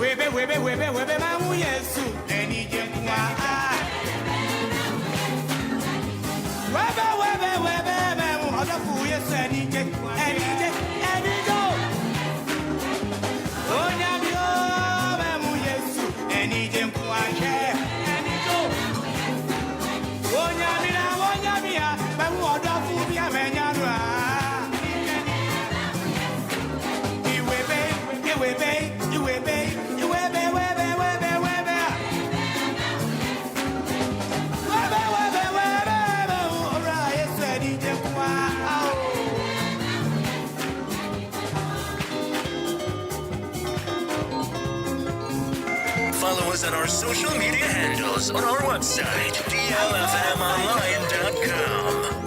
Webe, mamu yesu, eni jemwa. Webe, mamu odafu yesu, eni jemwa. Eni jo. Onyamio, mamu yesu, eni jemwa. Eni jo. Onyamia, mamu odafu bia menyanwa. Follow us on our social media handles on our website, DLFMonline.com.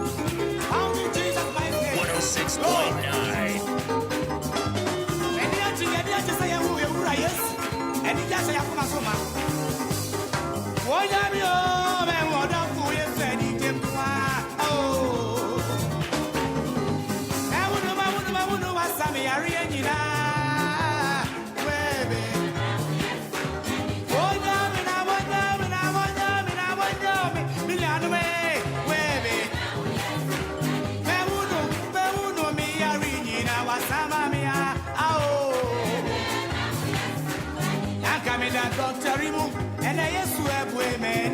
106.9. Doctor Rimu, and I yes to have women,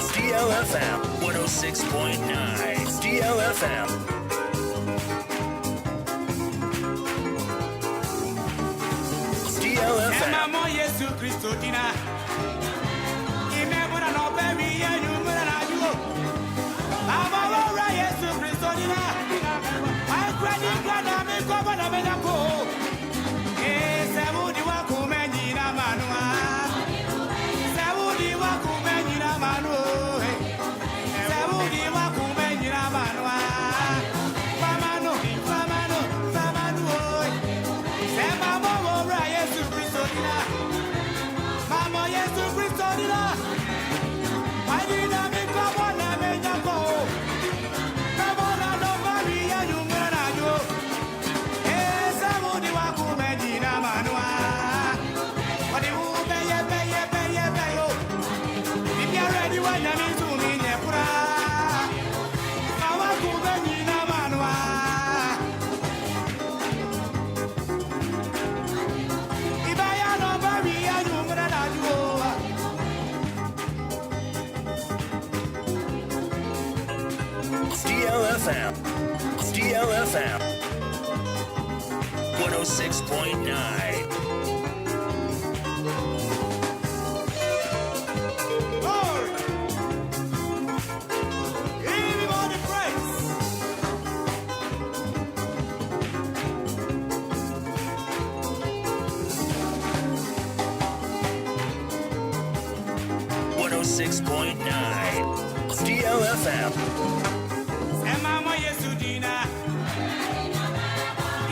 DLFM 106.9 DLFM. Mama Yesu Christo dina. Imebona no baby ya nyumura na juo. Mama Laura Yesu Christo dina. I gradi me ko bana me na ko. Sebudi wa kumenyi na manua. Sebudi wa kumenyi na manua. Sebudi wa kumenyi na manua. Mama no. Mama Laura Yesu Christo dina. Mama Yesu Christo dina. I didn't me ko bana me na ko. Kabona no baby ya nyumura na juo. Sebudi wa kumenyi na manua. Odi ube ye yo. If you're ready, why you need to me nepura? Kawa kumenyi na manua. Ibaya no baby ya nyumura na juo. DLFM 106.9. Glory. Give him all the praise. DLFM. Mama Yesu dina.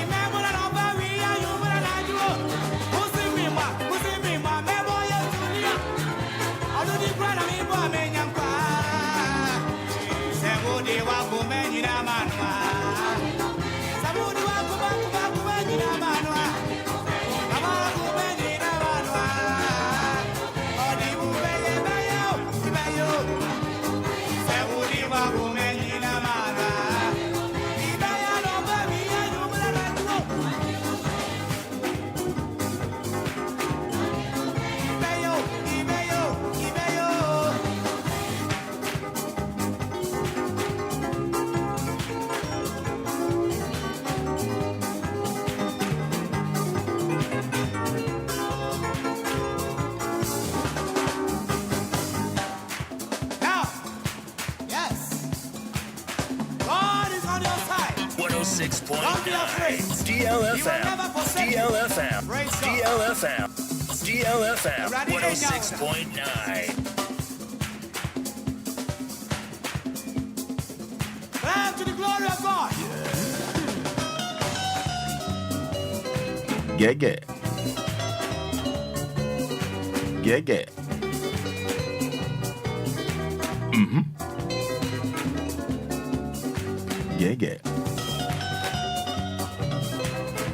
Imebona no baby ya nyumura na juo. Usimima, mebo Yesu dina. Olu di brana mi bo amenyampa. Sebudi wa kumenyi na manua. Sebudi wa kumenyi na manua. Kama kumenyi na manua. Odi ube ye yo. Sebudi wa kumenyi na manua. Ibaya no baby ya nyumura na juo. Ibeyo. Now, yes, God is on your side. 106.9 Don't be afraid. He will DLFM. never forsake you. DLFM. Praise God. DLFM Ready, 106.9. Clap to the glory of God. Gege. Gege.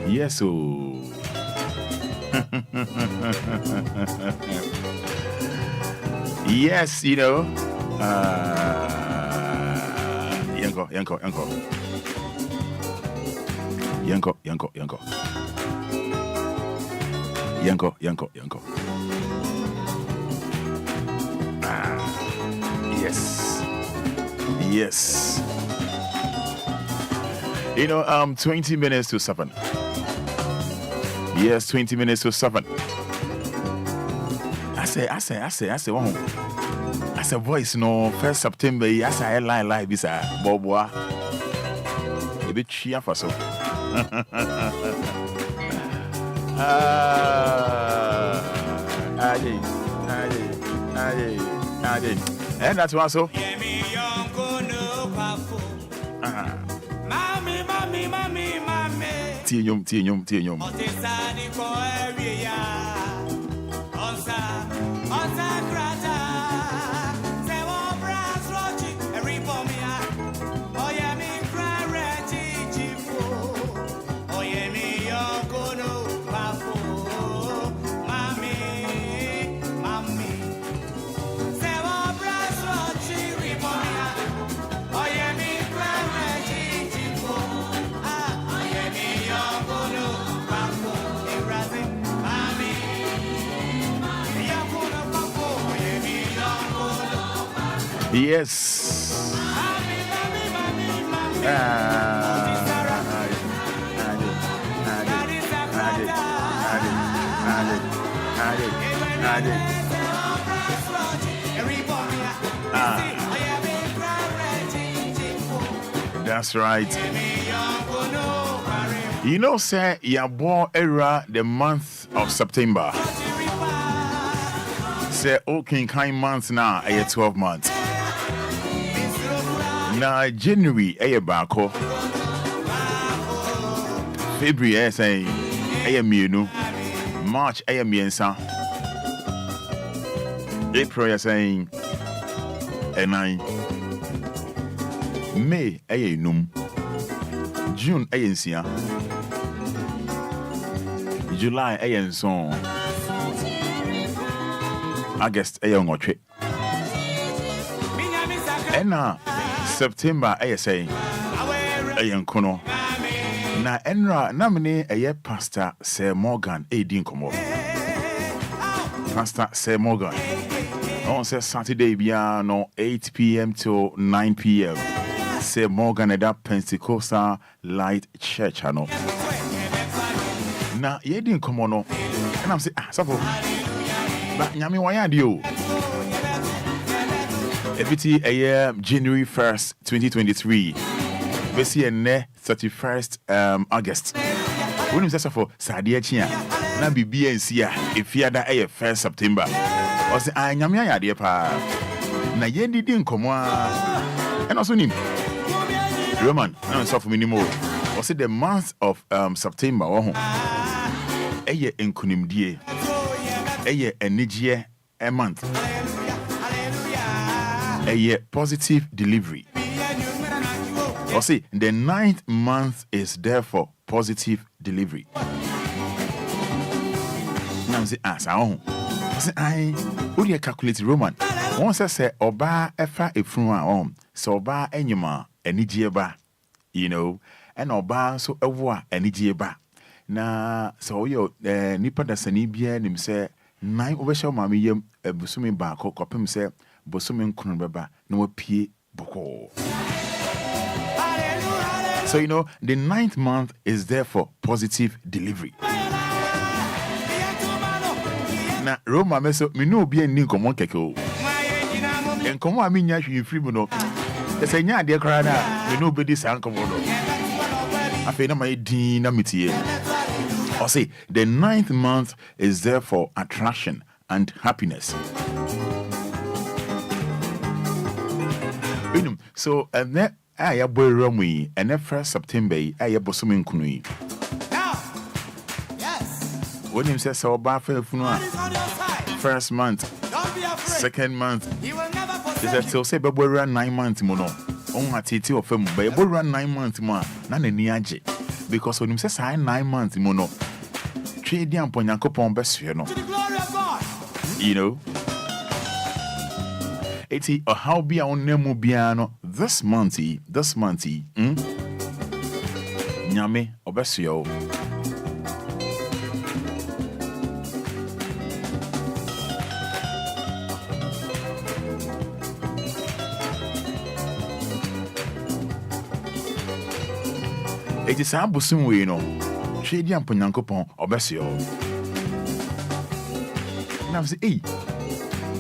Yes, oh. Yes, you know. Yanko. Yes. You know, 20 minutes to 7. Yes, 20 minutes to 7. I say, oh. I say, voice, no, 1st September, I say, I lie, this, Boboa. A bit cheer for so. And that's what so. Tinyum. Yes. That's right. You know, sir, you're born era the month of September. Say, okay, kind months now, 12 months. Now, January, bako. February, say, mienu. March, miensa. April, saying, 9. May, num. June, nsia. July, son. August, ngotre. Ena. September, say, Kono. Na enra namine Pastor Sir Morgan, Dinkomo. Pastor Sir Morgan. On Saturday, no 8 p.m. to 9 p.m. Sir Morgan at that Pentecostal Light Church, no. Na Dinkomo no. And I'm saying, Safo. But Yami, why are you? Every year, January 1st, 2023. We see a 31st August. When you say for Sadia Chia, na Bibi and Sia, if you are that 1st September. Or say, I am your idea, pa. Na yendi didn't come and also name Roman, and so for minimum. Or say the month of September, a year in Kunimdie, a year and Nigia, a month. A positive delivery. Or see, the 9th month is therefore positive delivery. Now say, I would you calculate Roman? Once I say, Oba efa efrun so Oba enyuma enijieba, you know, and Oba so ewa enijieba. Na so yo nipa da sanibia nim say 9 obesha mami yem busumi ba ko kopem say Bosumin Kunbeba, no pie boko. So, you know, the 9th month is there for positive delivery. Now, Roma meso, me no be a ninkomon keko. And come on, I mean, you free mono. The senya dear crana, me nobody sankomono. I feel my dynamity. Or say, the 9th month is there for attraction and happiness. So, and that I boy Romy, and that 1st September, I bosom in Kunui. Now, yes. When him says so bad for God is on your side. first month, Don't be afraid. second month, He will never he forsake said you. so say bebo run 9 months mono. On atiti of him, but bebo run 9 months ma na ni age. Because when him says I 9 months mono, trade yam pon yankopon besu no. To the glory of God. You know. Eti how be on nemu biano this month, Nyame obesu yo. It is a bosom we know. Trade yam ponyankopon obesio. Now say, hey,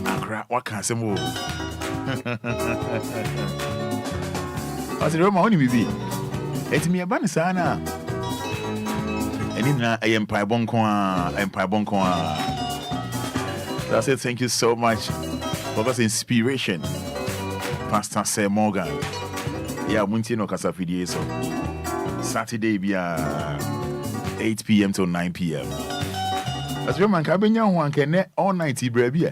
Accra, what can say more? I said, Roma, only be. It's me a banisana. And in a empire bonqua. So I said, thank you so much for this inspiration, Pastor Sir Morgan. Yeah, Muntino Casafidi so. Saturday be 8 p.m. till 9 p.m. As your man can one can all night baby. I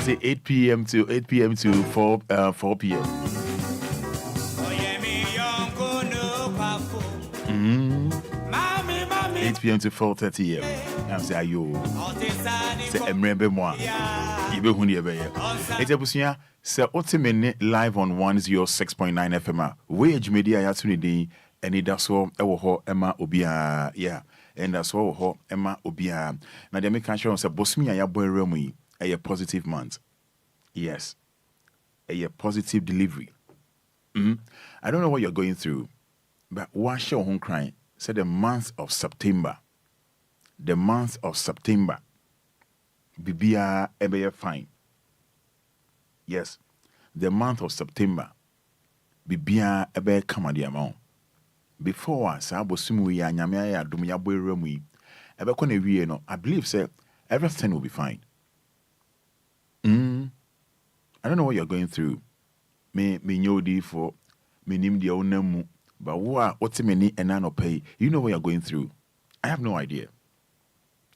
say 8 p.m. to 4 p.m. 8 p.m. to 4:30 a.m. I'm say ayo. Say remember moi. Ibe huni ebe ye. It's abusia say otimene live on 106.9 FM. Wage media ya tuni din Anidaso Wɔhɔ Emma Obia. Yeah. And that's all Emma Obia. Now they make sure say bosmi ya boy remu a positive month. Yes. A positive delivery. I don't know what you're going through, but wash your home crying. Say the month of September. Bibia ebe fine. Yes. The month of September. Bibia ebe kama di amount. Before us, I was assuming we are nyamia dumia boy remi. Ebe kone wiye no. I believe say everything will be fine. I don't know what you're going through. Me nyodi for me nim dia onamu. But what's many and none pay? You know what you're going through. I have no idea.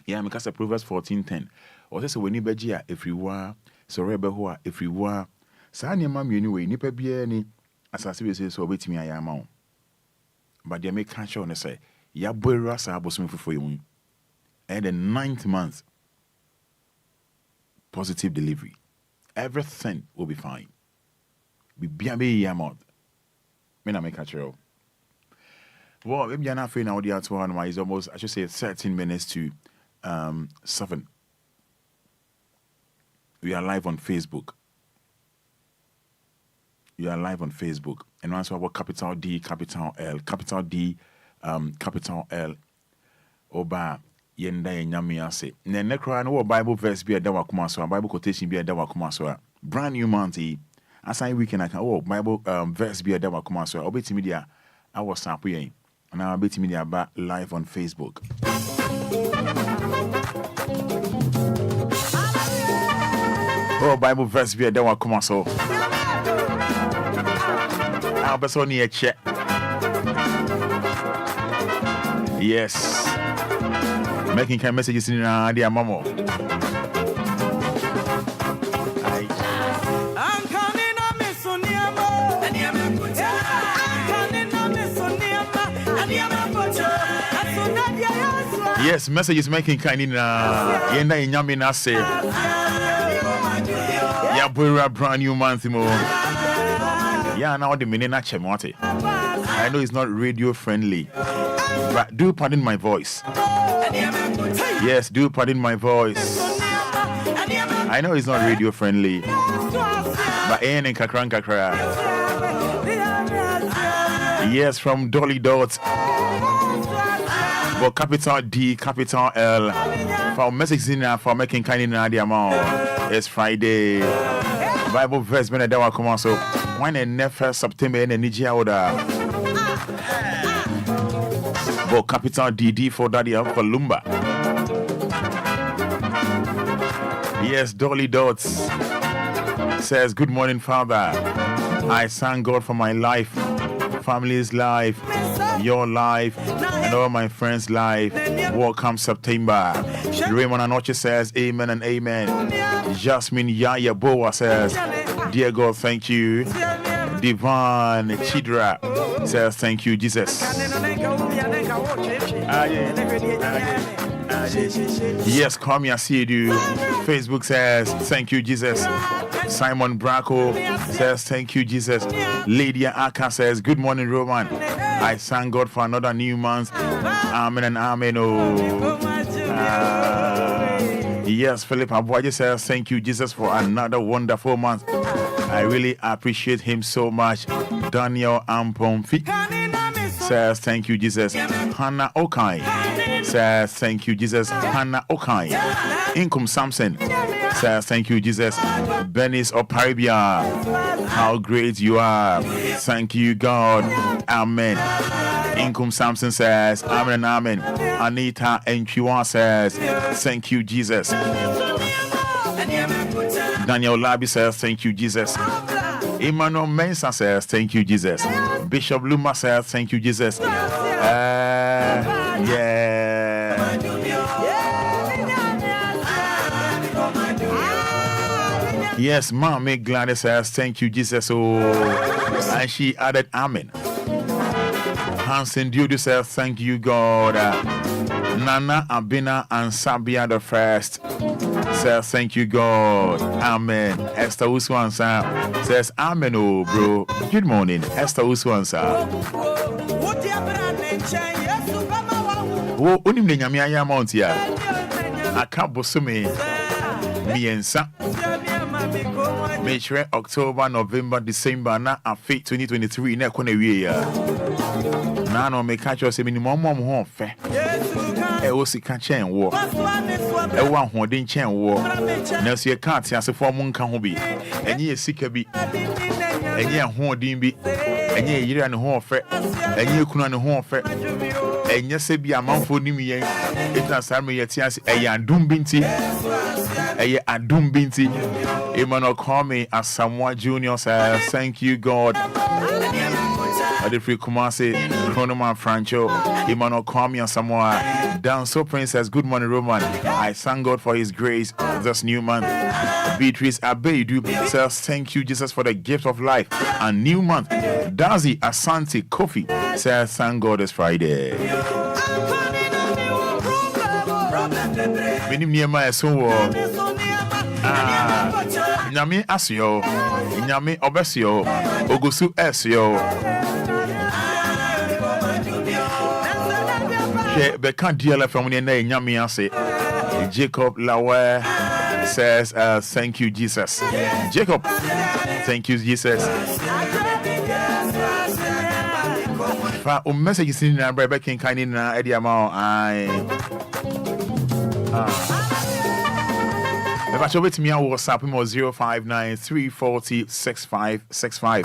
Yeah, because of Proverbs 14:10. Or say when you begia if you were so rebel if you were Sanya mammy anyway, nipa be any as I say so wait me I am on. But they make catch on and say, Ya boy rasa bosom for you. And the 9th month, positive delivery. Everything will be fine. Be yamod. Men I make catch you. Well, maybe I'm not feeling now the outer one is almost, I should say, 13 minutes to 7. We are live on Facebook. And once we have capital D, capital L, capital D, capital L. Oba yenda yenyame ase. Ne nekra no Bible verse be da wakoma so, Bible quotation be da wakoma so. Brand new month. Asan weekend I can Bible verse be da wakoma so. Obetimi dia I was sample yen. And now obetimi dia ba live on Facebook. Bible verse be da wakoma so. I'll be so near check. Yes. Making kind messages in dear mama. Yes, messages making kind in Yenda in Yamina say Yabura brand new month more. Yeah, now the minute chemote. I know it's not radio friendly, but do pardon my voice. Yes, do pardon my voice. I know it's not radio friendly, but and kakra. Yes, from Dolly Dot. But capital D, capital L. For message in for making kind in the amount. It's Friday. Bible verse when I come on so. When in never September in Nigeria order. But capital DD for Daddy for Lumba. Yes, Dolly Dots says, good morning, Father. I thank God for my life, family's life, your life, and all my friends' life. Welcome September. Raymond Anoche says amen and amen. Jasmine Yaya Boa says, dear God, thank you. Divine Chidra says, thank you, Jesus. Yes, come here, see you. Facebook says, thank you, Jesus. Simon Braco says, thank you, Jesus. Lydia Aka says, good morning, Roman. I thank God for another new month. Amen and amen. Yes, Philip Abuaje says, thank you, Jesus, for another wonderful month. I really appreciate him so much. Daniel Ampomfi says, thank you, Jesus. Hannah Okai says, thank you, Jesus. Hannah Okai. Inkum Samson says, thank you, Jesus. Benis Oparibia, how great you are. Thank you, God. Amen. Inkum Samson says, amen and amen. Anita Enquiries says, thank you, Jesus. Daniel Labi says, thank you, Jesus. Emmanuel Mensa says, thank you, Jesus. Bishop Lumba says, thank you, Jesus. Yes, Mommy Gladys says, thank you, Jesus. Oh, and she added, amen. Hansen Dudu says, thank you, God. Nana Abina and Sabia the first says, thank you, God. Amen. Esther Uswansa says, amen, oh, bro. Good morning, Esther Uswansa. Oh, unim de nyame aya mount ya. Aka bosume miensa. Make October, November, December na afi 2023 na kona wie ya. Na no me catch us minimum ho fe. E o sika chen wo. E wo ahoden chen wo. Na so ye ka ate asefo mo nka ho bi. Enye ye sika bi. Enye ahoden bi. Enye yira ne ho fe. Enye kuna ne ho fe. Enye se bi amanfo nim yen. Eta sarme ye tiase eye adum binti. Eye adum binti. Emmanuel Kwame Asamoah Junior says, thank you, God. Adifri Kumasi, Chronoman Francho, Emmanuel Kwame Asamoah, Danso Princess, good morning, Roman. I thank God for his grace this new month. Beatrice Abeidu says, thank you, Jesus, for the gift of life and new month. Dazi Asante Kofi says, thank God it's Friday. Minim Niema Esuwo. Nyame asyo, nyame obesyo, ogusu esyo. She beka DLFM ni na nyame ase. Jacob Lawe says, thank you, Jesus. Jacob, thank you, Jesus. Fa message sin na bra beka kan na edi ama if I show it to me on WhatsApp, I'm 059 340 6565.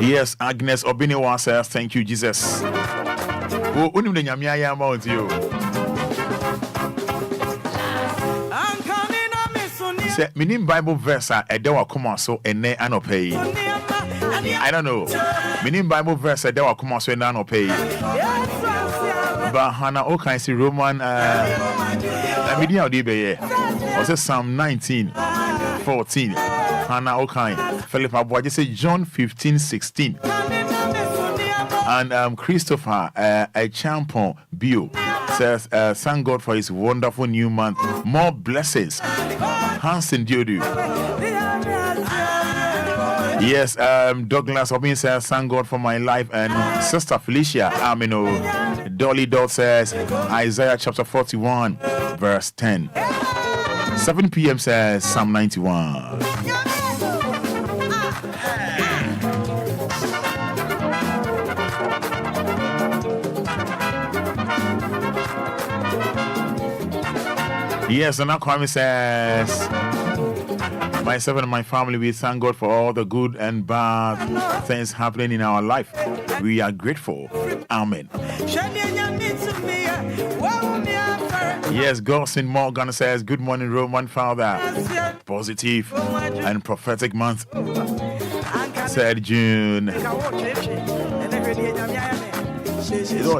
Yes, Agnes Obiniwa says, thank you, Jesus. Oh, unim de nyame aya mount you. Say, minim Bible verse edewa kuma so ene anope. I don't know. Minim Bible verse edewa kuma so ene anope. But Hannah Okai si Roman media odebe also Psalm 19:14. Hannah Okai. Philip Abuaje say John 15:16. And Christopher a Champon Bio says thank God for his wonderful new month. More blessings. Hansen Diodu. Yes, Douglas Obin says thank God for my life, and Sister Felicia Amino Dolly Dot says Isaiah chapter 41 verse 10. 7 p.m. says Psalm 91. Yes, and now Kwame says, myself and my family, we thank God for all the good and bad things happening in our life. We are grateful. Amen. Yes, Gossin Morgan says, good morning, Roman Father. Positive and prophetic month. Said June.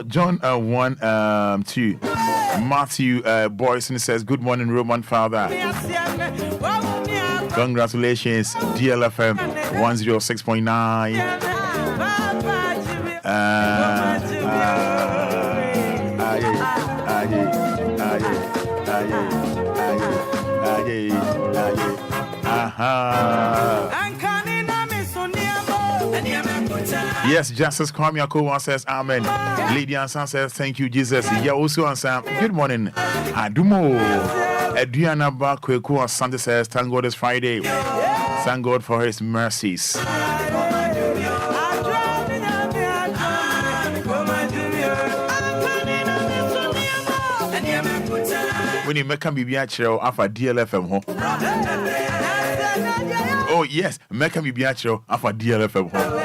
John 1 2. Matthew Boyson says, good morning, Roman Father. Congratulations, DLFM 106.9. Yes, Justice Kwame Akowa says amen. Lady Ansan says thank you, Jesus. Yeah, also Ansan. Good morning. Adumo. Adriana Bakweku Asante says thank God it's Friday. Thank God for his mercies. When you make a BB show after DLFM home. Oh yes, make a BB show after DLFM home.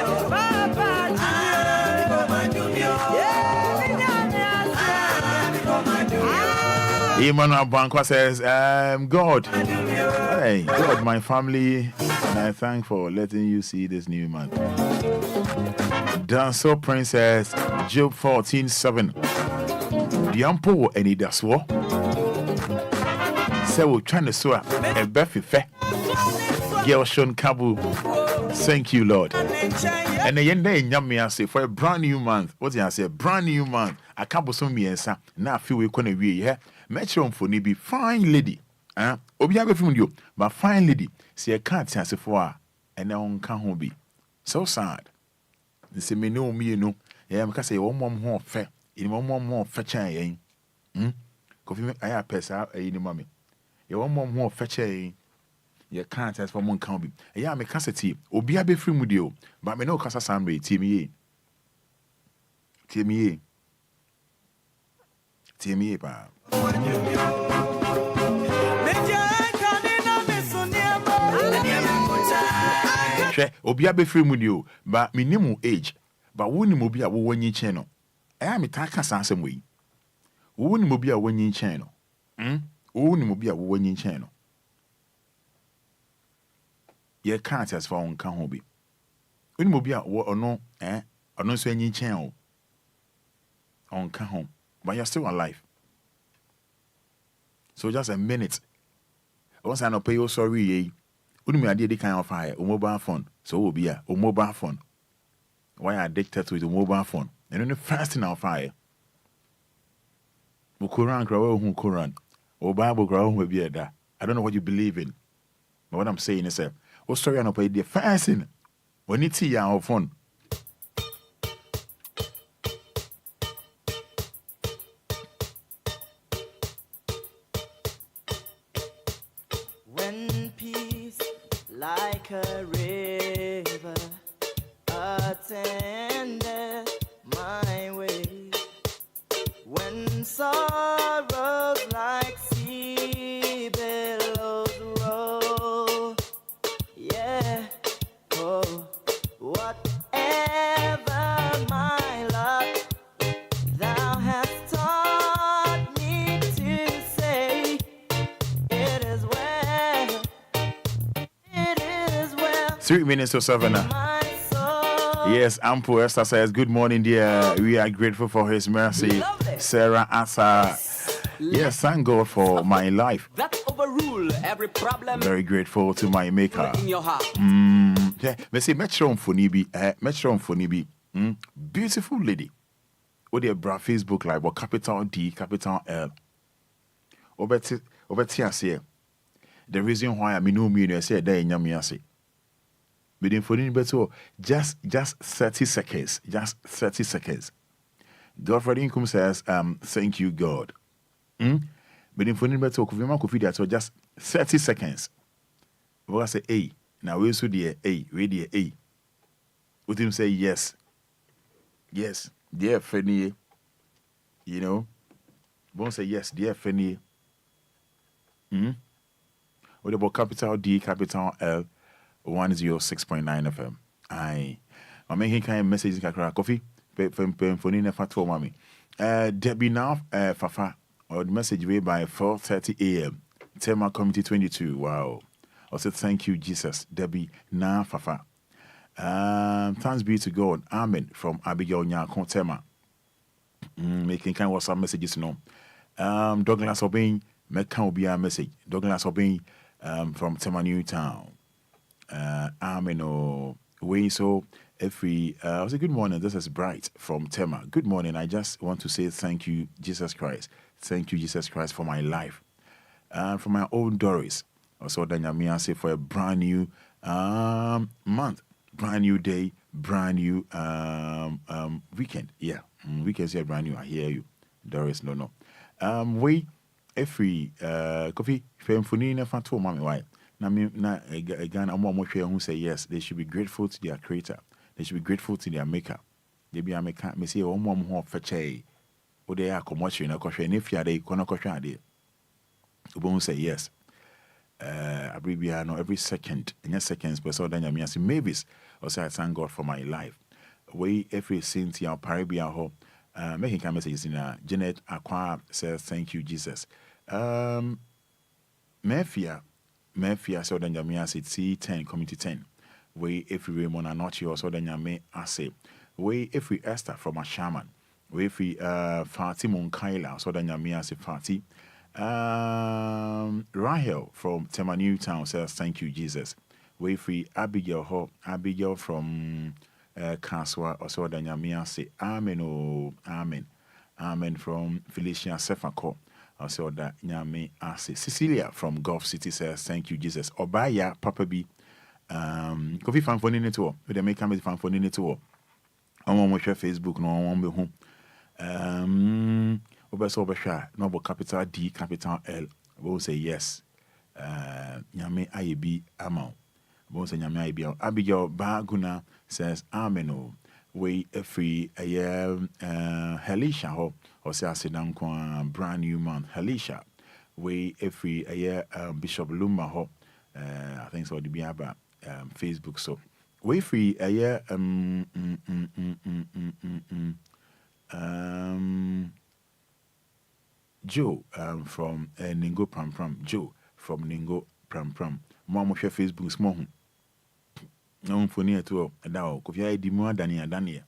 Emmanuel Banqua says, God, hey, God, my family, and I thank for letting you see this new month. Dancer Princess, Job 14:7. Diampo Anidaso Wɔhɔ. Say we're trying to sew a befife. Girl Sean Kabu. Thank you, Lord. And the end day in say for a brand new month. What did I say? Brand new month. I can't so me and now I feel we're gonna be here. Metro for be fine lady. Obia be from you, but fine lady. See a can't answer for her and now can't home be. So sad. They say me know me no. Yeah, because say one more fair. In one more fetching. Coffee I have pesa in mommy. You one more fetching. You can't ask for one can't be. Yeah, me cassette. Obia be free with you, but me no cassa sambe. Timmy. Pa. Obia be free with you, but minimum age. But when Obia will win your channel. I am a taka some way. When Obia win your channel. When Obia will win your channel. You can't ask for one can hobby. When Obia or no, or no so any channel on can home, but you're still alive. So just a minute. Once I no pay you sorry, wouldn't me idea the kind of fire or mobile phone. So will be a mobile phone. Why are addicted to the mobile phone? And then the first thing I'll fire. Quran grow who Quran or Bible grow will be a da. I don't know what you believe in. But what I'm saying is oh sorry I no pay the first thing. When it's here our phone. Like a river attended my way, when sorrows like sea billows roll, yeah, oh, whatever my lot, thou hast taught me to say, it is well. 3 minutes to 7 now. Yes, Ampo Esther says, good morning, dear. We are grateful for his mercy. Sarah Asa. Yes, thank God for my life. That overrule every problem. Very grateful to my maker. In your heart. Yeah, me say Metro Fonibi. Beautiful lady. What their bra Facebook like what capital D, capital L. Obeti say the reason why I know me say there in Yamiase. But in for better, just 30 seconds. Just 30 seconds. Godfrey Income says, thank you, God. But in for better, so just 30 seconds. What I say, A. Now we also the A. We the A. With him say yes. Yes. Dear Fanny. You know. Won't say yes, dear Fanny. What about capital D, capital L? 106.9 FM. Aye. I'm making kind of messages kakra coffee. Phone in a fat for mommy. Debbie now, Fafa. or the message way by 4:30 a.m. Tema Committee 22. Wow. Also, thank you, Jesus. Debbie Na Fafa. Thanks be to God. Amen. From Abigail Nyako Tema. Making kind of some messages, Douglas Obeying, Mekan Obia message. Douglas Obeying from Tema Newtown. Amen. Oh, way so. Every I say good morning. This is Bright from Tema. Good morning. I just want to say thank you, Jesus Christ. Thank you, Jesus Christ, for my life. For my own Doris. Also, Danyamia say for a brand new month, brand new day, brand new weekend. Yeah, weekends are brand new. I hear you, Doris. No. We every coffee famfuni na fato mami why. Na again I'm more who say yes. They should be grateful to their creator. They should be grateful to their maker. They be a maker. Me say one more fetche. O they are commercial na koshe. If you are they kono koshe ade. Ubon say yes. Every second, in your seconds, but so then you say maybes. Also, I thank God for my life. We every since your paribia ho. Making a message in Janet Aqua says thank you, Jesus. Mafia so then you say C10 community 10. We every Raymond and not you so then you may say. We every Esther from a shaman. We every Fati Monkaila so then you may say Fati. Rahel from Tema Newtown says thank you, Jesus. We free Abigail from Kaswa also then Yamia say Amen. Oh Amen. Amen from Felicia Sefako. Also that Nyame Ase. Cecilia from Gulf City says thank you, Jesus. Obaya Papa B Kofi fan phone in it all. We make come fan phone in it all. I want to Facebook no one be home. Obesha, no capital D, capital L. We'll say yes. Nyame IB amount. We'll say Nyame IB. Abigail Baguna says Amen. We a free a year Helisha ho or say I said brand new month. Helisha. We a free a year Bishop Lumba ho. I think so to be about Facebook. So we free a year Joe from Ningo Pram Pram. Joe from Ningo Pram Pram. Mama share Facebook small. No for near to a dao. Could you ID more than Dania?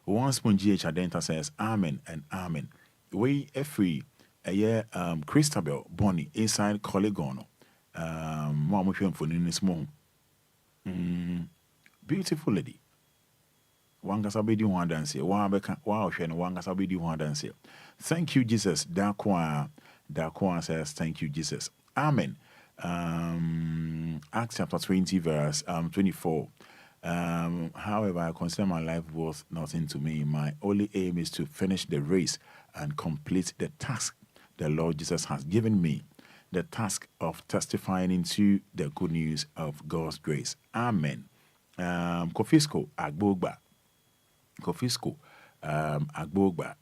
One spoon GH Adenta says Amen and Amen. We a free a year Christabel Bonnie inside Collegono. Mama share for near small. Beautiful lady. Wangasabidi one dance here. Wow, Shen, Wangasabidi one dance here. Thank you, Jesus. Dakwa says, thank you, Jesus. Amen. Acts chapter 20, verse 24. However, I consider my life worth nothing to me. My only aim is to finish the race and complete the task the Lord Jesus has given me. The task of testifying into the good news of God's grace. Amen. Kofisco Agbogba. Kofisco Agbogba.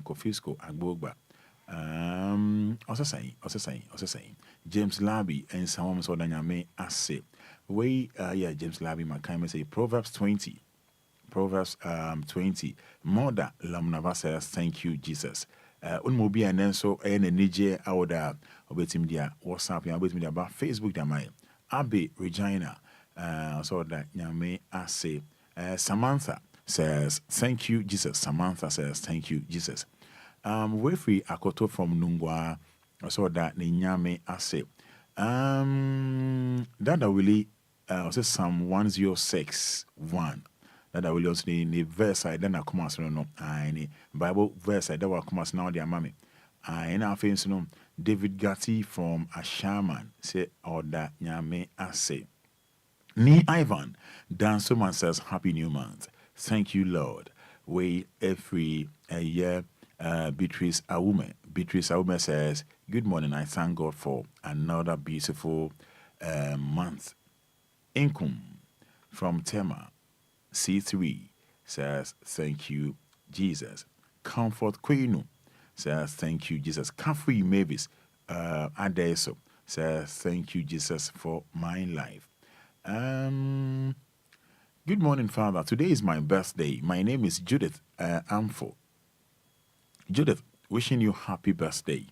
Kofisco Agbogba. Also saying. James Labby and someone so danyame ase. James Labby Makame say Proverbs 20. Mother Lamnava says, thank you, Jesus. Unmobi and then so and Nije Aoda obetim dia WhatsApp ya obetim dia ba Facebook dia mai. Abe Regina so that nyame ase. Samantha says, thank you, Jesus. Samantha says, thank you, Jesus. Wefri Akoto from Nungwa, so that Nyame ase. Dada Willie, also Psalm 106:1. Dada Willie also the verse I then come as no, I Bible verse I then come as now their mommy. I now face no David Gatti from Ashaman say order Nyame ase. Ni Ivan, Dan Soman says, Happy New Month. Thank you, Lord. We every year, Beatrice Aume says, good morning. I thank God for another beautiful month. Inkum from Tema C3 says, thank you, Jesus. Comfort Queenu says, thank you, Jesus. Kafri Mavis Adeso says, thank you, Jesus, for my life. Good morning, Father. Today is my birthday. My name is Judith Amfo. Judith, wishing you happy birthday.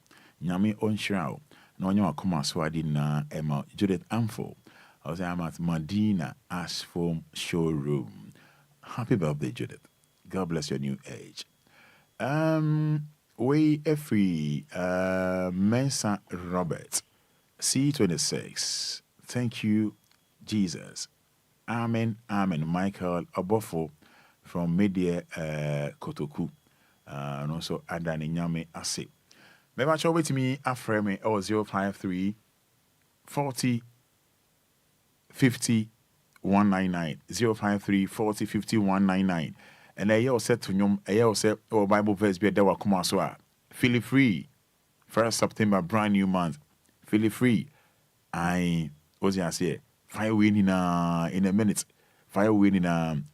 Nyame onshirao. No one akoma swadi na Emma Judith Amfo. I was at Medina Ashform Showroom. Happy birthday, Judith. God bless your new age. We every Mensa Robert C26. Thank you, Jesus. Amen. Amen. Michael Obofo from Media Kotoku. And also Adani Nyame Ase. Maybe I'll wait to me after me 053 40 50 199 053 40 50 199. And I also said to you, I also said, oh, Bible verse be there. Come on, so feel free. 1st September, brand new month. Feel free. I was I say, fire winning in a minute. Fire winning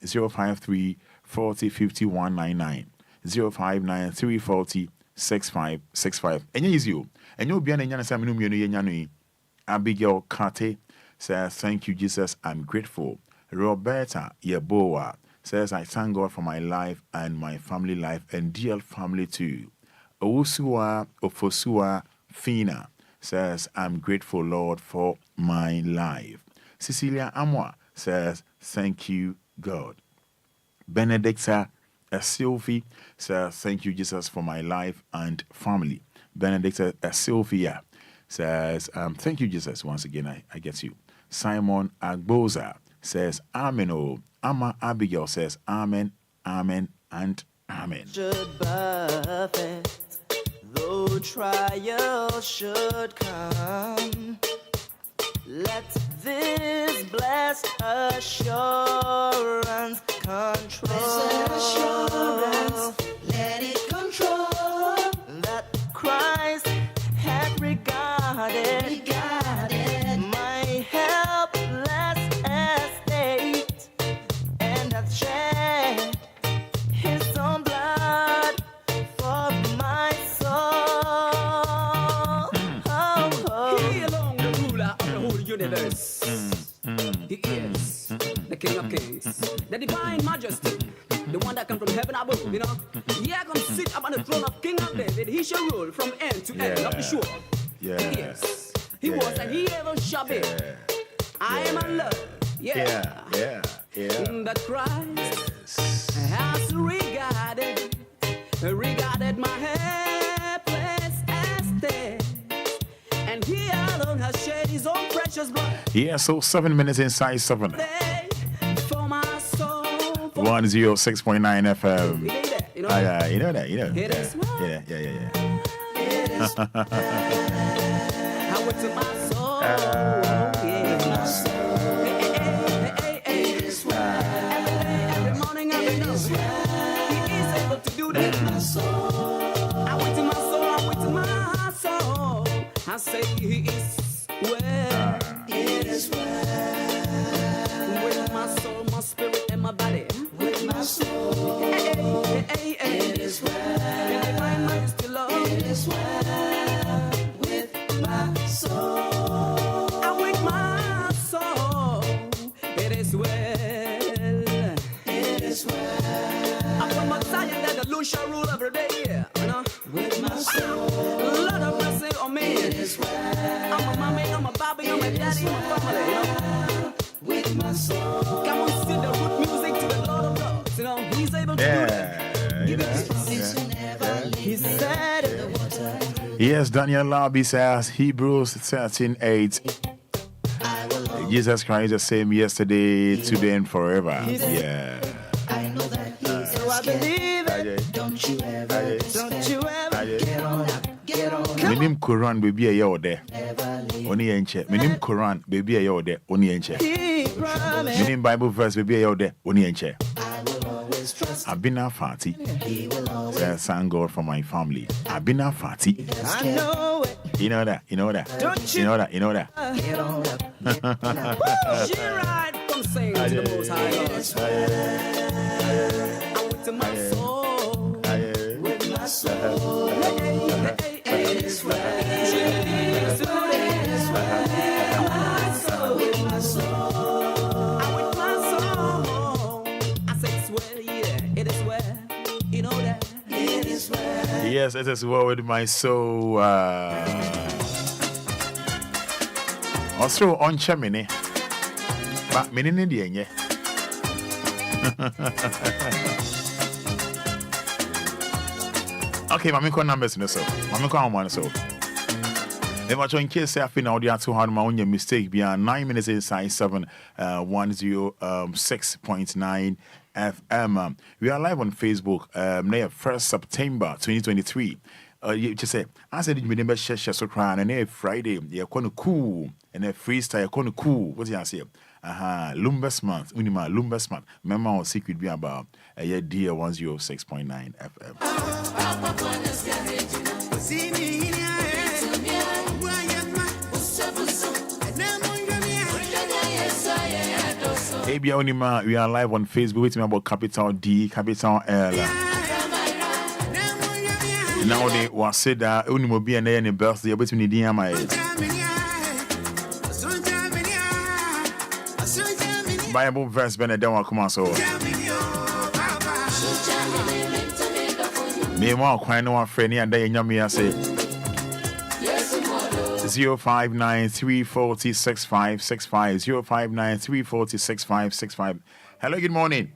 053 40 50 199 059 340 6565. And you, and you'll be an Yana Abigail Kate says, thank you, Jesus. I'm grateful. Roberta Yeboa says, I thank God for my life and my family life and DL family too. Owusua Ofosua Fina says, I'm grateful, Lord, for my life. Cecilia Amwa says, thank you, God. Benedicta Sylvie says, thank you, Jesus, for my life and family. Benedicta Sylvia says, thank you, Jesus. Once again, I get you. Simon Agboza says, Amen. Oh, Amma Abigail says, Amen, Amen, and Amen. Should buffet, though trial should come, let this blessed assurance control. Blessed assurance, let it control that Christ hath regarded my helpless estate and hath shed his own blood for my soul. He alone, the ruler of the whole universe. He is the King of Kings, the divine majesty, the one that comes from heaven above, you know. He can sit upon the throne of King of David. He shall rule from end to end of the shore. Yeah. He is. He was and he ever shall be. I am in love. Yeah. That Christ has regarded my helpless estate, and he alone has shed his own precious blood. Yeah, so 7 minutes inside 7. For my soul. 106.9 FM. You know, You know that. It is well. Yeah. I went to my soul. My soul. It is well. Every morning, every night. He is able to do that. My soul. I went to my soul. I say he is well. It is well. With my soul, my spirit, and my body. With my soul. It is well. In divine majesty, Lord. It is well. With my soul. And with my soul. It is well. It is well. I'm from Mount Zion that the Lord shall rule every day. You know? With my soul. Lord have mercy on me. It is well. I'm a mommy, I'm a baby, I'm a daddy, I'm a family. You know? With my soul. Come on, sing the root music to the Lord of Lords. You know, he's able to do that. He said it. Yes, Daniel Labi says Hebrews 13:8. Jesus Christ is the same yesterday, today, and forever. Yeah. I know that so I believe it. Don't you ever get on up. Minim Quran baby a year there. Only enche. Minim Quran baby a year there. Only enche. Minim Bible verse baby a year there. Only enche. I've been a fatty. Thank God for my family. I've been a fatty. I know it. You know that. Don't You know that. get on up. She ride from saying to the Most High God. I went to my soul. With my soul. It is well. With my soul. I with my soul. I say it's well, yeah. It is well. You know that. It is well. Yes, it is well with my soul. Also on Chamini. But meaning in the end, yeah. Okay, Mamiko numbers in the so. Mamiko one so. In case I feel audio 200 my own mistake beyond 9 minutes inside 106.9 FM. We are live on Facebook. Now 1st September 2023. You just say I said you remember share so crying and Friday you're gonna cool and a freestyle you're gonna cool. What do you say? Lumba's month, Unima Lumba's month. Remember our secret be about a year dear 106.9 FM. Obia Onima, we are live on Facebook. With me about capital D, capital L. Now they was said that Unimo be and any birthday between the DMI. Bible verse Benedon come on so. Me want quite no friend and they nyame say 059-340-6565 059-340-6565. Hello, good morning.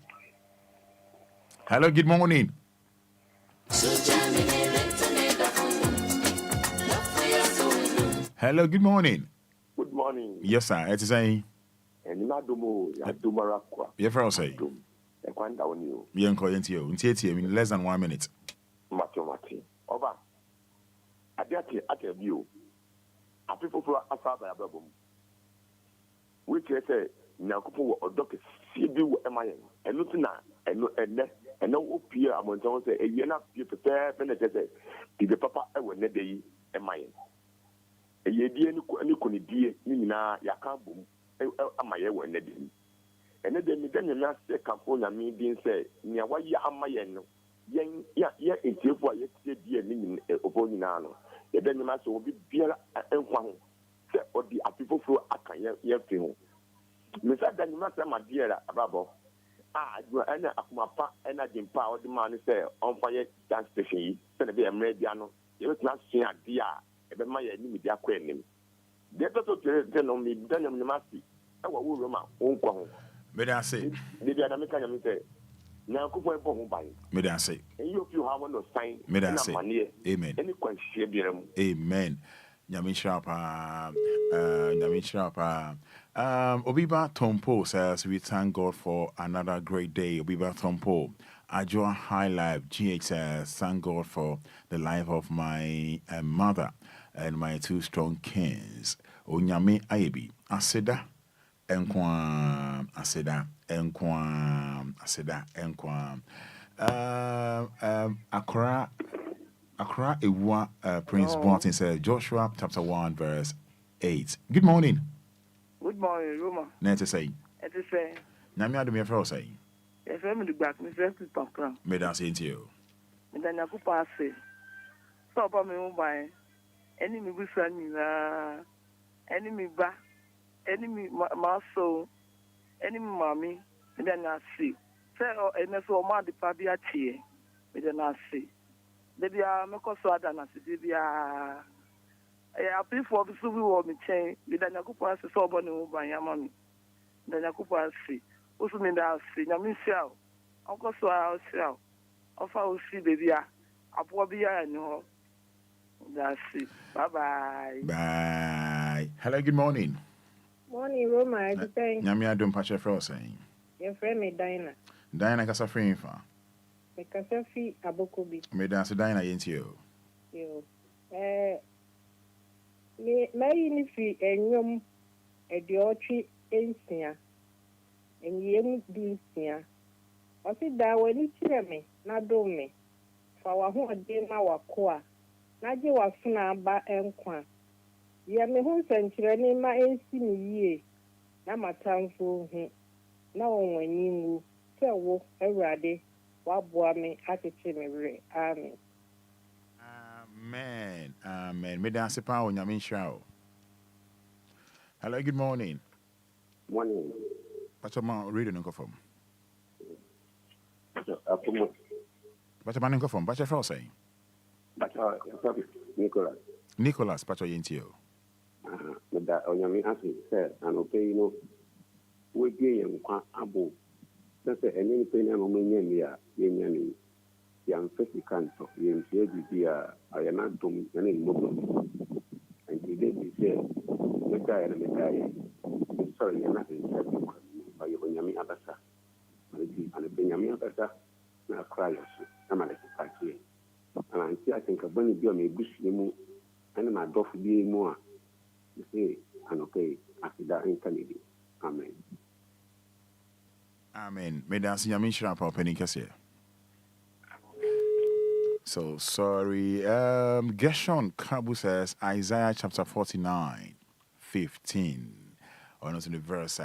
Hello, good morning. Hello, good morning. Good morning. Yes, sir. It's saying. And Nadumo, Yadumarakwa. Your friend say. And Quanda on you. Bien calling to you. In less than 1 minute. Matomati. Over. Adiati at a view. A people for a father above. Which I say, Nakupo or Doctor CB MIN. And looking at and no peer among those say, you're not prepared, Benedette. If the papa ever net day MIN. A year dear, any could be Nina Yakabum. Amaye were needing. And then the last California me being said, near why ya amayen, yen, ya, until for yesterday, meaning Obonano. Then the master will be beer and one, or the people for a can yell. Mr. Danny Master, my dear, Ababo. You are Akumapa and I didn't power the man say on fire dance station, send a be a mediano. You was not seeing a dear, and my enemy, their queen. They also tell on me, Daniel Masti. I will Roma, Uncle. May I say, maybe I make a say, now go for a bomb by. May I say, and you have one of sign, may I say, amen. Any question, amen. Yamin Sharpa, Yamin Sharpa. Obiba Tompo says, we thank God for another great day. Obiba Tompo. Ajua Highlife GH says, thank God for the life of my mother and my two strong kings. Onyame Ayebi. Aseda. Enquires. Aseda. Accra Ewa Prince Bontin said, Joshua chapter 1 verse 8. Good morning. Good morning, Roma. Nete say. It is saying. Namia do me for say. Yes, I'm the back, Miss Rescue Papa. May I say to you? And then I could pass it. So, about me, by enemy with me, enemy back, enemy my soul, enemy mommy, and then I see. Say, and that's all my department here, and then I see. Maybe I make us so than I see. Maybe I pay for the super war me chain, then I could pass the sober no by your mommy. Then I could pass it. Also, mean that I see. I mean, shall. Uncle, so I'll shall. Of I will see, baby. I probably I know. That's it. Bye-bye. Bye. Hello, good morning. Morning, Roma. I think Namia don't patch your friend saying. your friend me Diana. Diana Casa Free for. Because I feel Abokobi. May dance Diana into you. You. My unifi and yum a diotri ensia. And yem dinsia. I said that when you hear me, not do me. For our home, dear Mawakoa. Naji was ba Enquires. Ya me hu senkyerɛ ne ma ensi ne yie na matamfo hu na wonwani ngu sɛ wo awurade waboa me atete me were amen. Amen. Me dance pa o nyame nhyira o. Hello, good morning. Morning. Pachama radio no confirm. Apomo. Pachama no confirm. Pacha for say. Nicholas. Nicholas, Pacho Yentio. That Onyami Asi said, and okay, you know, we gay and abo. That's any pain and Romania, Yenian, young Fifty Canto, Yen Fidia, I am not doing any movement. And today he said, Mekai and Mekai, sorry, you're not in everyone by Onyami Abasa. And the Benyami Abasa, now cry, I'm at the and I think a bunny be a bush limo, and my dog be more. You say, and okay, after that in Canada. Amen. Amen. May dance Yamin Shrap or Penny Cassia. So sorry. Gershon Kabu says Isaiah chapter 49, 15. Or not in the verse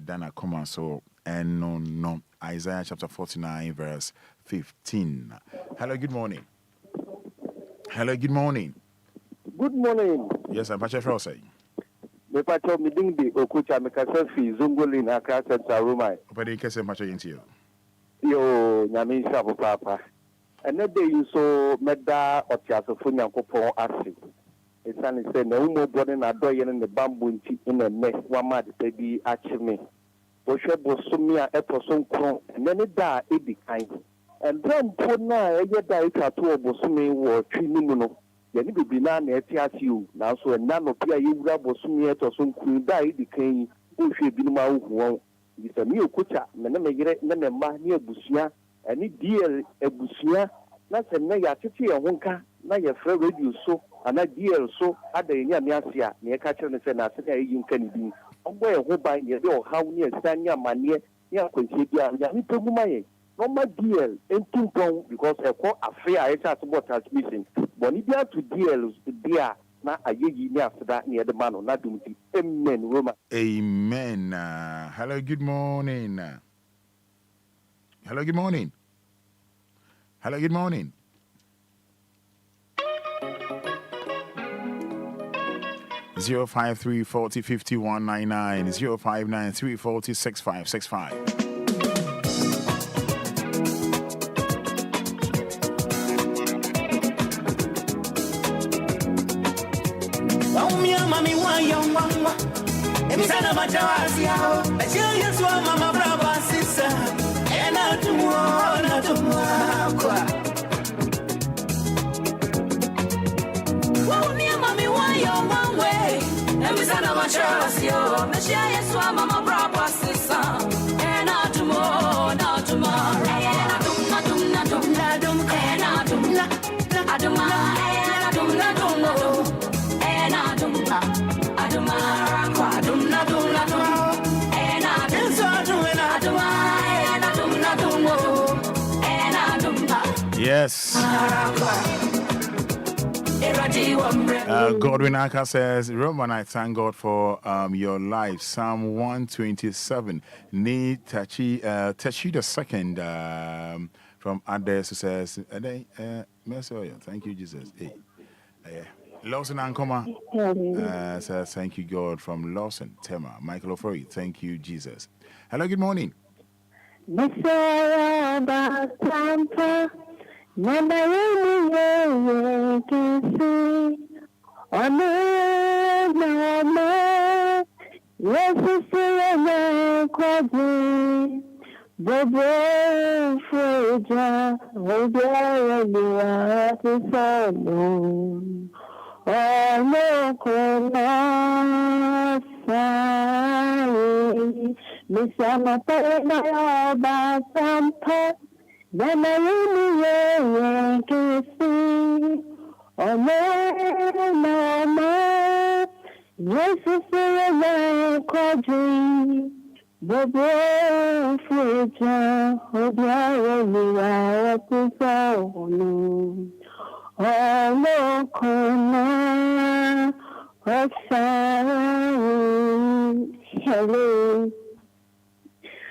Dana Koma so and no Isaiah chapter 49, verse 15. Hello, good morning. Hello, good morning. Good morning. Yes, I'm Pacha Frosay. Me Pacha meeting the Okucha Mekasafi Zungoli na Kasa Sarumai. Opadi Kese Pacha into you. Yo, Nyami Shabu Papa. And that day you saw Meda Otiaso Funya Kopo Asi. It's only said no more brother na doyen in the bamboo in a mess, one mad baby achime. Oshe Bosumia Eposon Kron, and then it die 80 kind. And then put now a year die to Bosumi or Trinimuno. Yanni be na you now so a nano Pia you grab Bosumi or some queen die the king who should be my own. It's a new kucha, Menamegre, Nemema near Busia, and it dear a Busia, not a naya titi a wonka, na your fair radio so, and a dear so, at the Yamiasia, near catcher and send us a young Kennedy. On where who by your door, how near Stania Mania, near Quincia, Yamitomai. No, my dear, and two pounds because a call affair I had what has missing. Bonibia to deal, dear, not a year after that near the man, not doing the Amen, Roma. Amen. Hello, good morning. Hello, good morning. Hello, good morning. Zero 5 40 51 99 059 340 6565. Yes. Godwin Aka says, Roman, I thank God for your life. Psalm 127. Need Tachi the second from Ades who says, thank you, Jesus. Hey. Lawson Ankoma says, thank you, God, from Lawson, Tema. Michael Ofori, thank you, Jesus. Hello, good morning. Hello.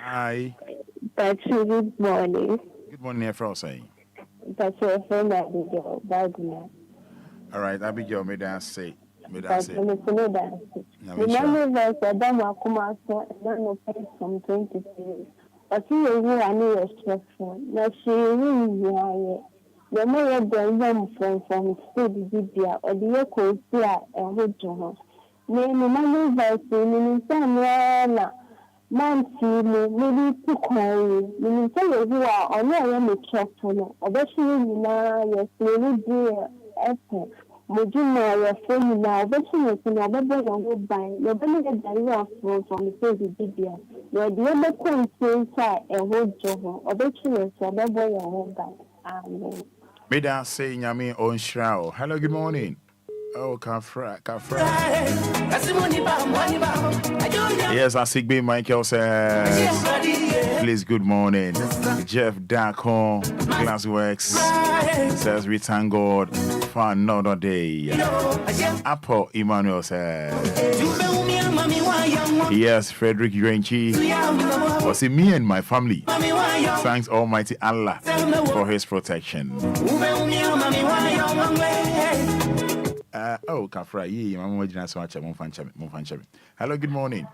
Hi. Good morning. Good morning, Efrosay. That's your friend Abigail. All right, Abigail, may I say? Remember that Adam Akuma no pay from 23. But you will need a stressful. Now she will The more them from food Libya or the echo here and hold to her. Name my verse in some man see me, maybe to call you. You tell you who are on your own careful, or that you know, yes, really dear, effort. Would you know your phone now? But she was in a better one by your benefit from the food Libya. Your dear Beckham inside and hold to her, or that you was a better one by. Amen. Meda say Nyame on Shroud. Hello, good morning. Oh, Kafra. Yes, I see Michael says, please, good morning. Jeff Dacon, Glassworks says, we thank God for another day. Apple Emmanuel says, yes, Frederick Yuenchi. Was it me and my family? Thanks Almighty Allah for his protection. Oh, Kafra, hello, good morning.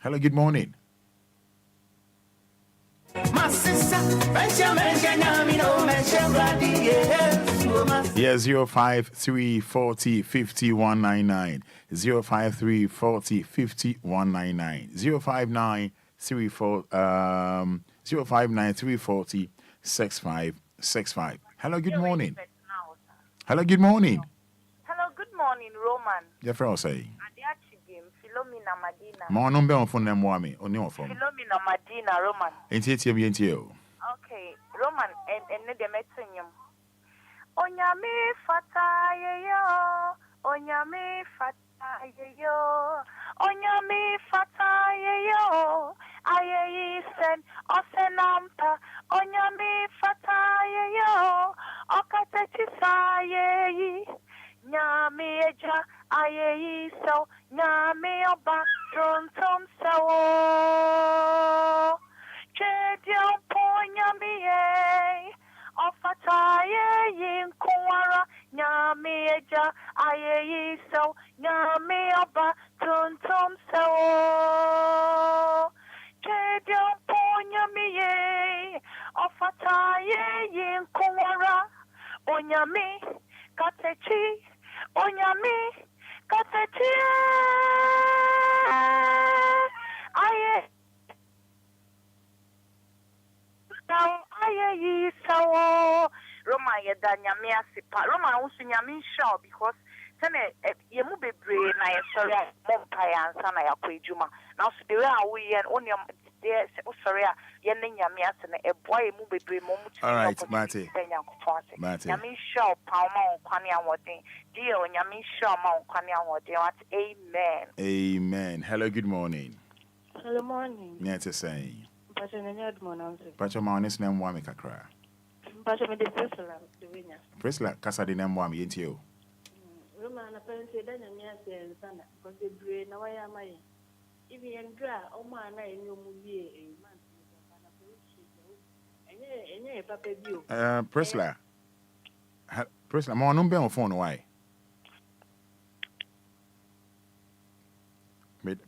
Hello, good morning. Yeah, 05340 5199 05340 5199 059 340 6565. Hello, good morning. Hello, good morning. Hello, good morning, Roman. Your friend say. Philomena Madina. My number on phone number on your phone. Philomena Madina, Roman. NTTMNTO. Okay, Roman and the Metinium. Onyame fataye yo. Onyame fataye yo. Onyame fataye yo. Aye sen osenampa. Onyame fataye yo. Okatechi saye. Nyame eja aye so. Nyame oba trontom sawo. Chedion po nyame ye. Ofataye yinkuara. Nyame eja aye so. Nyame oba trontom sawo. Chedion po nyame ye. Ofataye yinkuara. Onyame katechi. Onyame katechi. Aye. Aye yi sawo. Roma yeda nyame asipa. Roma unsu nyame show because tene yemu bebre na ye sorry mompa ya ansa na yakọ ejuma. Now so the way we yen onium there sorry yen nyame asene eboa yemu bebre mo mu. All right, Mate. Nyame show pa ma onkwane awodin. Dear nyame show ma onkwane awodin. What amen. Amen. Hello, good morning. Hello, morning. Nyete say. Pastor Nanyad Monanze. Pacho ma honest name wa me kakra. Pastor me de Priscilla, the winner. Priscilla kasa de name wa me yentio. Roma na pense da nyame ase sana because the brain na why am I? If you endra o ma na enyo mu wie e man na enye papa bio. Priscilla. Priscilla ma no be on phone why?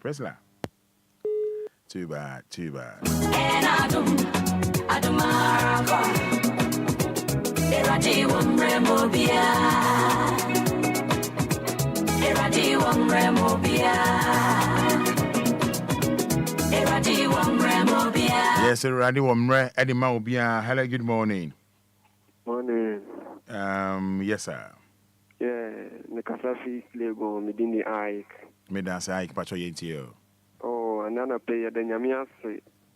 Priscilla. Too bad. And I don't Yes, Radi Womre, Edima Obia. Hello, good morning. Morning. Yes, sir. Yeah, the Kasafi Lego, Medini Ike. Medas Ike, Pacho Yentio. Oh, another player, the Yamias.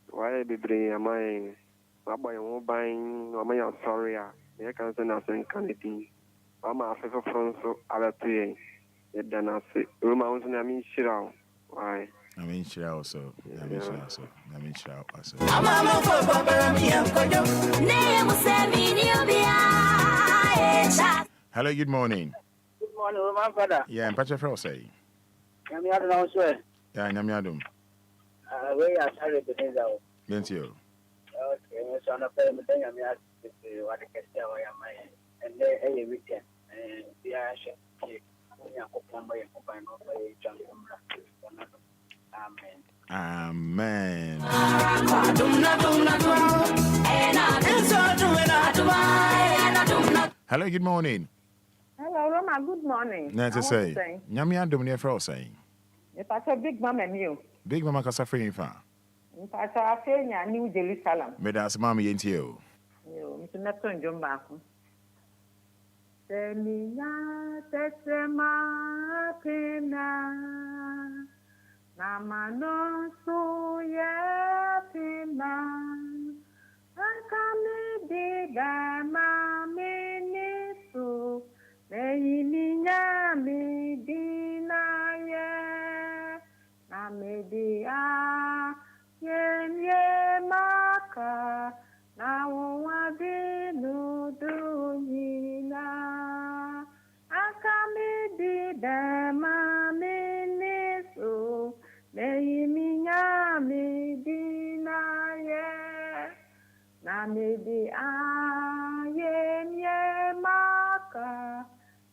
Why be bring a mine? Rabbi, I'm buying, or my sorry, I can't send us in Canada. I'm a favor from so other pay. Then I say, Roma was in a mean shiro. Why? I mean, she also. Hello, good morning. Good morning, my Fada. Yeah, and Pacha Fro say. Nyamiadum also. Yeah, Nyamiadum. We are sorry to do that. Thank you. Okay, so I'm paying the Nyamias what I can say I am and they weekend and the Asha. Amen. Hello, good morning. Hello, Roma, good morning. Nice to say. Nyami Adam near for saying. If I saw Big Mama and you. Big Mama Casafrifa. If I saw Kenya, New Jerusalem. Medas Mammy into you. You, Mr. Neptune Jumbaku. Semina Tesema Pina Namano Suya Pina Akame Diga Mami Nisu Meiminya Midina Ye Namedia Ye Maka na wabinu dunyina akamidi dama minisu meiminya midina ye na midi aye maka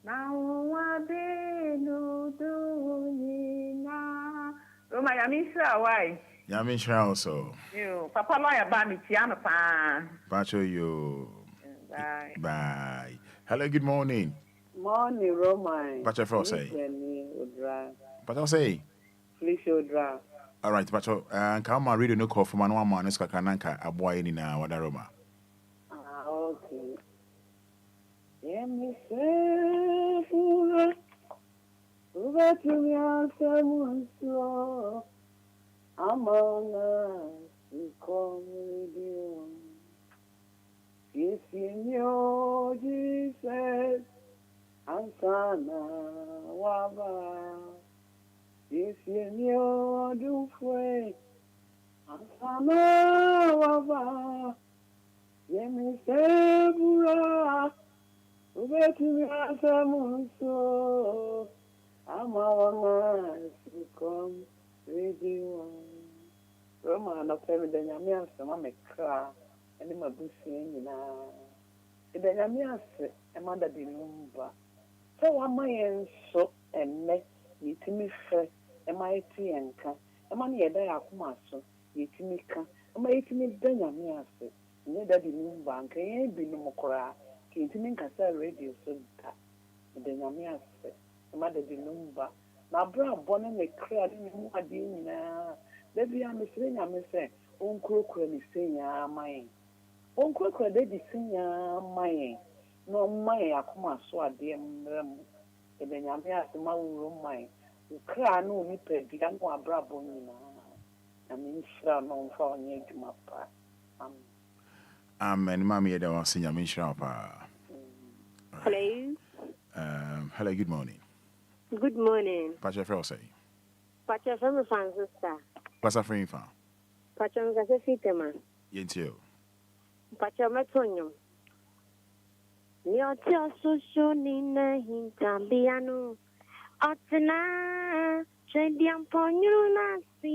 na wabinu dunyina Roma ya misra wai Yamin Shroud, so. You, Papa Lawyer Bami Tiano Pan. Pacho, you. Bye. Bye. Hello, good morning. Morning, Roma. Pacho, for say. Pacho, say. Please, Odra. All right, Pacho. Come on, read no call from one man. It's Kakananka, a boy in Wadaroma. Okay. Yeah, me say, over to me, someone slow. Among us who come with you. Yes, Senor Jesus, Ansana Waba. Yes, Senor Dufwe, Ansana Waba. Yemi Sebura, Ubetu Yasamuso. Among us who come with you. Roma na pemi da nyame ase ma mekra ene mabusie nyina da nyame ase e ma da di Lumba so wa ma yen so enne yitimi fe e ma yiti enka e ma ne yeda yakoma so yitimi ka e ma yitimi da nyame ase ne da di Lumba nka yen bi no mokora ke yitimi nka sa radio so da nyame ase e ma da di Lumba na bra bone mekra ni mu ade nyina Baby, I'm saying, Uncle is saying, my Uncle Daddy saying, my no, my Akuma so a dear and then I'm here to my room, my cry no nipper, the young one brabonina. I mean, sure, no, for near to my part. And Mammy, I don't see Yamin Sharpa. Hello. Hello, good morning. Good morning. Pacha Frosty. Pacha from Francis. Pasa Afrifa. Pacha ngase fitema. Yentio. Pacha matonyo. Ni otio susu ni na hintambiano. Otna chediam ponyu na si.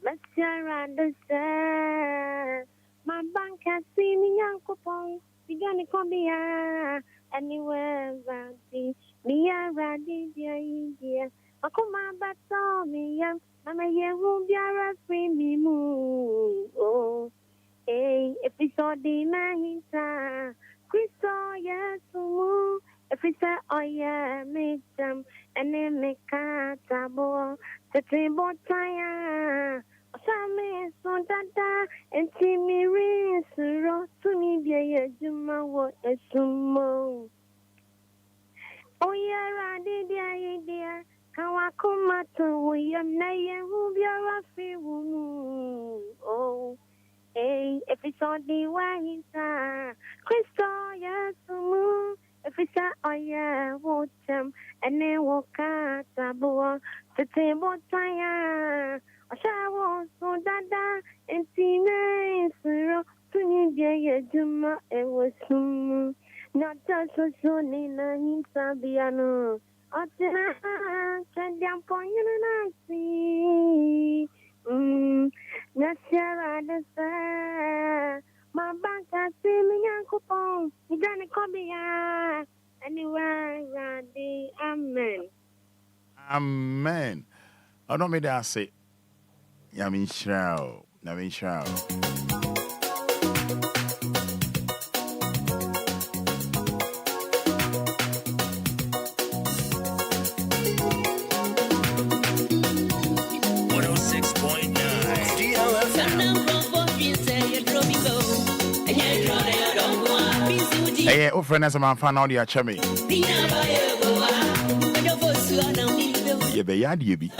Masiara de se. Ma banka si ni yankopon. Bigani kombia. Anywhere vadi. Miara di dia india. Akuma bato mi yam, mama yehu biara free me mu. Oh, hey, episode na hinta, Christo yesu. If we say oh yeah, me jam, ene me katabo, tetibo taya. Osame so dada, enti mi rinsuro, tuni biye juma wo esumo. Oh yeah, radi dia. Kawakuma to yam na yehu biara free wumu. Oh, hey, if it's all the way Christo yesu. If it's oh yeah, wotem and then walk out tabo to table tire. Oshawo so dada and tine suro tuni biye juma e was not just so soon in a hinsabiano. Otna chadiam ponyu na si. Nasiara de sa. Ma banka si mi yankopon. Mi gane kobia. Anywhere radi. Amen. Amen. I don't mean that say Yamin Shroud. Now we shall. Hey, oh, friend, as a man found out the chummy. Yeah, be yard, you be.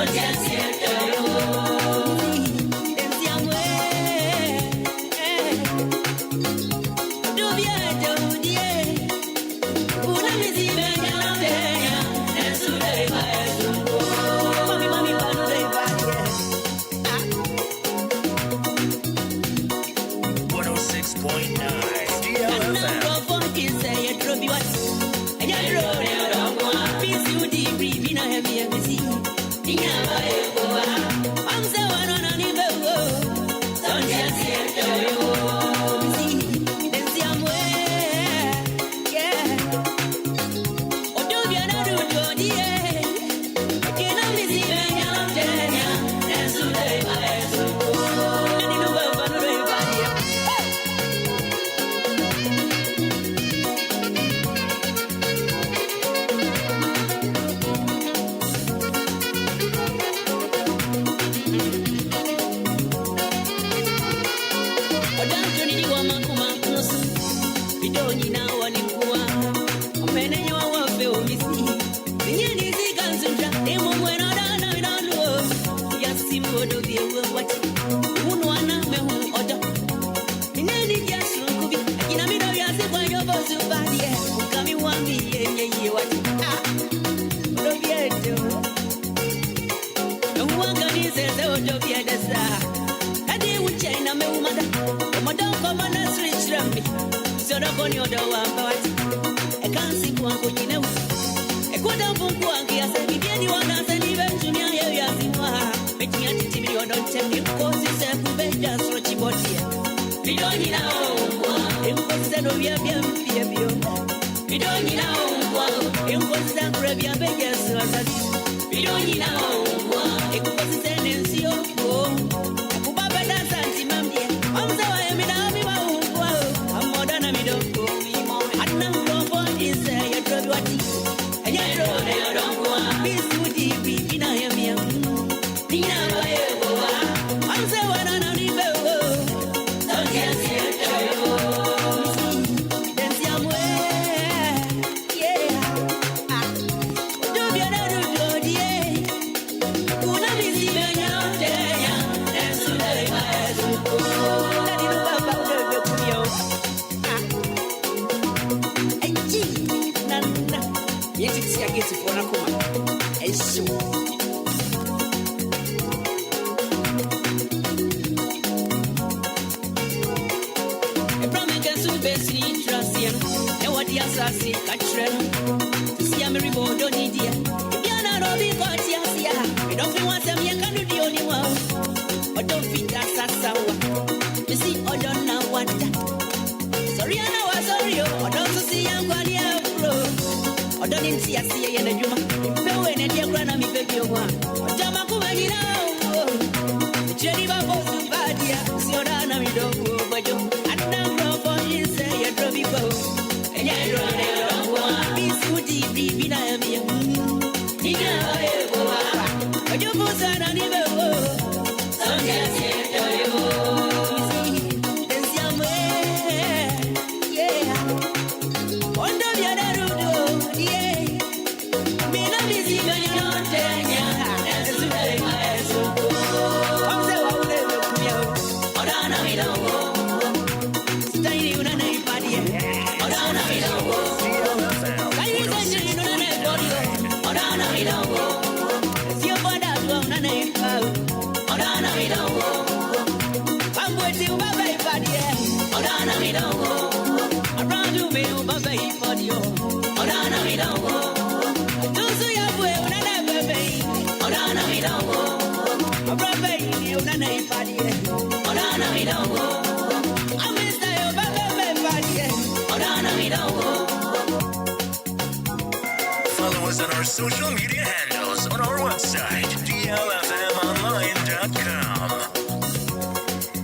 Follow us on our social media handles on our website, DLFMonline.com.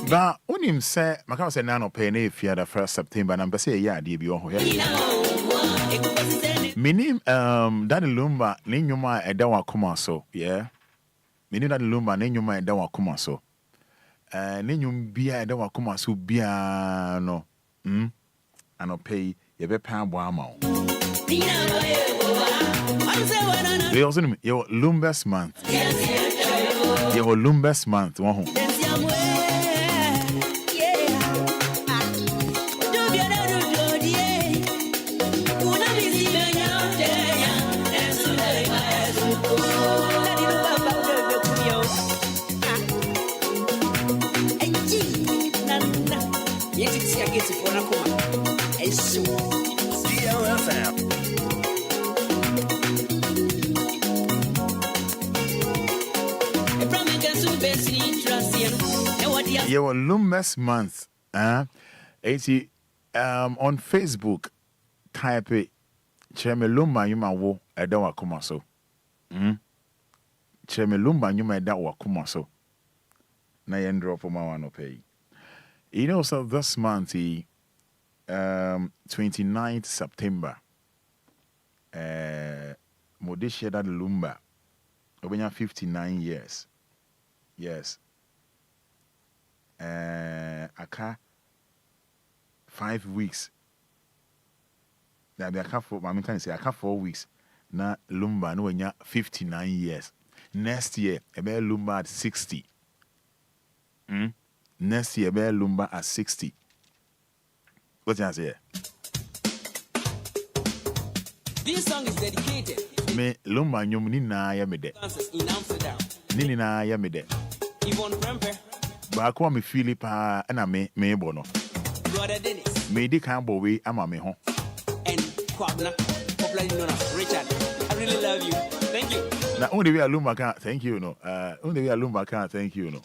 But when him say, Macau say, Nano pay na fear the 1st September, and say, yeah, DB on here. Meaning, Daddy Lumba, Ninyuma, and Dawa Kuma so, yeah. Meaning that Lumba, Ninyuma, and Dawa Kuma so. Ninyum Bia, Dawa Kuma so, Bia, no. And I'll pay your pound one. They also know your Lumba's month. Your Lumba's month, one. DLFM. Your Lumba's month, 80 on Facebook, type it. Cheme Lumba, you ma wo edawa kuma so. Cheme Lumba, you ma edawa kuma so. Na yen drop ma wano pay. You know, so this month, 29th September, Modesha that Lumba, Obia 59 years. Yes. Aka 5 weeks. That be aka for, I can say aka 4 weeks. Na Lumba no nya 59 years. Next year, ebe Lumba at 60. Next year, ebe Lumba at 60. What you say? This song is dedicated. Me Lumba nyom ni na ya me de. In Amsterdam. Ni na ya me de. Yvonne Premper. Ba ko me Philip na me bono. Brother Dennis. Me di kan bo we ama me ho. And Kwabna, popularly known as Richard. I really love you. Thank you. Na only we Lumba can thank you no. Only we Lumba can thank you no.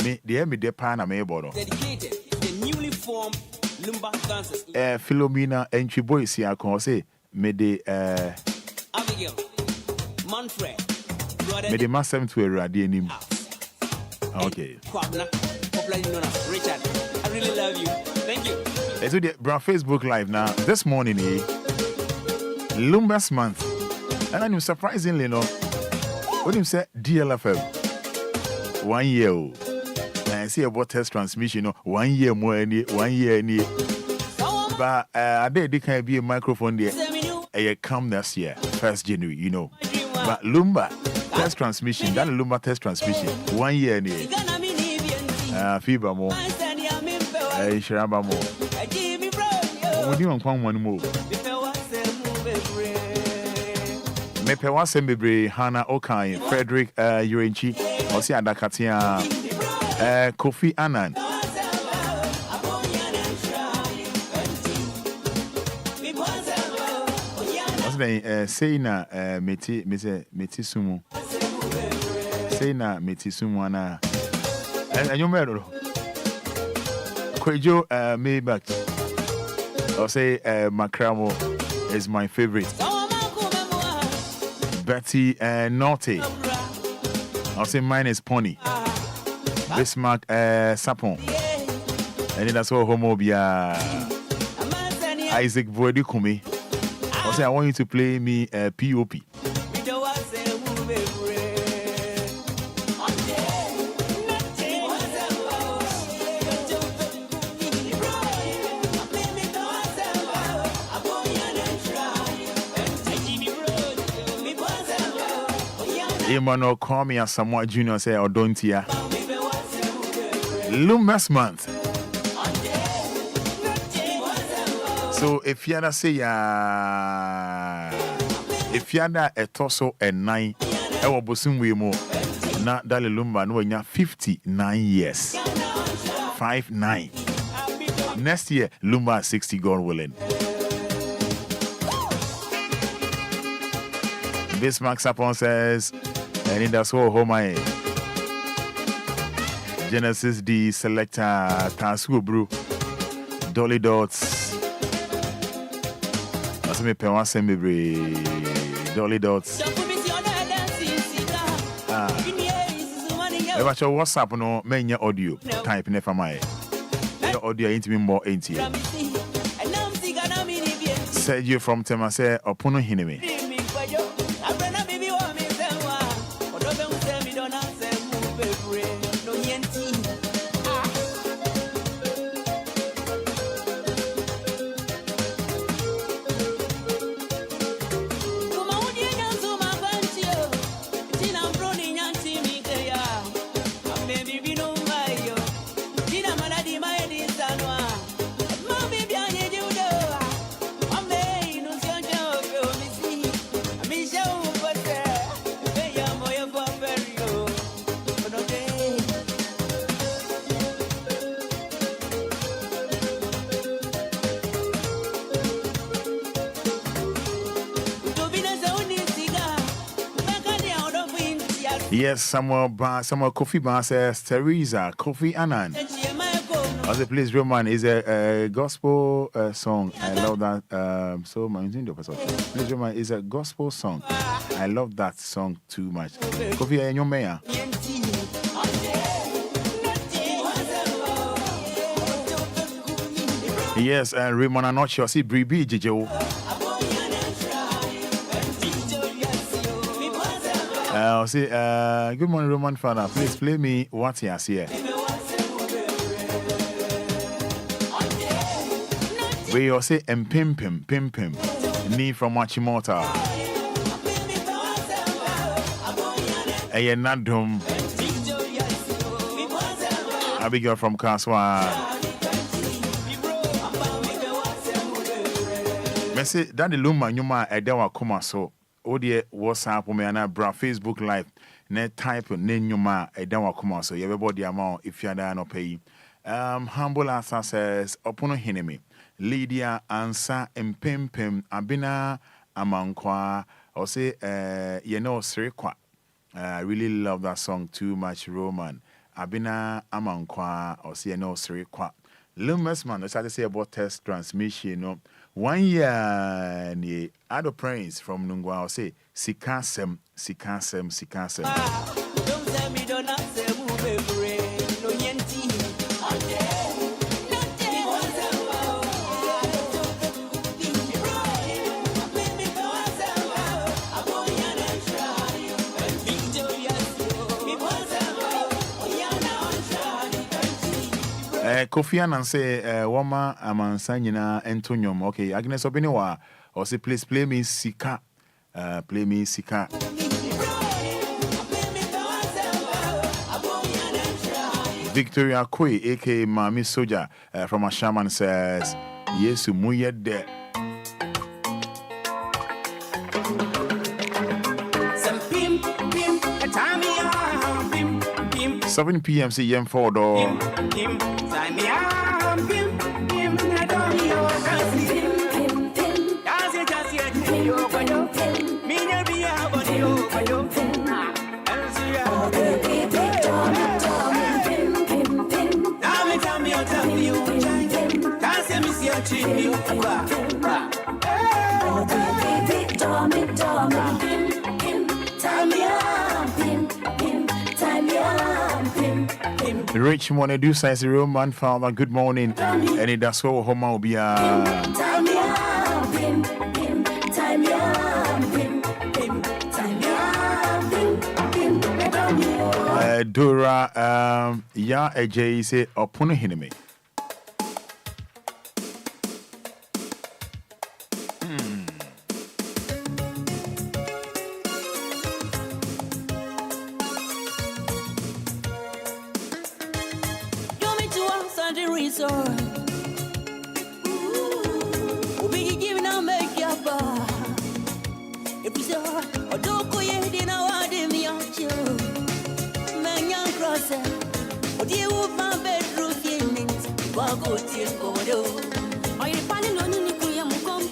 Me de pa na me bono. Dedicated to the newly formed Lumba dancers. Philomena entry boys here can say me de Abigail, Manfred, Brother me de masem to erade anim. Okay. Kwabna, popularly known as Richard. I really love you. Thank you. Let's do the Brown Facebook Live now. This morning, Lumba's month. And I knew surprisingly, no, what do you say? DLFM. 1 year old. And I see about test transmission, 1 year more, 1 year. But they can't be a microphone there. I come next year, 1st January, you know. But Lumba test transmission, that Lumba test transmission, 1 year. Fever more. Shramba more. What do you want one more? Me pe wan sem bebre Hannah Okai, Frederick Yurenchi, Osi Adakatia, Kofi Annan. Say na meti sumu. Say na meti sumu ana. And you mero. Kwejo Maybach. I'll say Macramo is my favorite. Betty Naughty. I'll say mine is Pony. Bismarck Sapon. And that's all Obia. Isaac Boydu Kumi. I'll say I want you to play me POP. Emmanuel call me as Samoa Junior say or don't here. Lumba's month. So if you say if you had a torso and 9, I will bosom we more. Not Dali Lumba no nya 59 years. 59. Next year, Lumba 60, God willing. Bismarck Sapon says, Anidaso Wɔhɔ Genesis D selector Tansu Bru Dolly Dots. That's me pe wan send me Dolly Dots. If I show WhatsApp no menya audio type never my audio ain't me more ain't here. Sergio from Tema say Opono Hineme. Yes, Samuel Kofi Ban says Teresa Kofi Annan. Other place Roman is a gospel song. I love that. So my Please Roman is a gospel song. I love that song too much. Kofi and your mayor. Yes, Raymond, I'm not sure. See, Bribi Jijo. I'll say, good morning, Roman Fada. Please play me what he has here. We all say, Pim, Ni from Machimota. Ayenadum. Abigail from Kaswa. Messi, Daddy Lumba, Numa, Edewa Kuma so. Odie WhatsApp me na bra Facebook live ne type ne nyuma edan wakoma so everybody amount if you are not pay humble answer says opono hinemi Lydia answer empempem abina amankwa or say you know sirikwa. I really love that song too much. Roman abina amankwa or say you know sirikwa. Lumba's man, let's say about test transmission, you know. 1 year ni Ado Prince from Nungwa I'll say Sikasem. Don't tell me don't say move no yenti. Kofi Annan say Wama Amansanyina Antonium. Okay, Agnes Obiniwa or say please play me Sika. Play me Sika. Victoria Kwe, aka Mami Soja from a shaman says, Yesu Muyede. 7 p.m. see Yem Fordo. Rich money do science Roman father. Good morning. Anidaso Wɔhɔ Obia. Dora ya AJ say upon hineme.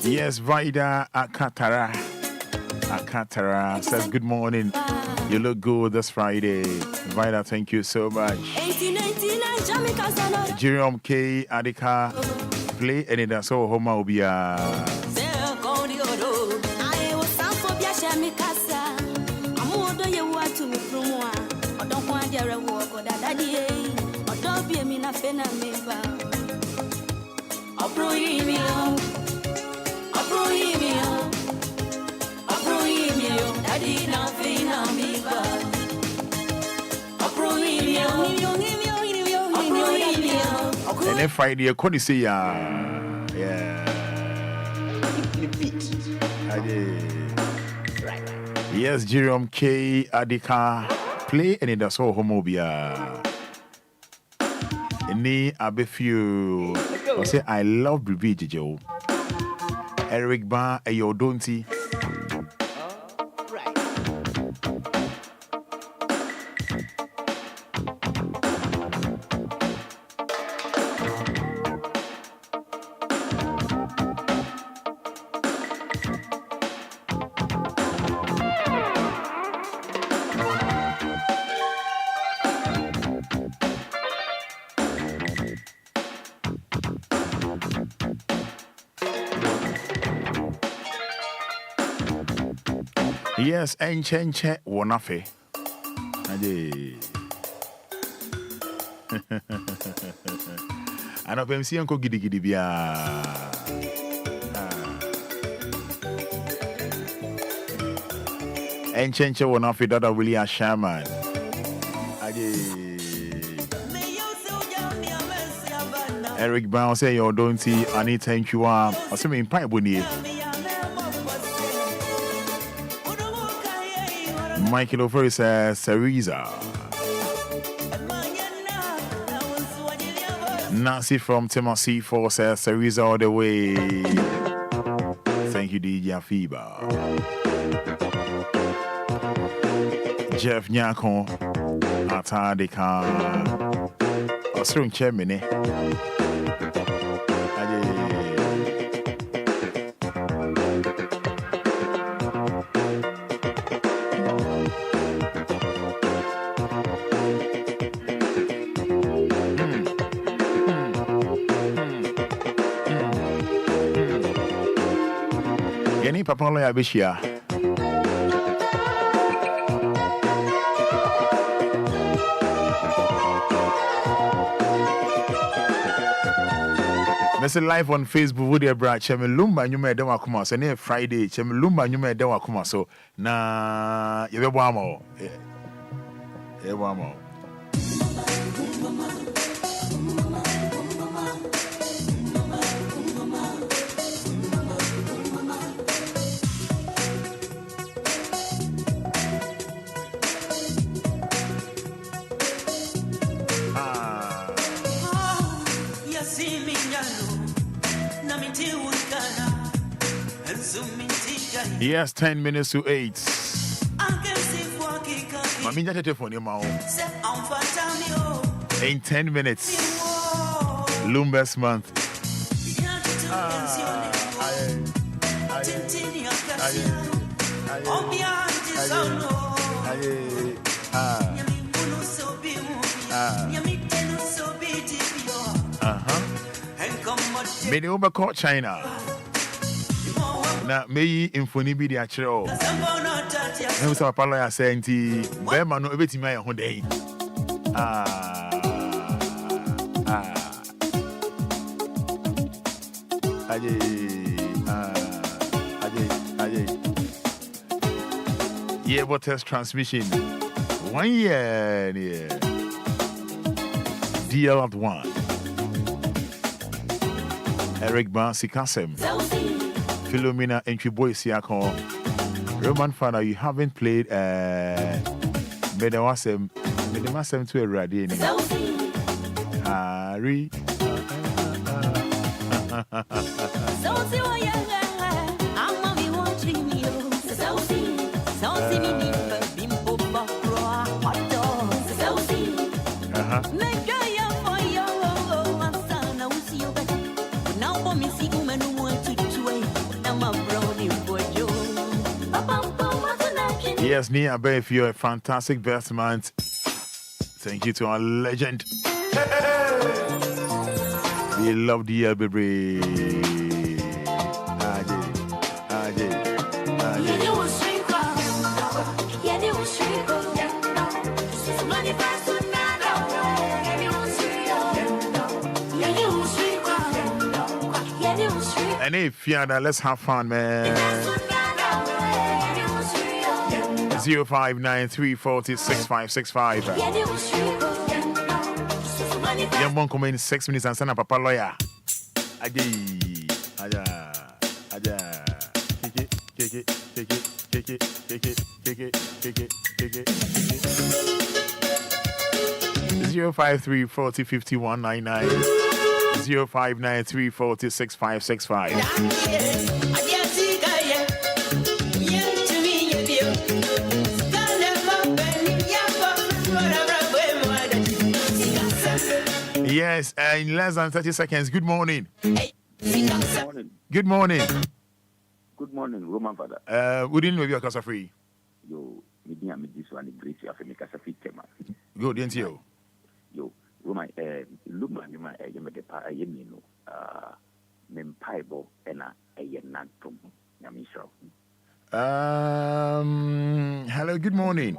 Yes, Vida Akatara says good morning. You look good this Friday. Vida, thank you so much. Jerome K. Adika, play Anidaso Wɔhɔ Obia. And then Friday, I couldn't say, yeah. Yes, Jerome K. Adika, play Anidaso Wɔhɔ Obia. Ni Abefew, I say I love Bibi Joe. Eric Ba, Ayo Donti. Yes, Enchenche Wonafe. I know MC Uncle Giddy Giddy Bia. Enchenche Wonafe, Dada William Shaman. Eric Brown say, you don't see Anita Enquiries. I say, in Pipe Bonnie. Michael Over says Cereza. Nancy from Tennessee for says Cereza all the way. Thank you, DJ Afiba. Jeff Nyako Atadeka Osrum Chemine. Papa Loya Bishia. Message live on Facebook with your brother Chemi Lumba you made them akuma so near Friday Chemi Lumba you made them akuma so na you be wamo. Wamo. Yes, 10 minutes to 8. Mami Jate for your mouth. In 10 minutes. Lumba's month. Many over caught China. Now, may infoni be the actual. I was a palo saying, Bema no everything my own day. Yeah, what test transmission? 1 year. DL1. Eric Bansi Kasem. Philomena Enquiries Siako. Roman Fada, you haven't played Bedawasem to a Radini. Harry. Yes, Nia Bay, if you're a fantastic best man. Thank you to our legend. We love the baby. And if you're let's have fun, man. 0593406565. Young one come in 6 minutes and send up Papa lawyer. Aja. 0534505199. 0593406565. Yes, in less than 30 seconds. Good morning. Good morning. Good morning, Roman Fada. We didn't know you were free. Yo, me this one great you have me free tema. Good, didn't you? Yo, Roman, Lumba, you might the pa no. Mempaibo ena nantum. Yamisho. Hello, good morning.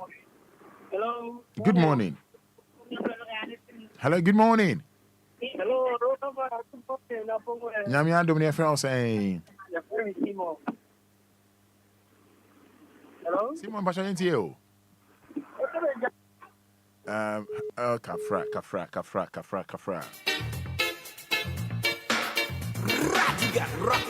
Hello. Good morning. Hello, good morning. Hello, Nyamia Dominic Frau saying. Hello? Simon Bashan to you. Kafra. Rock.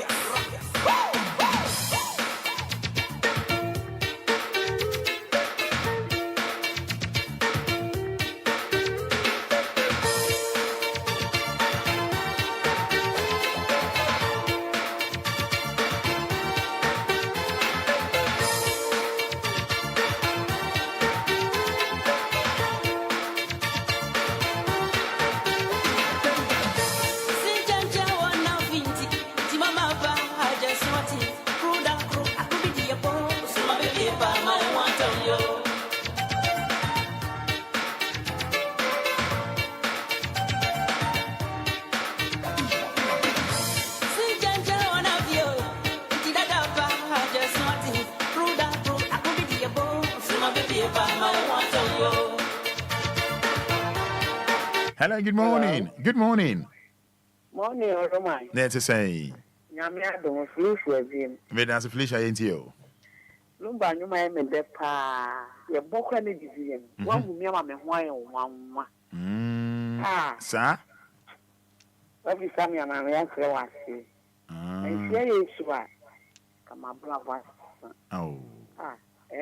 Hello, good morning. Hello. Good morning. Morning, Roman. Let's say. Nyamia don't flesh with him. Me dance flesh I ain't you. Lumba, you might make the pa. Your book and division. One will me a one. Sir? Every time you're my answer, I say. And say it's what. Come on, brother. Oh. I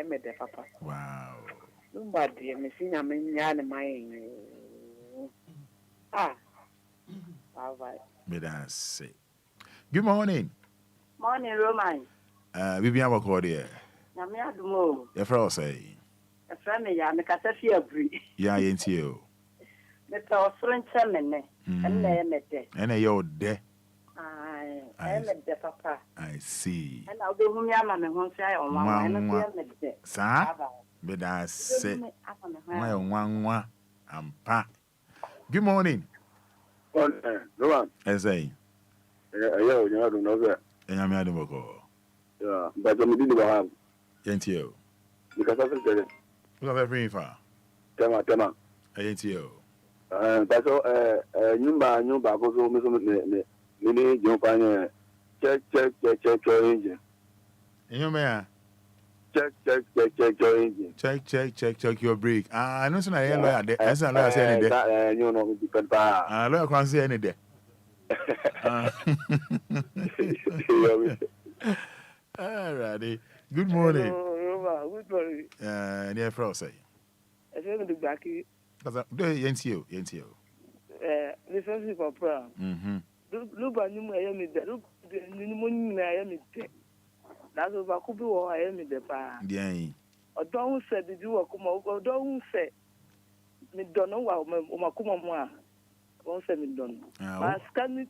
made the papa. Wow. Lumba, dear, Messina, Yan, my. All right. Me dance say. Good morning. Morning, Roman. We be able to call there. Nyamia Dumo. Your friend say. Friend, ya me kasa fi abri. Yeah, yentio. Me to friend chamene. And na me de. And you're there. I me de papa. I see. And I'll be home ya ma me ho sia on wa na me de. Sa? Be da se. My nwa ampa. Good morning. Roman. Ezay. Yeah, you know no be. Enyame adoboko. Yeah, but me did the have. Yentio. Because I said Look at Afrifa. Tema. Yentio. But so nyumba ko so me ni jumpa check engine. Enyome Check your engine. Check your brake. I know some lawyer there. As a lawyer say any day. You know depend pa. Lawyer can say any day. Alrighty. Good morning. Good morning. Near Fro say. I say me do back. Because yentio. Listen to papa. Lumba ni mo ayemi de. Ni mo ni ayemi de. That's over could be what I am in the bar. Yeah. Or don't say, did you walk or don't say, me don't know what Makuma won't say me done. Scan be.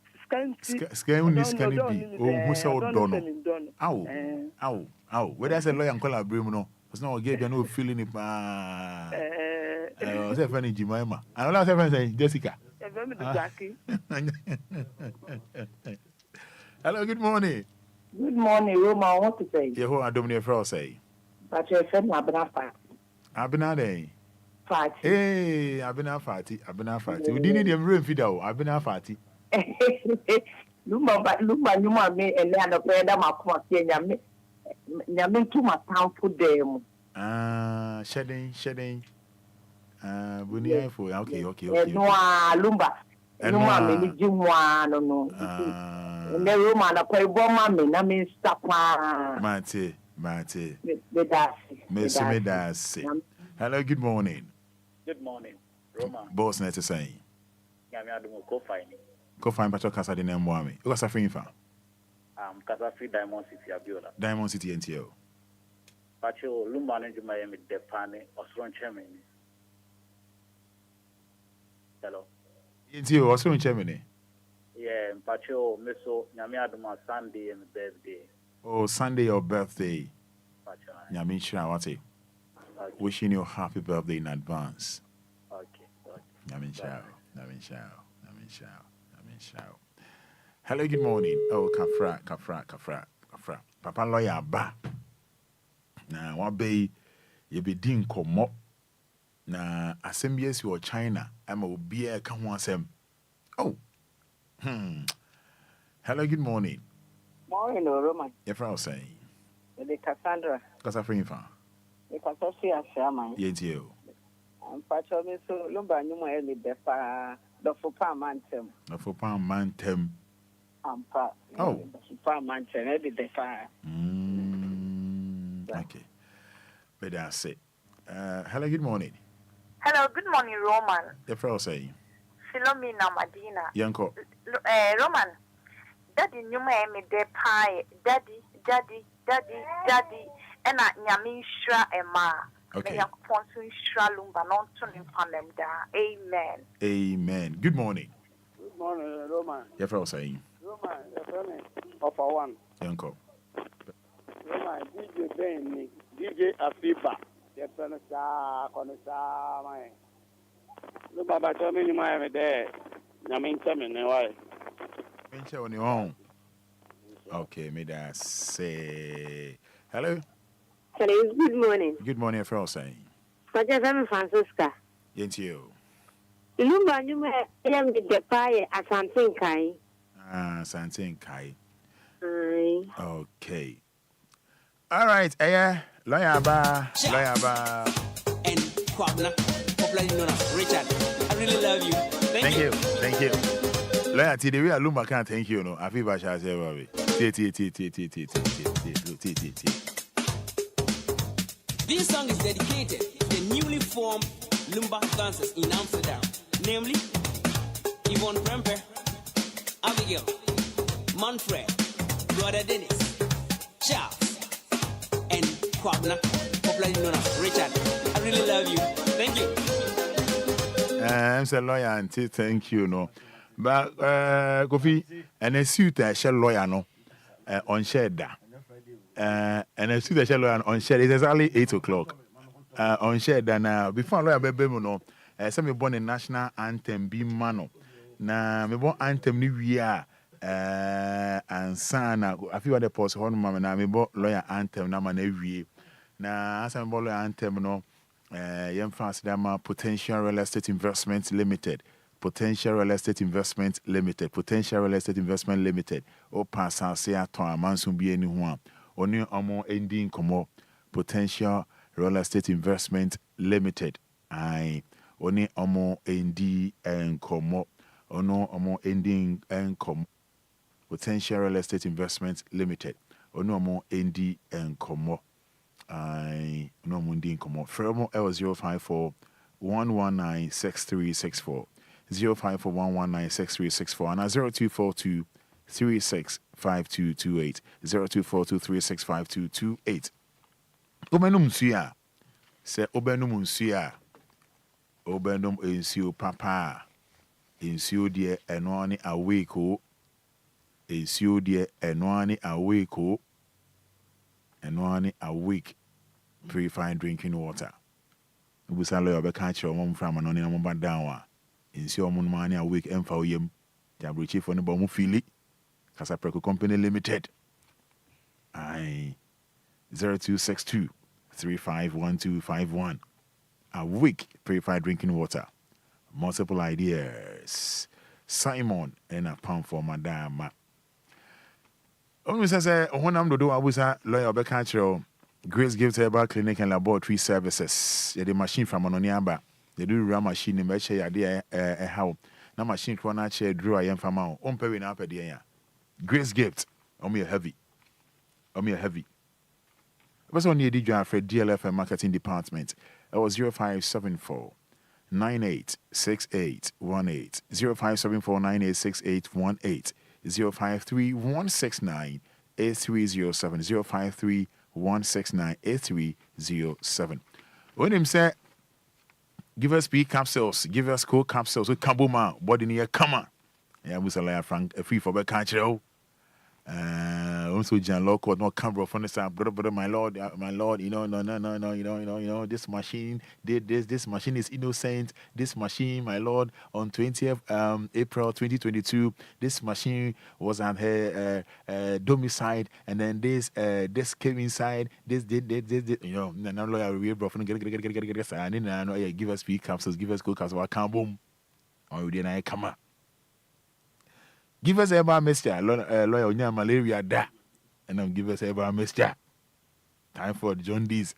Oh, who saw done? Ow. Where I said lawyer and call a Bruno. It's not gave you no feeling it. I was a funny Jemima. I don't know what I'm Jessica. Hello, good morning. Good morning, Roma. I want to say. Yeah, who are Dominic Fro say? But your friend Abena Abena Fati. Hey, Abena Fati. We didn't even room video. Abena Fati. Lumba, you want me and then the prayer that my come here. Yamin to my town for them. Shedding. Bunia for okay. No, Lumba. No, mammy, Jimwa, no. And the room and a play bomb, I mean, stop. Mate. Miss. Hello, good morning. Good morning, Roma. Boss, net to say. Go find Patrick Casa de Nemwami. What's a free fan? Casafi Diamond City, Abiola. Diamond City, NTO. Pacho, Lumba, and Miami, Depane, Osron Chairman. Hello. NTO, Osron Chairman. Yeah, Pacho, Meso, Nyamiaduma, Sunday and birthday. Oh, Sunday your birthday. Pacho. Nyami Shawati. Wishing you a happy birthday in advance. Okay. Nyami Shao. Hello, good morning. Oh, Kafra. Papa lawyer ba. Na wabe ye be din komo. Na assemblies you China. I'm Obia ka ho asem. Oh. Hello, good morning. Morning, Roman. Your friend saying. The Cassandra. Afrifa. The Cassosia Shaman. Yes, you. And Pacho, so Lumba, you might be the Fupa Mantem. The Fupa Mantem. Oh. Fupa Mantem, maybe the fire. Okay. But that's it. Hello, good morning. Hello, good morning, Roman. Your friend saying. Philomena Madina. Yanko. Roman. Daddy, you may me de pie. Daddy. And I Yamisha Emma. Okay. Lumba, not turning from them down. Amen. Good morning. Good morning, Roman. Your friend saying. Roman, your friend of one. Yanko. Roman, DJ Ben, DJ Afrifa. Your friend Conessa, my. Look, Baba, tell me you might have there. Why? On your own. Okay, may I say hello? Hello, good morning. Good morning, friend saying. I'm Francisca. Yes, you. Lumba, you may am the pie at something kind. Something kind. Okay. All right, lawyer ba. And Kwabna, Richard, I really love you. Thank you. Lawyer, the way Lumba can't thank you, no. I feel bad, I say, This song is dedicated to the newly formed Lumba dancers in Amsterdam, namely Yvonne Premper, Abigail, Manfred, Brother Dennis, Charles, and Kwabna, popularly known as Richard. really love you. Thank you. I'm a lawyer, auntie. Thank you, no. But Kofi, and a suit I shall lawyer no on shed and a suit I shall lawyer on shed. It's exactly 8 o'clock. On shed and before lawyer baby no. Some me born a national anthem be mano. Na me born anthem ni we are and sana. I feel the post one mama na me born lawyer anthem na man every. Na as I'm born lawyer anthem no. Young fast dama Potential Real Estate Investment Limited. Potential Real Estate Investment Limited. Potential Real Estate Investment Limited. O pasa se ato amansun bi eni ho a. Oni omo ending komo. Potential Real Estate Investment Limited. Ai oni omo endi enkomo. Ono omo ending enkomo. Potential Real Estate Investment Limited. Ono omo endi enkomo. I no mundi come Fremo L 054 119 6364 054 119 6364 and 0242 365228 0242 365228 Obenum Sia say Obenum Sia Obenum Ensio Papa Ensio dear Enwani awake Ensio dear Enwani awake and one a week purifying drinking water. We say lawyer be catch your mom from an on number down. In your money a week and for him. The chief on the bomb feel it. Casa Preco Company Limited. I 0262 351251. A week purified drinking water. Multiple ideas. Simon and a pound for Madame. Almost say when I'm do I was a lawyer be catch your Grace Gift Herbal Clinic and Laboratory Services. The machine from Anoniamba. They do run machine in measure idea how na machine corner chair draw I am from out. On pay na pe dey. Grace Gift. Me heavy. What's on the DJ for DLFM Marketing Department? It was 0574 986818 0574 986818 053 169 8307 053 169 8307. When him say, give us P capsules, give us cold capsules with Kabuma, body near Kama. Yeah, we say Frank a free for the country. Also John Locke no camera from the side, brother, my lord, no, this machine did this machine is innocent, this machine, my lord, on 20th April 2022, this machine was at her domicile, and then this came inside, this did, now lawyer we bro from get and then give us free capsules, give us cool capsules, boom, or we didn't come up. Give us a bar mixture, lawyer, malaria da. And then give us a bar mixture. Time for John D's.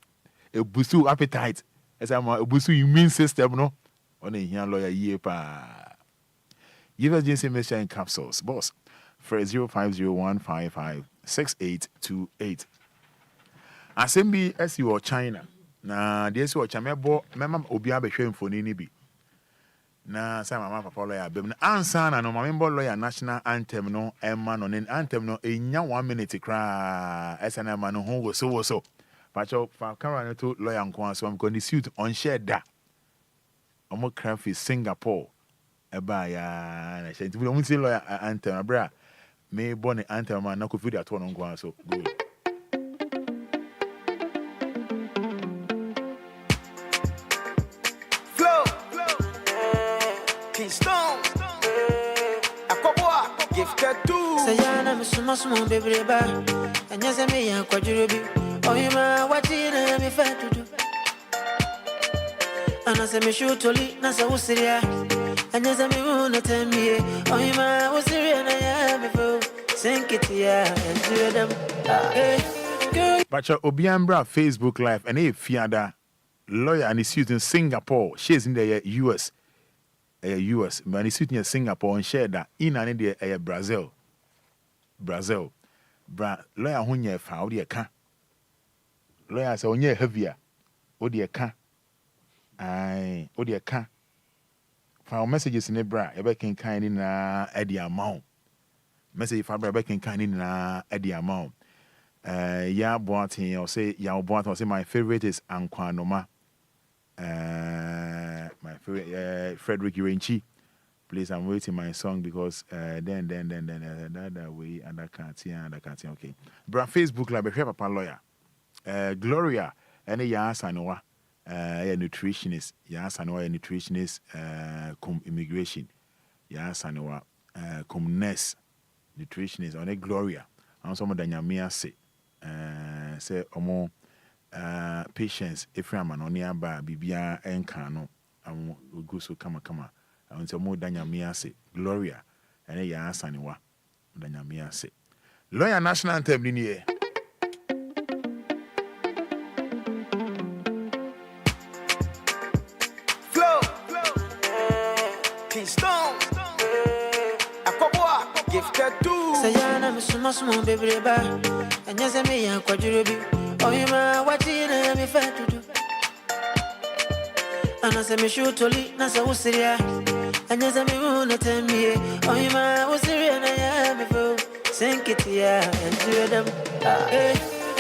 A busu appetite. As I'm a busu immune system, no? On a young lawyer year pa. Give us ginseng mixture in capsules, boss. For 0501556828. Assembly as you are China. Na this what China mema Obia be hwe mfoni ni bi. Na say mama papa lawyer bem na ansa na no mama lawyer national anthem no emma no ne anthem no enya 1 minute kra esana ma no ho wo so pacho fa camera to lawyer nko aso am ko suit on share da omo craft Singapore eba ya na she nti mo ti lawyer anthem abra me born anthem ma na ko fi that one nko aso go. Sayana Misumo baby ba and yes I may quadrubi oh you ma what in me fat to do and as I me shoot to lead Nasa was Syria and yes I me won't tell me oh you ma was Syria and I am before sink it yeah and do them Pacha Obiambra Facebook Live and a Fada lawyer and he's in Singapore. She's in the US. US, but he's in Singapore and share that in an India Brazil. Lawyer Hunya found the car. Lawyer say onye heavier. Odi ka. Ai, odi ka. For messages in the bra, ebe can kind in at the amount. Message for ebe can kind in at the amount. Ya boating or say ya boat or say my favorite is Anquanoma. My favorite, Frederick Urenchi. Please, I'm waiting my song because then that way and I can't see. Okay. Bra Facebook like Papa lawyer. Gloria, any yas anoa, a nutritionist, yas anoa, a nutritionist, cum immigration, yas anoa, cum nurse, nutritionist, on a Gloria, and some of the Nyamia say omo patients, if I'm an oniaba, bibia, and cano, and we go so come. And so more than Nyamia say, Gloria, and a yas anoa, than Nyamia say. Lawyer national anthem in here. Stone, Akoboa, gifted too. Sayana, Misumas, baby, and yes, I may have quadrubi. Oh, you ma, what in a me fat to do. And as I may shoot to lead, Nasa was Syria, and yes, I may want to tell me. Oh, you ma, was Syria, and I am before. Sink it here and do them.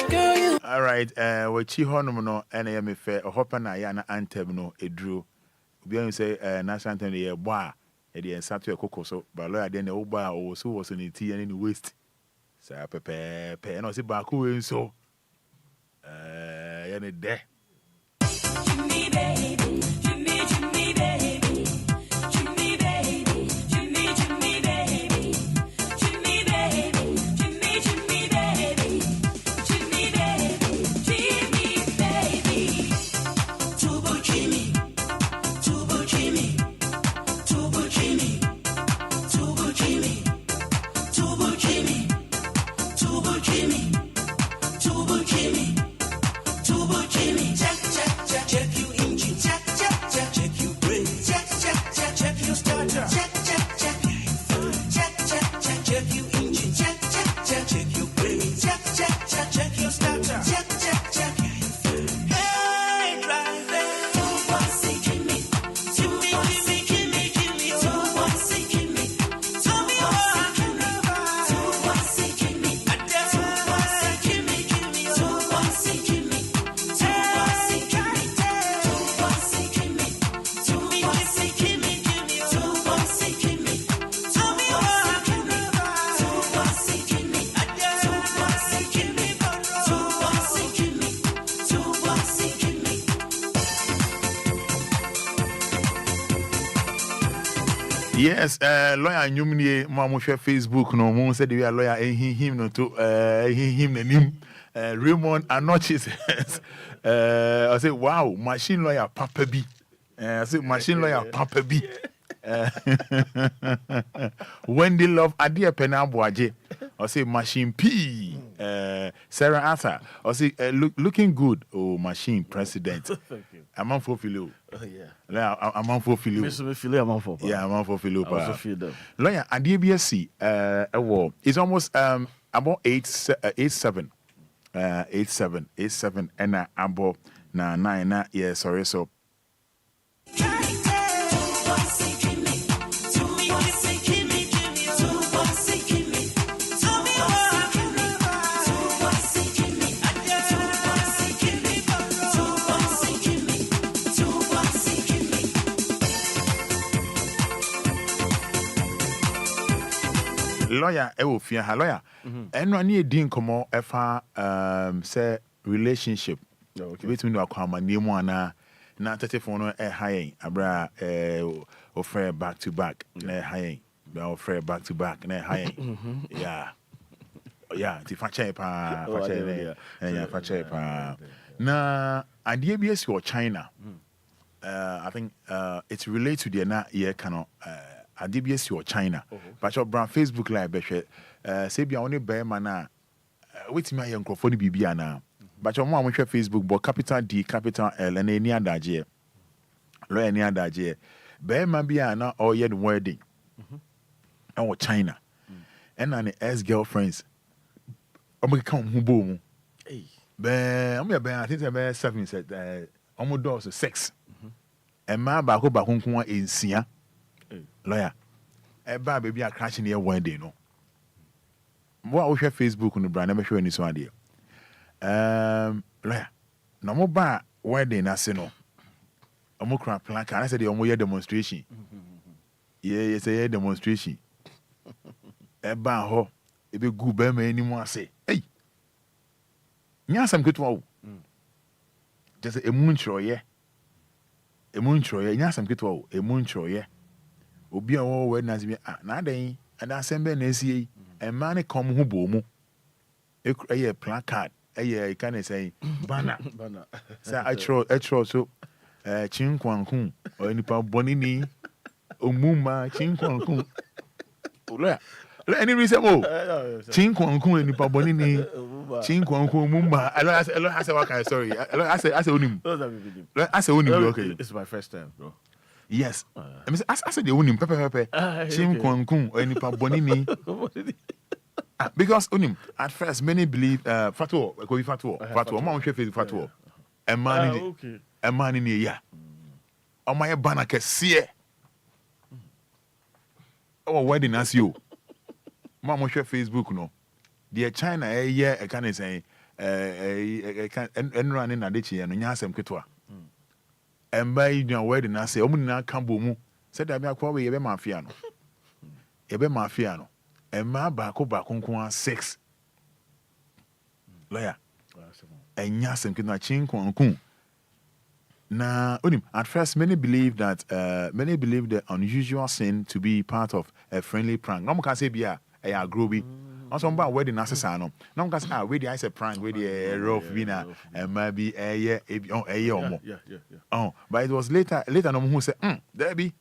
Girl, you. All right, what chi honomono, and I am a fair, or hopper, I anthem no, a drew. Obia say national anthem the boy e dey ensatu e kokko so but lawyer dey na oba o so was on the tea and in the waste say pepe no say back we so ya ne de Jimmy baby Jimmy baby Jimmy baby Jimmy baby Jimmy baby Jimmy baby Jimmy baby Tubo Jimmy check you engine, check you brake, check you starter, check you engine, check you brake, check you starter, hey driver, Jimmy, tell me what Yes, lawyer Nyumnie, Mamu share Facebook, no one said we are lawyer, him no to him and him. Raymond Anochi says, I say, wow, machine lawyer Papa B. I say, machine lawyer Papa B. Wendy Love Adia Penabuaje. I say, machine P. Sarah Arthur. I say, looking good. Oh, machine president. Thank you. I'm on for Philo. Oh, yeah. I'm on for Philo. I'm on for. Yeah, I'm on for Philo. I also feel them. Lawyer, at DBSC, it's almost about 87, and about 9. Yeah, sorry, so. Lawyer, lawyer. And when you didn't come say relationship between the Aquama Nimwana, not 34 high, abra offer back to back, high, offer back to back, high. Yeah. Yeah, the Fachepa, Fachepa. Now, at DBS or China, I think it's related to the na year cannot. At DBS or China, but your brand Facebook live, say be only bear mana. Wait me, young for the Bibiana. But your mom with your Facebook, but capital D, capital L, and any other J. Lawyer any other J. Bear Mabiana or yet wedding. Or China. And an ex girlfriends. I'm going to come who boom. Bear, I'm I think I'm 7 said, almost doors 6. And my back home in Sia. Lawyer, a baby are crashing here one day, no. What we share Facebook on the brand, never show any so idea. Lawyer, no more bar wedding, I say no. Omokra plan can I say the omoye demonstration. Yeah, say demonstration. Eba ho ebe gu be ma animu ase. Hey. Nya sam ketu just emu nchroye. Emu nchroye nya sam ketu emu nchroye. Obi a wo we na se na dan and assemble na esie. E man come hu bo mu. E placard. You can say banner. Say I throw so chinkwankun or nipa bonini omuma chinkwankun. Any reason chinkwankun nipa bonini chinkwankun mumma. I say what kind of story? I say onim. I say onim. Okay, it's my first time, bro. Yes. I say the onim pepe chinkwankun or nipa bonini. Because at first many believe fatwa ko fatwa ma hwe face fatwa e man ni ya o ma ye bana kese o wedding as you ma mo hwe Facebook no the China ye e kan say kan running na de chi no nya asem ketwa emba yi dwan wedding as o mu na kan bo mu se da bi akwa we ye be mafia no Emma bako 6 lawyer enya sem kina chinkwankun na onim at first many believe the unusual sin to be part of a friendly prank no can say bia e agrobi also mba wedding asesa no no can say we dey say prank we dey rough bina emma bi eye omo oh but it was later no who say there be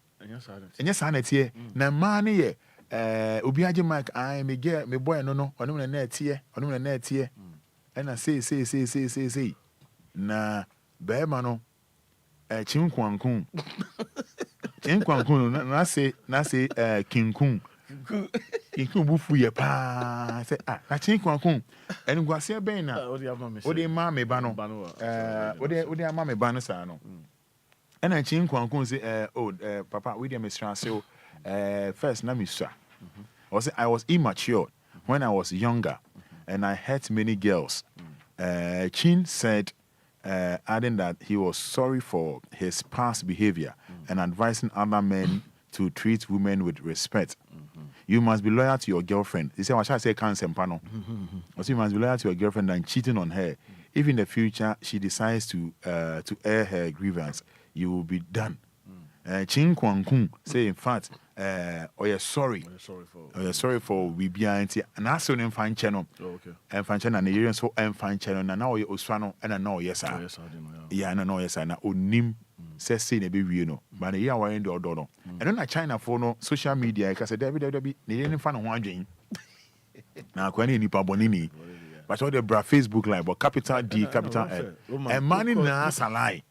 enya sanete na man ye Obia je mic I me get me boy no onu na etie na say na be ma no chinkwankun na say kinkun bufu ye pa say na chinkwankun enu gwase ben na odi ma me ba no odi ama me ba no sa no na chinkwankun say papa we dey mesra say first na me sir I was immature when I was younger and I hurt many girls. Chin said, adding that he was sorry for his past behavior and advising other men to treat women with respect. You must be loyal to your girlfriend. He said, what shall I say, can't sempano. Also, you must be loyal to your girlfriend and cheating on her. If in the future she decides to air her grievance, you will be done. Chin Kwankun say, in fact, sorry for we be anti and I saw him fine channel. And fine channel and the so and fine channel and now you oswano and I know yes sir. Yeah, I know yes sir. Na onim say say na be we no. But the year we do no. And then China for no social media because say David they didn't find one adwen. Na kwani nipa bonini. But all the bra Facebook line but capital D capital L. And money na salai.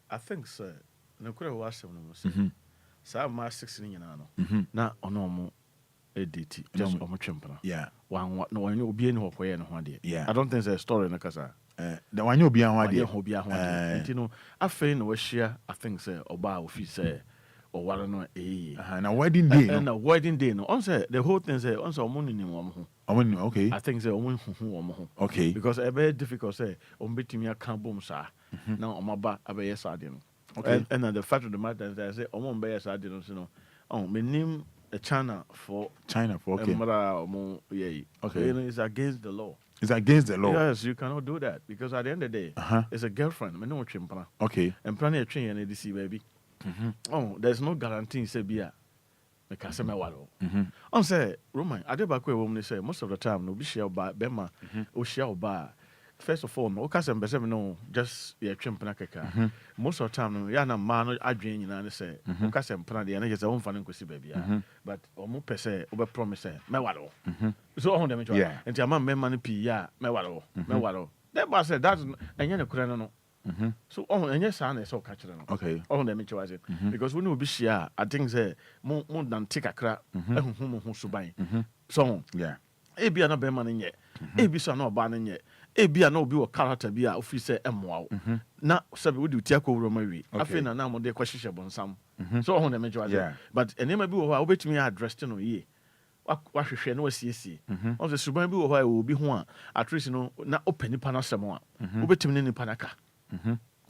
I think sir. No kura wasem no. Sa ma 6 ni nyina no na ono mo edit just omo twempra wan no wan obi ni hokoye no ho de I don't think it's a story na kasa the wan obi an ho de nti no afei na wahia I think say oba ofi say o ware no na wedding day no na wedding day no on say the whole thing say on say omo ni omo ho okay I think say omo hu omo ho okay because e very difficult say omo betimi aka bom sa na omo ba abaye sa de no. Okay. And the fact of the matter is that I say, I won't buy a sardine, you know. Oh, my name a China for okay. Okay. You know, it's against the law. It's against the law. Yes, you cannot do that because at the end of the day, it's a girlfriend. I know chimpana. Okay. And planning a train and ADC baby. Oh, there's no guarantee. Say beer. Because I'm a walo. On say, Roman, I did back where women say most of the time no be share by Bema or share by. First of all, no custom no just chimpana kaka. Most of the time, no na man adwin nyina say custom plan dey na just won fa nkosi baby but omo pese obe promise me wado. So on them try. And your man no pi ya me wado. That boss said that enye ne kura no. So on enye sa na so ka kire no. Okay. On them try say because when we be share I think say mo dan take akra ehunhum ho suban. So ebia na be man nye. Ebi so na oba na nye. Ebia na obi wo character bia ofi say emwa wo na sabe wo di utiako wuro mawi afi na mo de kwahihye bonsam so ho na me jwa but enema bi wo ho a obetumi address no ye wahwehwe na wasiesie on se suban bi wo ho a obi ho a at least no na open nipa na semo a obetumi ne nipa naka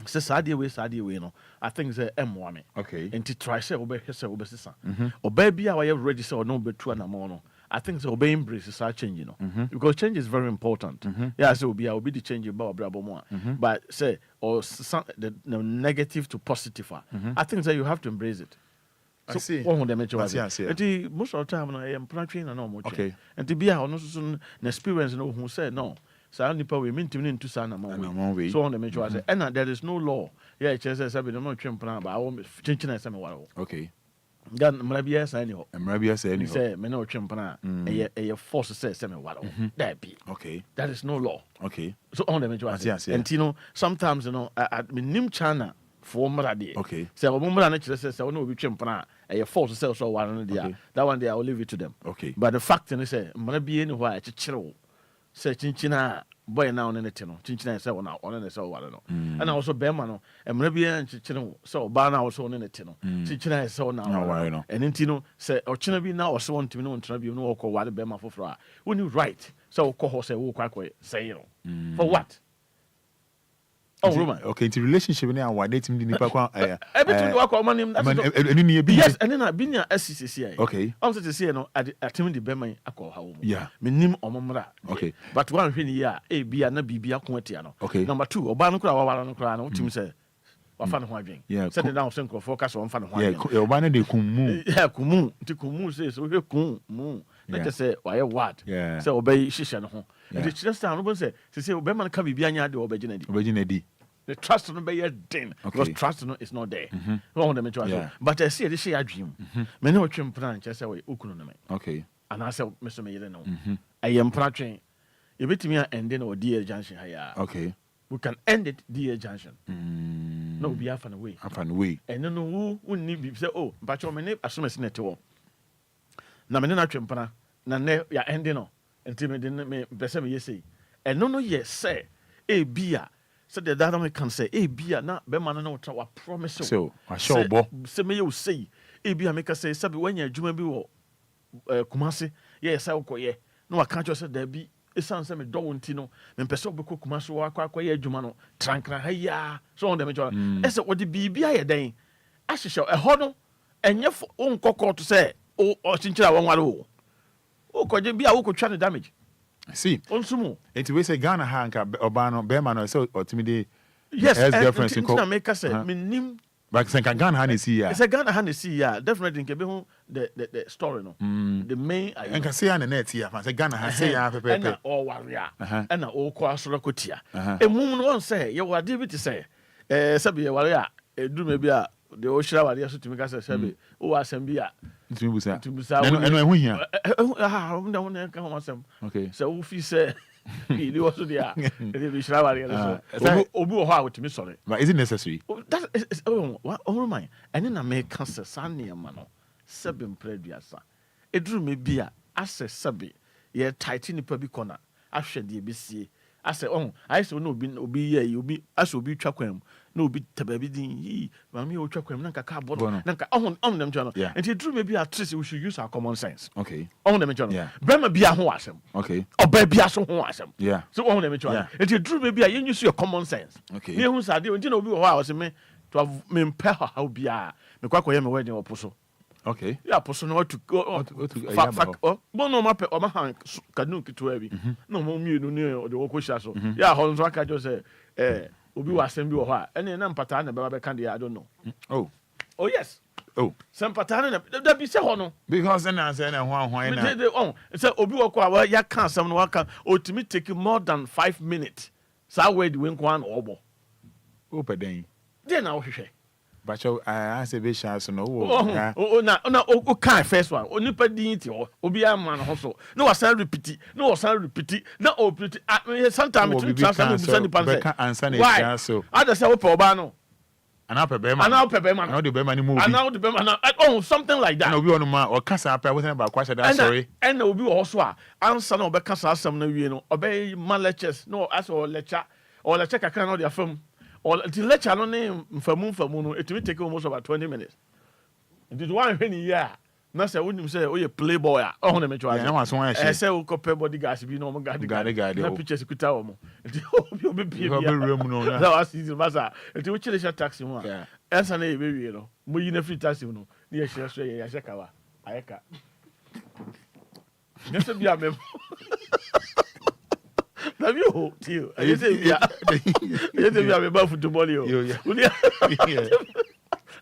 Say Sadia way, no. I think say M1. Okay. And to try say obey sister. Or baby, I have ready so no be 2 and more. I think so obey embrace is our change, because change is very important. Yeah, so Obia will be the change about Brabo. But say or the negative to positive. I think that you have to embrace it. So, I see. One of them, most of the time, I am planning and normal. Okay. And to be honest, an experience, who said no. So only power we mean to into Sana Monway. So on the major, and there is no law. Yeah, it says I don't know trim plan, but I won't change in some while. Okay. Then Marabias anyhow. And Marabias anyhow. Say, me no trim plan, a force to say semi while. That be. Okay. That is no law. Okay. So on the major, and sometimes, at Nim China. For Maradi. Okay. So a woman actually says, I know we champion a force to sell so one day. That one day I will leave it to them. Okay. But the fact is, Marabi anywhere, chill. Say Chinchina, boy now in the tunnel. Chinchina is now on the so one. And also Bermano, and Marabi and Chichino, so Barna also in the tunnel. Chinchina is so now. And Intino say, or Chinabi now or so on to know and tribune or call what the Berma for fra. When you write, so Coho say, oh, quack say, for what? Oh, Roman. Okay, into relationship now, why dating the Nipa? Everything work on money. Yes, and then I've been here SCCA. Okay. I'm to say, no, at the Bema, I call how. Yeah. Minim or Mamra. Okay. But one thing, yeah, A, B, and B, Aquatiano. Okay. Number 2, Obano Crown, Tim say, or Fan Huaging. Yeah. Set it down, Senko, focus on Fan Huaging. Yeah, Obana de Kumu. Yeah, Kumu. To Kumu says, we have Kumu. Let us say, why a what? Yeah. So obey Shishan home. And it's just down, Ruben say, Obeman can be Bianya, the Obejinedi. The trust on the den because trust is not there. But I see this year dream. Many of them plan just away. Okay. And I said, Mr. Mayor, no. I am praying. If it me and then or dear junction here. Okay. We can end it dear junction. No, be half and away. Half and away. And then who need to say, oh, but your name as soon as in it all. Now, I not chimpana. Now, ya ending on. Until me didn't me, Bessem, you say. And no, yes, say, a beer. So the dynamic can say, "Eh, be na be man no try promise." So, I sure bo. Say me you say, "Eh, be make say, sabi when you adwuma bi wo Kumasi, yeah, say ukoye." No, I can't just say there be. It sounds say me do wonti no. Me pese obe ko Kumasi wo akwa adwuma no. Trankra ha ya. So on dem try. E say what the bibia ye den. Ahihye e ho no. Enye on kokko to say, o chinchira won ware o. O koje bia wo ko twa damage. I see. Onsumu. It we say Ghana hanka Obano Berman so ultimately. Yes, girlfriends in Ghana make say minim. But say Ghana han see ya. It's a Ghana han see ya. Definitely can be the story no. The main and can see on the net here. Say Ghana han say ya pepe. And all warrior. And all kwa soro kotia. E mum no say you were David say sabi warrior e do maybe a the oshira warrior so to make say sabi o asembia. Tubusa. And when here. Okay. So if you say he also there, it is Shrawari. Obu Oha with me, sorry. But is it necessary? That is oh my. And then I make cancer, Sunny and Mano, Sabin Prediasa. It drew me beer, I say Sabi, ye tight in the public corner. I said the ABC. I said, oh, I saw no bin obi ye, you be as will be chaquem, no be tababidin ye, mammy or chaquem, Nanka cardboard, Nanka on them journal. Yeah. And he drew maybe a trick we should use our common sense. Okay. On them journal. Yeah. Brema be a hoasem. Okay. Or baby a so hoasem. Yeah. So on them journal. And he drew maybe a use your common sense. Okay. Me who's I did, you know, we was a me to have me impair how be a me quack my wedding or puzzle. Okay. Yeah, person what to go to no map or my hand canoe to heavy. No more me no the work so. Yeah, Holmes Waka just say Obi was send you a and then Patana Baba Candy, I don't know. Oh yes. Oh, some Patana that be say no. Because then I said why not? Say Obi Waka ya can some waka or to me take more than 5 minutes. So where the wink one obo. Open then. Then I'll say. But I say be chance no. Oh, kind first one. Only per dignity or Obia man also. No, I shall repeat. No, I shall repeat. No, repeat. Sometimes we transfer the answer. Why? So I just say Obano. And now Pebema. And now Pebema. Now the Bema movie. And now the Bema. Oh, something like that. And Obi on ma or Casa up with about question that sorry. And Obi also answer no be Casa some no you know. Obey my lectures. No, as or lecture I can know their film. Or the lecture no name for moon no it will take almost about 20 minutes. And it one when year na say wonim say o ye playboy a o ho na me twa na waso wan say o copy bodyguards bi no mo guard na pictures kuta wo mo nti o be pie bi mu no na was easy masa nti wo chile sha taxi mu a esa na ye be wie no mo yi na free taxi no na ye share so ye ya shaka wa ayeka nese bi amem na bi ho tio ayese bi amem football yo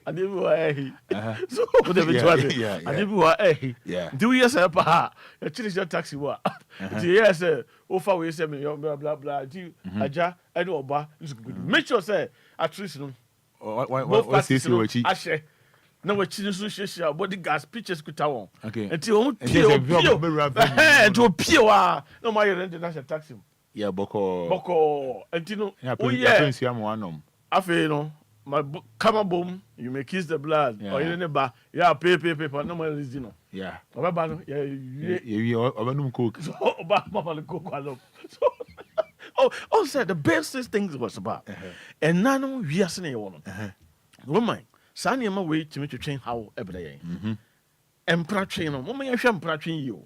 ade bi wa so o de betwa ade bi wa do you say pa ya chiri your taxi wa do you say o fa we say me blah blah blah do aja any oba make sure say at least no what say you wachi ahye na wachi no so hye body gas pictures kuta won enti o pio enti o pio wa no ma yere na taxi yeah boko enti no o ye afi no my come boom you may kiss the blood or you never pay no more reason no oba no obanum coke so oba mama coke alone so said the best things was about and nano we are saying one woman sani ma we timi twetwen how ebere yen empratwen no mama yehwe empratwen yi o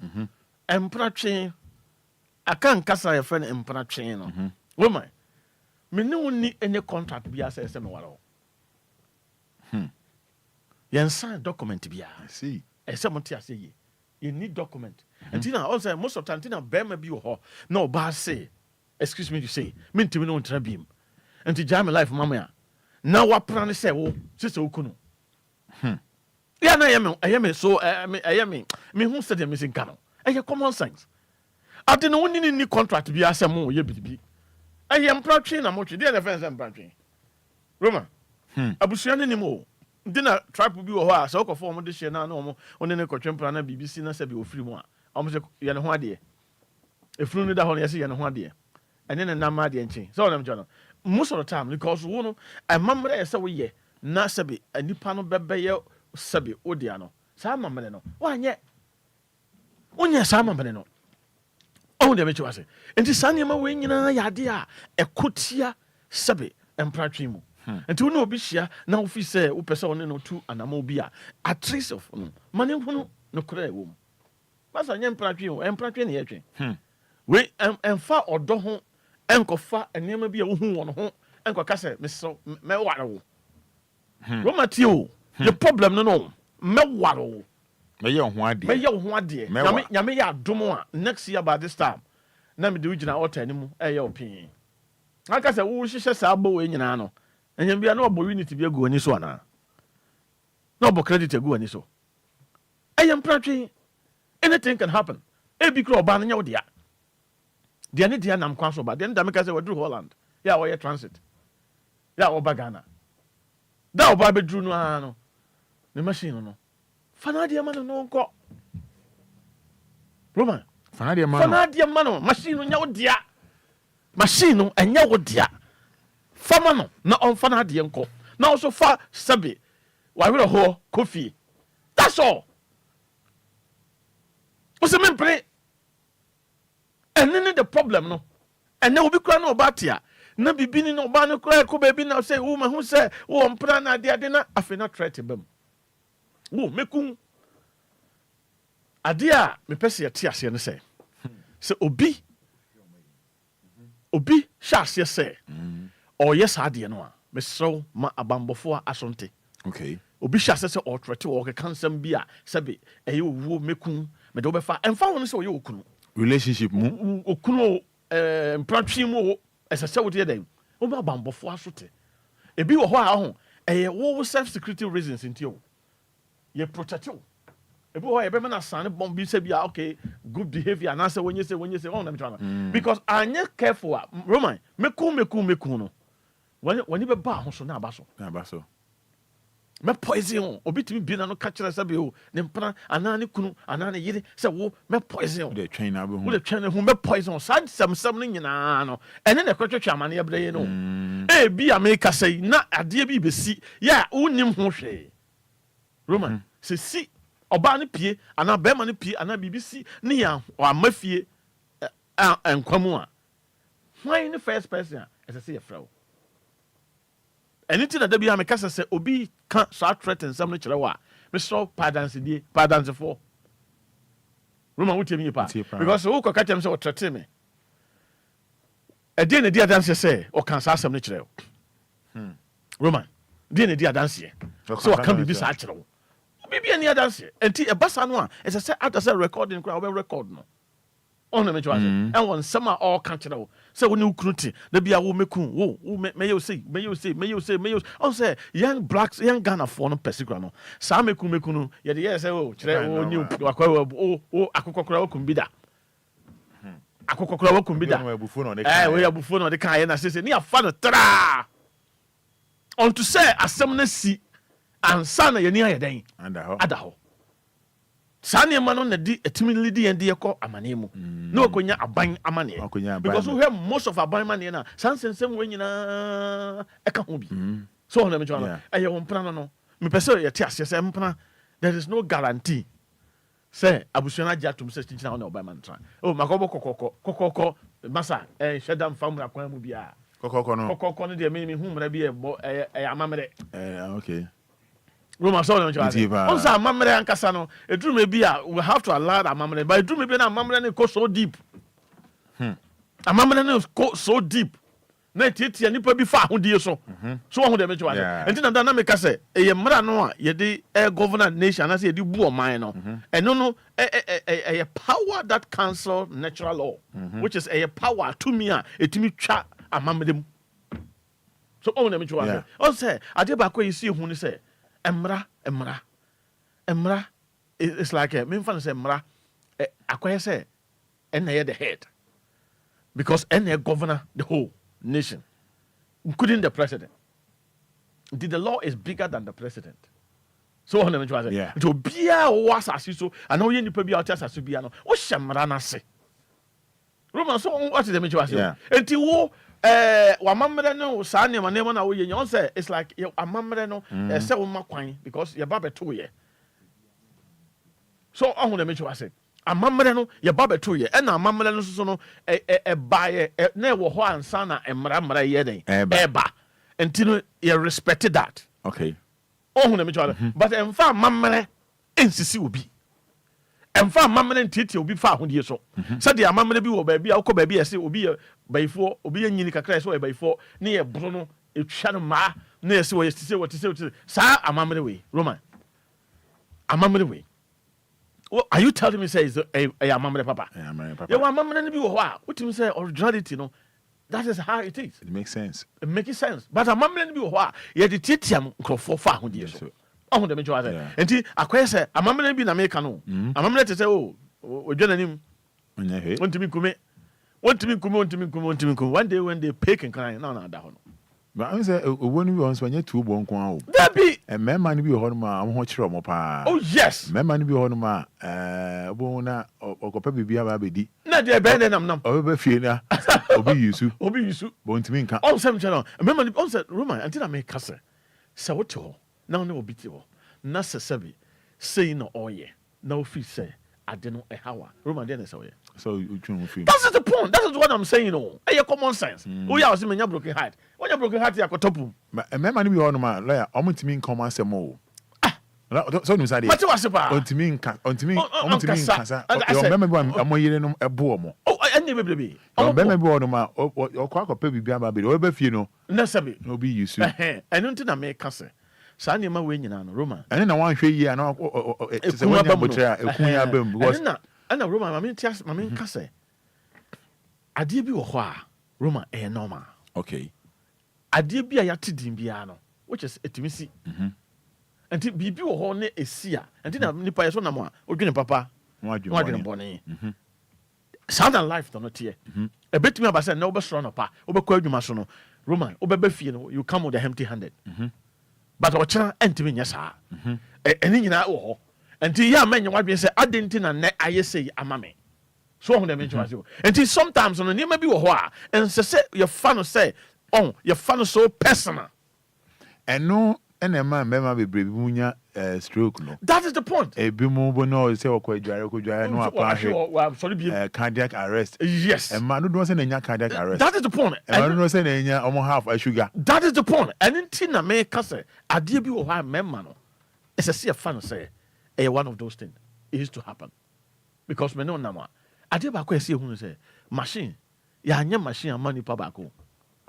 empratwen aka nkasa ye fe no empratwen no woman me ne woni any contract bia say me waro yen sign document bia see e say monte ase ye you need document until also most of time until bema bi wo ho na oba say excuse me to say me ntimi no ntra biem until jam life mama ya na wa plan say wo sese okunu ya na yeme so me hu say dem missing kano common sense ade no woni ni contract bia say mo ye bibi empratwe na mo twe dey defense empratwe Roma abusua ne nimo dina tribe bi wo ho a so ko form de hye na no one ne kotwempra na BBC na se bi ofiri mu a omo se ye ne ho ade efunu ne da ho ne ye ne ho ade ene ne nam ade nche so na mjono most of the time because wo no amamre ye se wo ye na se bi anipa no bebe ye se bi odia no sa amamre no wanye sa amamre no o de me chiwase enti sa ne ma we nyina ya ade a ekotia se bi empratwe mu enti wo obi hia na wo fi se wo pese wo ne no tu anama obi a at least of mane hunu no kra ewo mu basa nye empratwe ne ye twen we emfa odo ho enkofa enema bi a wo hu won ho enkoka se meso me ware wo Roma tio the problem no me ware wo me ye ho ade nyame ya domo a next year by this time na me de ugina altar ni mu eye opin aka se wo hihye sa abo we nyina no enyam bia na obo unity bia go ani so ana na obo credit go ani so ayam pratwe anything can happen e bi kro oba na nya wo dia dia ne dia nam kwa so ba dia ne da meka se wadru Holland ya wo ye transit ya wo ba Ghana da oba be dru no ano ne machine no fana dia man no nko Roman fana dia man machine no nya wo dia machine no enya wo dia fama no na on fana dia nko na also fa sabe wa were ho coffee that's all what's the main and then the problem no and now we kura no obatia na bibini no oba no kura ko baby na say wo ma hu say wo mpra na ade na afena threat bam wo mekun ade a me pese yete ase no say say obi shase say o yes ade no a me so ma abambofo asonte okay obi shase say o threat wo ke kansam bi a sabe wo mekun me do be fa emfa wo no say o ye okunu relationship mu okunu mpratwe mu esese wo de den wo ba bambofo asote ebi wo ho a ho wo self security reasons intio ye protect you ebi wo e be na san bomb bi se bi okay good behavior na say wonye say on na me try because anya careful Roman meku no woni be ba ho so na aba so me poison obi timi bi na no ka kire sabe o ne mpana ana ne kunu ana ne yire se wo me poison de train na be hu wo de train hu me poison sad sam no nyina no ene ne kwetwetwe amane ebreye no e bi America sei na ade bi besi ya unim ho hwe Roman se si oba ne pie ana be ma ne pie ana BBC ne ya o amafie enkwamu a why the first person as I say a frau anything that be America say obi can so threaten some no kire wa Mr. Pardon for Roman would tell me because who could catch him so to me. A dinner dear dancer say, or can say some natural. Roman, dinner dear dancer. So I can't be beside you. Maybe any other dancer. And a bassanwa, as I said, as a recording crowd, will record no. On the major, and one summer all country. So when you couldn't, there be a woman, may you say, on say, young blacks, young Ghana for no pesigrano. Some mekunu, yet yes, oh, new, Akokra Kumbida. Akokra Kumbida. We are buffon on the car, and I say, near father, tra. On to say, a summoner see, and son, you near a day, and a Sanya man on the timidly and dear call Amanemo. No, Konya, a buying Amani. Because we have most of our buying money now. Sans and some when you know, a can't So on the major, I won't plan no. Me person, your test, yes, there is no guarantee. Say, Abushana Jatum says, teaching on by man. Oh, Macobo Coco, Massa, and Shadam Farm Aquamubia. Coco, they made me whom I be a mamma. Okay. Roma saw them. Also, a mamma and Cassano, a dream may be we have to allow a mamma, but a dream may be a mamma and go so deep. A mamma and go so deep. Net it and you be far, dear so. So on the major. And then dynamic say, a Marano, ye the governor nation, as you do boo minor. And no, a power that cancel natural law, which is a power to me, a timmy chat a mamma. So on the major. Also, I did back where you see who say. Emra, it's like a Minfan say, Emra, I say, and they the head. Because any governor the whole nation, including the president. The law is bigger than the president. So on the yeah. To be a was as you so, I know you need to be out as Subiano. What Shamrana say? Roman, so what is the major? Yeah. Until wa mamre no sa ne ma ne na wo ye nyon say it's like a mamre no say wo makwan because your baba to ye so ohun de me chwa say a mamre no your baba to ye and a mamre no so no buy na wo ho ansa na emra ye den eba until you respect that okay ohun de me chwa but emfa mamre ensisi obi emfa mamre ntiti obi fa ahode so said the mamre bi wo ba bia wo ko ba bia say obi bayfo obi nyini kakra so bayfo ne ye bro no etwa no ma na yesi wo yesi wo tise sa amamre we Roman amamre we are you telling me say is a amamre papa you amamre no bi wo ho a utim say originality no that is how it is it makes sense but amamre no bi wo ho a ye de titiam krofo fa ahode so ohun de me jwa say enti akwai say amamre bi na me ka no amamre te say o odwananim onye ontimi kume one day when they pick and crying, no, that one. But I say, when we once when you two bon quan, that be a man man be on my own mopa. Oh, yes, man man be on my bona or copy be a baby. Not the abandoned, I'm over Fiona, Obi you, won't mean come. Oh, some channel. Remember the onset Roman until I make Cassa. So what to now no beat you. Nasa Sabi, say no, oh, yeah, no fee say. I don't know how Roman didn't say so you that's the point. That is what I'm saying. No, hey, common sense. We are saying you're broken heart. When you're broken heart, you're top. A man be on my lawyer. I'm to mean common some more. So you said, what was about? On to me, remember I'm more a boom. Oh, I never be. Oh, remember one of my or quack or baby, or you know, no be you soon. I don't think I make Cassa. Sanya ma wenyi na Roma. And then I want to hear no it's a one a boom because na Roma mami ka say ade bi wo ho a Roma normal. Okay. Ade bi a yate din bia no which is etimisi. Enti bibi wo ho ne esi a enti na nipa yeso na mo a odwene papa wadwene bone. Southern life to not here. A bit me about say no be strong no pa obekwa adwuma so no Roma obeba fie no you come with empty handed. But ochira entimi nya saa eni nyina wo ho enti ya manya wadwen say adenti na ne ayese amame so ho dem nchwa so enti sometimes no ne ma bi wo ho a ense say your fan say on your fan so personal eno ene ma mema bebre bi munya stroke no that is the point e bi mu bo no say okwadware no apa cardiac arrest yes e ma no do say na nya cardiac arrest that is the point e ma no say na nya omo half a sugar that is the point and enti na me ka say ade bi wo ha mema no It's a see a fan say, one of those things. It used to happen. Because me no nama. I did back see who say, machine, ya nya machine and money pabako.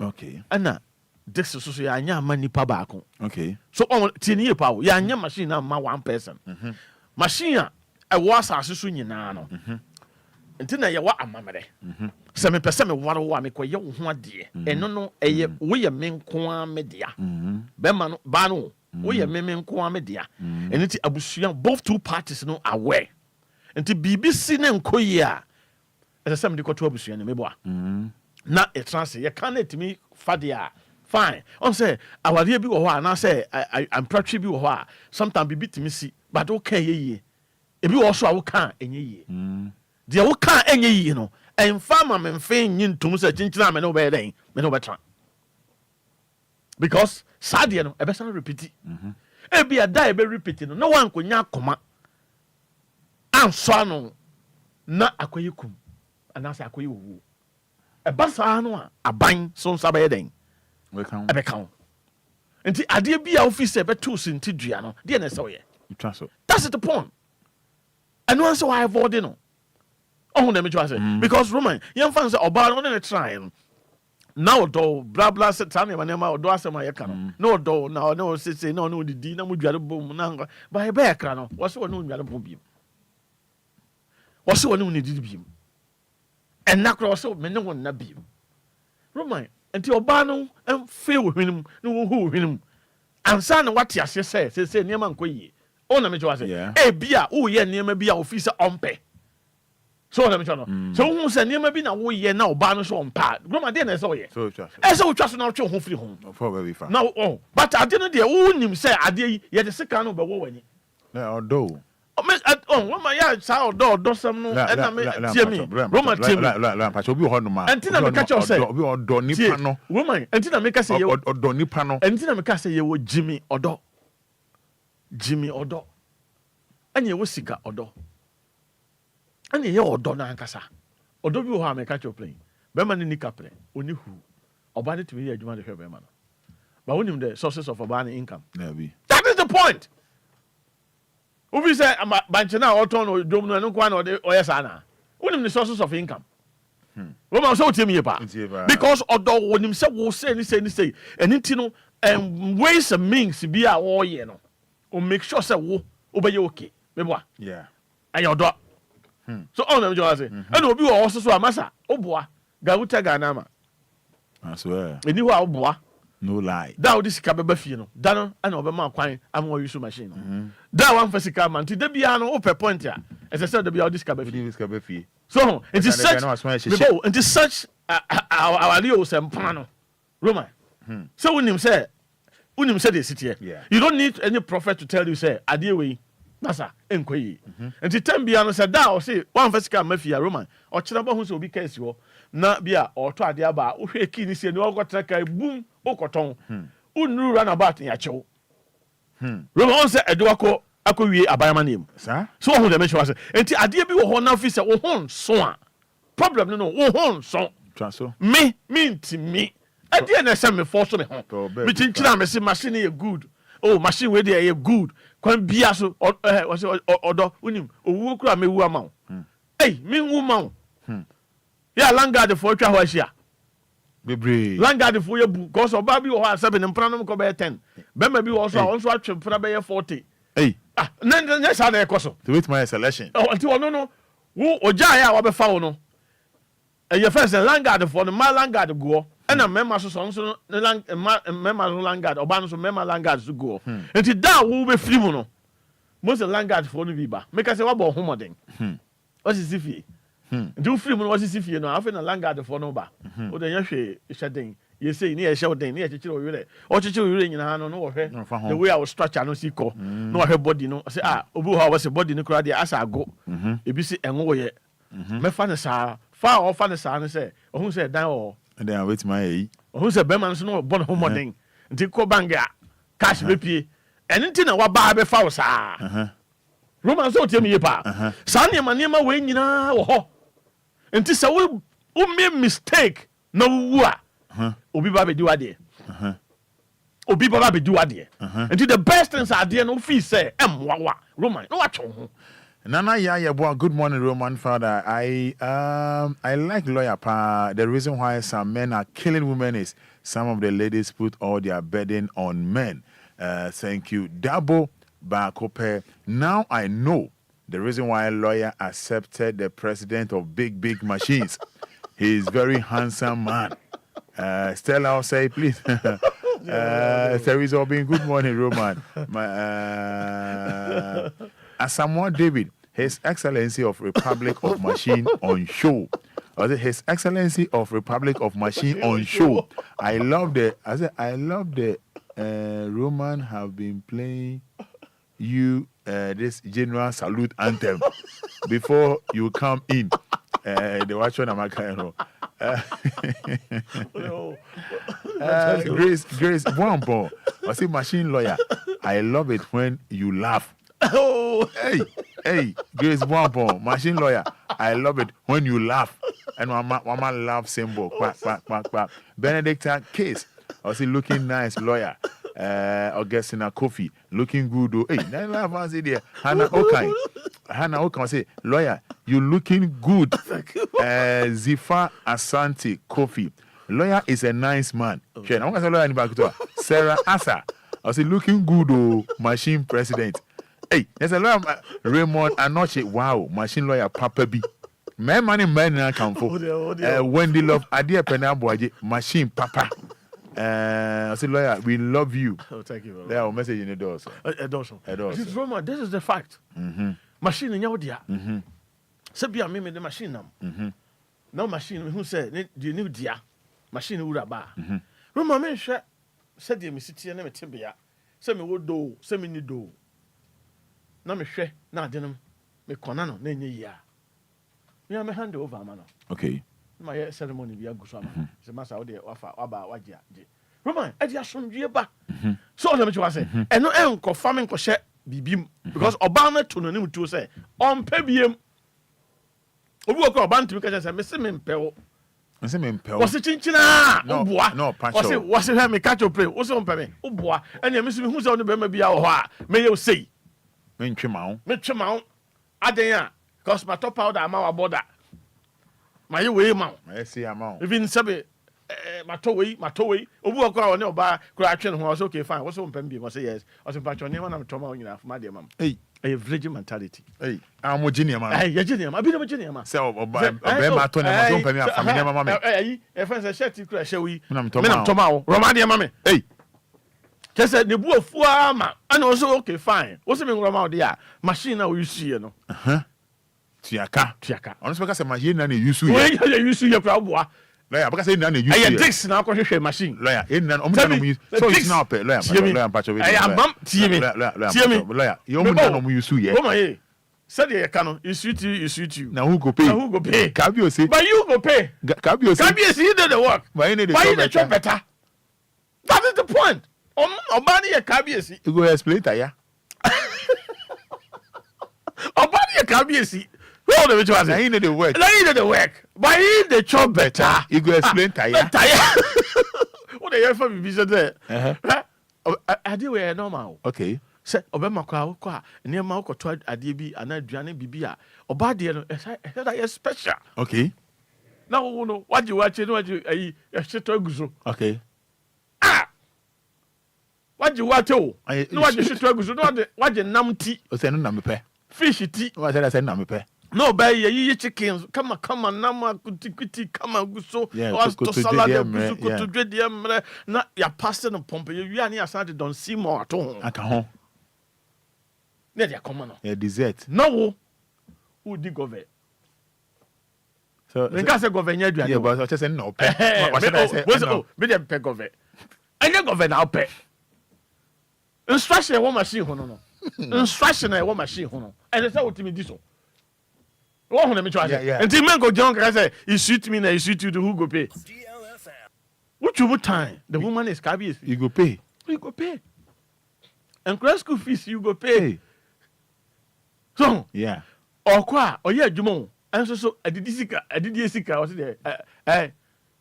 Okay. Anna, this is so ya nya money pabako. Okay. So on 10 year power, ya nya machine and ma one person. Machine, I was as soon no. Until na yawa amamere. Se me pese me waro wa me koye wo ho ade. Eno no eye wo ye me nko amedea. Be ma no ba no wo ye me nko amedea. Enti abusua both two parties no aware. Enti BBC ne nkoyi a ese sem de koto abusua ne meboa. Na e transe ye kan etimi Fada fine. On say awade bi wo ho a na say I'm practice bi wo ho a sometimes bibi timi si but wo kan ye. Ebi wo so a wo kan enye ye. Deɛ woka enye yi no ɛmfa ma memfe nyi ntom sɛ kyinkyina me no bɛyɛ dɛn me no bɛtra because saa deɛ no ɛbɛsan repeat ebi ada ɛbɛ repeat no na wankonya akoma ansɔ ano na akɔyɛ kum anaasɛ akɔyɛ owu ɛba saa no a aban so nsa bɛyɛ dɛn ɛbɛka ho nti adeɛ bi a wofi sɛ ɛbɛto sinti dua no deɛ na ɛsɛ woyɛ that's the point ɛno ansɛ wɔ avoid no. Oh, let me try say because Roman, young fans say Obia no dey try now do blah blah say tell me manema odo asema ye kan no do now no say no di na mu dware bom na ba e ba ekra no wo se wo no dware bom biem wo se wo no ni di biem en na kro wo se me ne won na biem Roman enti Obia no fe wo hwenim no wo hu hwenim ansa na wate ase say niam ankoyi o na me try say e bia wo ye niam bia ofi se ompe. So let me tell you. So who said near maybe now we now ban so on part. Grandma didn't say yeah. So as I trust now to home free home. For very far. Now but I didn't dear who him say I did yet the second over when. No do. What my yard saw do some no and I me Roma Patch obi ho no ma. Until I catch you say obi odo nipa no. Woman until I make us say odo nipa no. Until I make us say you Jimmy Odo. And you was sika Odo. And ye odo na ankasa odo bi wo ha me catch your plane be ma ni nika plane oni hu oba ne timi ye adwuma de hwe be ma no but wonim the sources of oba income na bi that is the point ubi say banche na oton no dom no kwa na oyesa na wonim the sources of income wo ma so timi ye pa because odo wonim say wo say ni say enti no ways and means bi a wo ye no o make sure say wo obeye okay me boa yeah ayo odo. So on them just say, and obi wo also so amasa, oboa, gawuta Ghana ma. I swear. Eni ho oboa. No lie. Da odi sika beba fie no. Da no ana obema kwan am wo use machine no. Da wan fa sika man ti da bia no ope point ya. Ese say da bia odi sika be fie. So, it is such our Leo Sempano. Roman. So when him say they sit here. Yeah. You don't need any prophet to tell you say Adiwe. Nasa Enquiries. And the time Biano said that or say one Vesica Mafia Roman or Chinaba who's will be case you na bia or to Adiaba, who kini see no got like a boom okoton. Who knew run about in your show. Roman said Eduako Akuye Abayama name. Sir? So who the mention was and Adiabi or Hon officer or Hon so problem no Hon so. Me to me. I didn't send me force me home. Between China me see machine is good. Oh, machine where they are good. Kwan bia so odo unim owu kura me wu ama. Hey, me wu ma. Ya langard for twa ho ahia. Bebre. Langard for ye bu cause oba bi wo ha 7 mpra no ko be 10. Be ma bi wo so on so atwe mpra be 40. Hey. Ah, na sa na ekoso. To wait my selection. Oh, until no. Wo oja ya wo be fa wo no. E ye first langard for no ma langard go. Ena mema so so mema langard oba no so mema langard so go enti da wo be free mu no most langard for no bi ba make say wa bo homoden o si sifie enti wo free mu no wo si sifie no afa na langard for no ba o de yahwe hyeden ye say ni ye hyeden ni ye chechire o yure o chechire o yure nyina no no wo hwe the way our structure no si ko no wo hwe body no say obi wo ha wo say body no kura dia asa ago ebi si enwo ye me fa ne sa fa o fa ne sa no say ohun say dan o. And then I wait my age. Who said Beman no born home morning? Until Kobanga cash be and until a wababe fausa. Roman so tell me ye pa. Sanya manema when you know. And this a will make mistake no wa. Obi baby do ade. obi baba be do adeɛ nti the best things adeɛ no feel say emwawa Roman no watch ho Nana Yaya boy, good morning, Roman Fada. I like lawyer pa. The reason why some men are killing women is some of the ladies put all their burden on men. Thank you. Dabo Bakope. Now I know the reason why a lawyer accepted the president of big machines. He is very handsome man. Stella, I'll say, please. Teresa Obin, good morning, Roman. Asamoah David, His Excellency of Republic of Machine on show. His Excellency of Republic of Machine on show. I love the Roman have been playing you this general salute anthem before you come in. The watch on Amaka, Grace, one ball. I say machine lawyer. I love it when you laugh. Oh, hey, Grace Wampo, machine lawyer. I love it when you laugh. And mama laugh symbol. Quack. Benedicta case. I see looking nice lawyer. Augustina Kofi looking good. Oh, hey, then laugh and say there. Hannah Okan say lawyer, you looking good. Zifa Asante Kofi. Lawyer is a nice man. Okay. I'm gonna say lawyer in back to Sarah Asa. I say looking good. Oh, machine president. Hey, there's a lawyer, Raymond Anoche. Wow, machine lawyer, Papa B. Man, man, come for. Wendy Love, Adia Penaboaji, machine, Papa. I said, lawyer, we love you. Oh, thank you. There are message in the door. This is Roman. This is the fact. Machine in your dear. Sabia me the machine nam. No machine who said, do you know dear? Machine uraba. Roman, me said, dear Miss City and Tibia. Send me would do, send me do. Na me hwɛ na ade no me kɔna no na enye ya me am hand over ama no okay ma yɛ ceremony bi agu so ama se masa wo de wafa waba wagye Roman ade asomdwe ba so o na me twa sɛ ɛno ɛnkɔ fa me nkɔhyɛ bibim because ɔba na to no nim tuo sɛ ɔmpɛ biem obi wɔ kɔ ɔba ntimi ka sɛ me se me mpɛ wo wɔse kyinkyina woboa wɔse hwɛ me catch up play wo se ɔmpɛ me woboa ɛnea me so me hu sɛ wo ne bɛma bi a wɔ hɔ a meyɛ wo sei me twema wo aden cause my top powder ama wa border my way ma I see ama even sabe my towe obu akwa woni oba kura atwe no ho so okay fine what's on pembi mo say yes o say patcho ne na toma onyina afuma de mam hey a virgin mentality hey amo genius man hey genius ma bi no genius ma say oba ma to ne mo so pemi afami ne mama me hey e fa say shirt kura hye me na toma wo roma de mama me hey just said the boy fuama and also okay fine what's me roma wo de a machine na we use here no Tiaka. Honestly, because machine na use you. When you use your crowd, lawyer, because na use. I dicks now because machine. Lawyer, na use. So it's now pay lawyer. Lawyer, patch away. I am bam. See me. Lawyer, you na use you. Oh my. Said you can. You suit you. Now who go pay? Kabio say. But you go pay. Kabio say you did the work. Why you the job better? That is the point. Obani ya Kabio. You go explain taya. Obani ya Kabio. Well, the was he did the work. He did the work. But he the job better. You go explain tire. What the hell for me visit there? I do wear normal. Okay. Say Obama kwa near Malco to Adibi and Adriana Bibia. Obadi is special. Okay. Now what you watch what you a shit guzo. Okay. What you watch no what you shit guzo no what you namti. O say no na me pe. Fish tea. What I say na me pe. No, buy ye chickens. Come on, nama kuti come on, guso. To salad, guso to dread the not your pastor and pump. You are near Saturday, don't see more at all. I can't. Let your common. A dessert. No, who dig over? So, the guy said, governor, yeah, but I just said no. What should I say? Oh, be them peg of it. I never govern now pay. Instruction, one machine, no. Instruction, one machine, no. And that's what me this. Oh, let me try. Until men go drunk, I say, you shoot me, you shoot you, who go pay? DLFM. What you would time? The woman is Kabi. You go pay. You go pay. And class school fees, you go pay. So, yeah. Or qua, or yeah, Jumon. And so, I did this, I was there.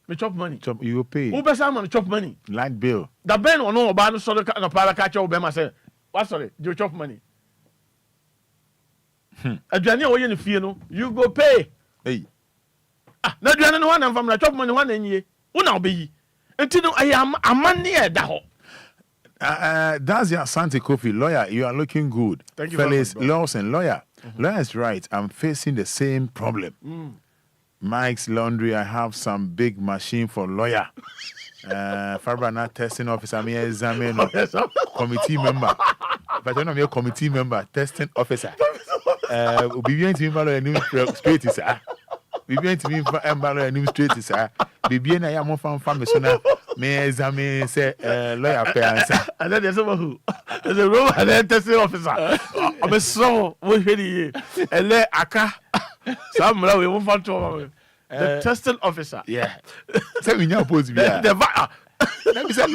Me chop money. You will pay. Who best man chop money? Light bill. The Ben or no about so the para catch over Bema say, what sorry, you chop money. A journey away in the field, you go pay. Hey. No, you know one from the chop money one in ye. Who now be? Until I am a man near that. That's your Sante Kofi, lawyer. You are looking good. Thank you, Felix very much, Lawson, lawyer. Lawyer is right. I'm facing the same problem. Mike's Laundry, I have some big machine for lawyer. Fada not testing officer, me examine committee member. If I don't know, me a committee member, testing officer. We going to invalid a new straight, sir. We going to invalid a new straight, sir. Bibi na ya mo fan me so na me examine say lawyer pay answer. And then there's someone who there's a room and then testing officer. I'm a so we ready. And let aka some we won't find to the testing officer. Yeah. Say we now post be. Let me say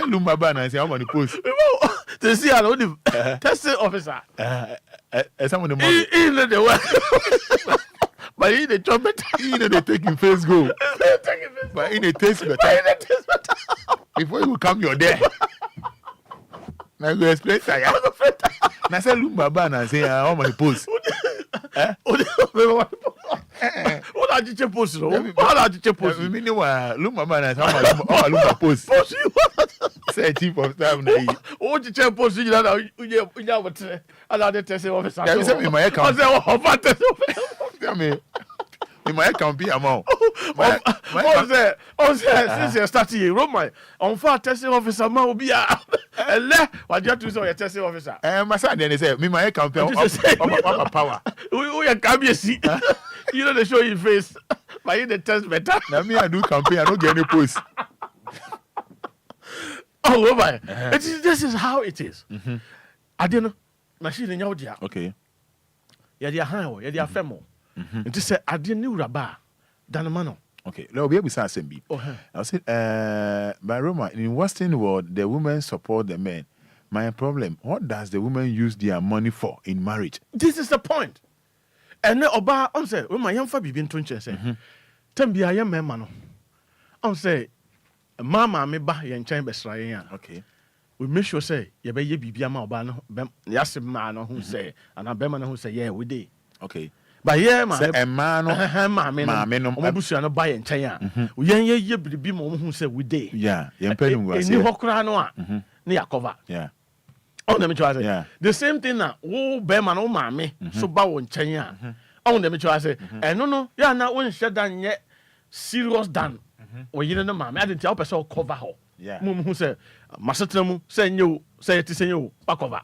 Lumba ban and say how many post. To see how the testing officer. Some of the in the way. But he the job better. He know they taking face go. But he the taste better. Before you come, you're there. Now go explain to you. Now say Lumba ban and say how many post. What are you post? What are you post? We mean Lumba ban and how much Lumba post. Post you. Say chief of staff na. What you post you na you what allow the testing officer. Yeah, you say me my account. I say what testing officer. Tell me. In my account be amount. Since you started here, Roman, on far testing officer man Obia. What you to say your testing officer? My son then they say me my account up power. We can be see. You know they show your face. But you the test better. Now me I do campaign, I don't get any post. Oh, Roman. This is how it is. I didn't know. Machine in your dia. Okay. Yeah, they are high, yeah, they are femo. It is I didn't know Rabba. Danamano. Okay, let me be saying. I said, by Roma, in Western world, the women support the men. My problem, what does the women use their money for in marriage? This is the point. And then Oba, I say, when my young Fabi been to say, Tembi, I am man. I say, Mama, me ba yen chamber shrine. Okay. We make sure say, ye be ye bibiama Oba, yasim man who say, and a beman who say, yeah, we did. Okay. But yeah, man, a man, no buy and China. We ye be more who say we did. Yeah, you pay him was new Hokrano near cover. Yeah. Oh, let me try say. Yeah. The same thing now. Oh, Beman, oh, mammy, so bow in China. Oh, let me try say. And no, yeah, now when shut down yet serious done. Or you know, mammy, I didn't tell person cover her. Yeah. Mum who say, Masatramu, say you, say it is you, back over.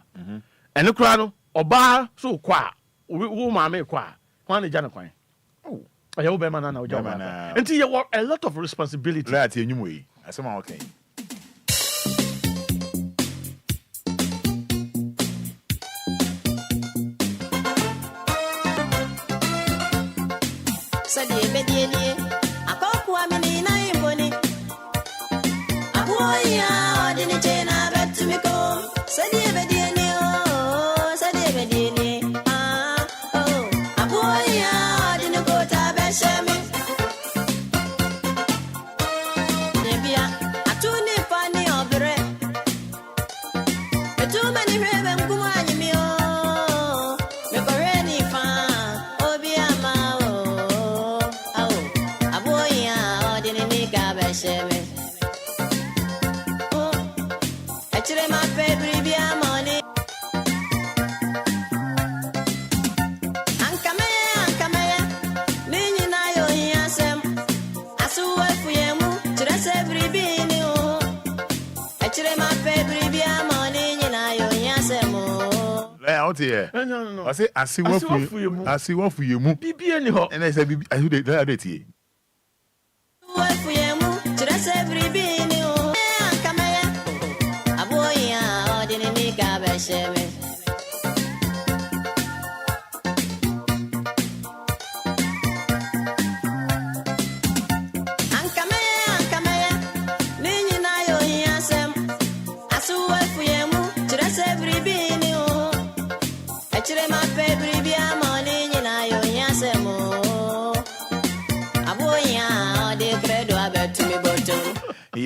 And the crown, or bar, so qua, who mammy qua. One Jana Quine. Oh, I hope Beman now, John. Until you want a lot of responsibility. Let you new way. I somehow okay. Here. No. I say, I see one for you. I see one for you. Bibi anyhow. And I said, Bibi, I do that here.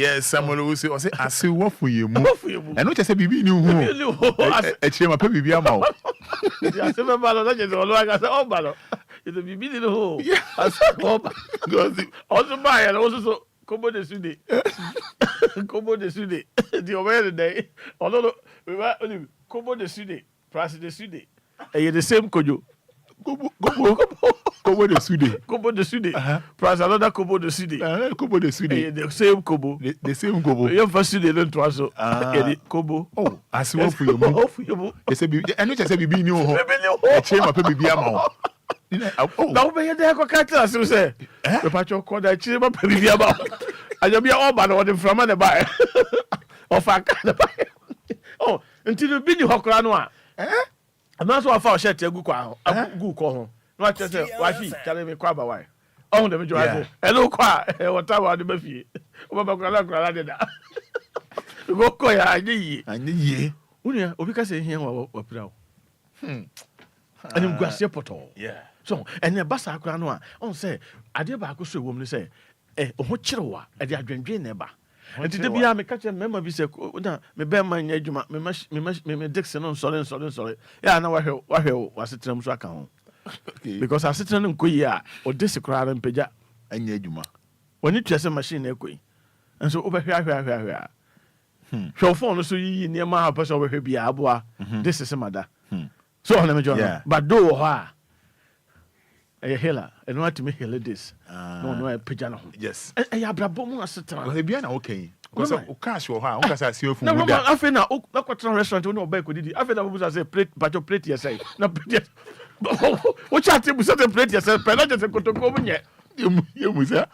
Yes, Samuel will say, I say, what for you? And not just a baby new home. A chair, my baby, I'm out. I said, I said, oh, but it's a baby in the hole. I said, also buy and also Kobo de Sude. Kobo de Sude. The over day. Although we were only Kobo de Sude, Price de Sude. And you're the same Kojo. Kobo de Sude. Kobo de Sude. Price another Kobo de Sude. Kobo de Sude. The same Kobo. The same Kobo. You first Sude, then twice. Kobo. Oh, I see what for you. It's a baby. And not just a baby new home. A chair, my baby, I'm out. Now, be there, Cockata, so say, the patch called that chair, my baby, about. I just be all bad on from the buy. Of a oh, until you be the Hokranoa. And that's what I found. Shed a good call. A good call. Not just a wifey telling me quite away. Oh, the majority. Hello, quiet. Whatever the Buffy. Over did that. Go call ya. I need ye. Because here or proud. And you grass your pottle. Yeah. So, and the Bassa Cranoa, on say, I did back to a woman say, what chirowa at the Adrian neighbor. And to be a catch a member, be said, me bear my neduma, me Dixon on sorry. Yeah, I know what was it terms account. Because I sit on Kuya or Discrowd and Peja and Yeduma. When you dress a machine, and so over here. Show phone so you near my house over here be aboa. This is a mother. So on the job, but do a hela and what to me heal this. No, a pigeon. Yes. I have Brabom as a time. Okay. Because cash or how? Because I see you from I feel now, look what restaurant to know back with it. I feel that was a plate, but your plate yourself. No, what chat with such a plate yourself, but not just a cotoco yet. You musa.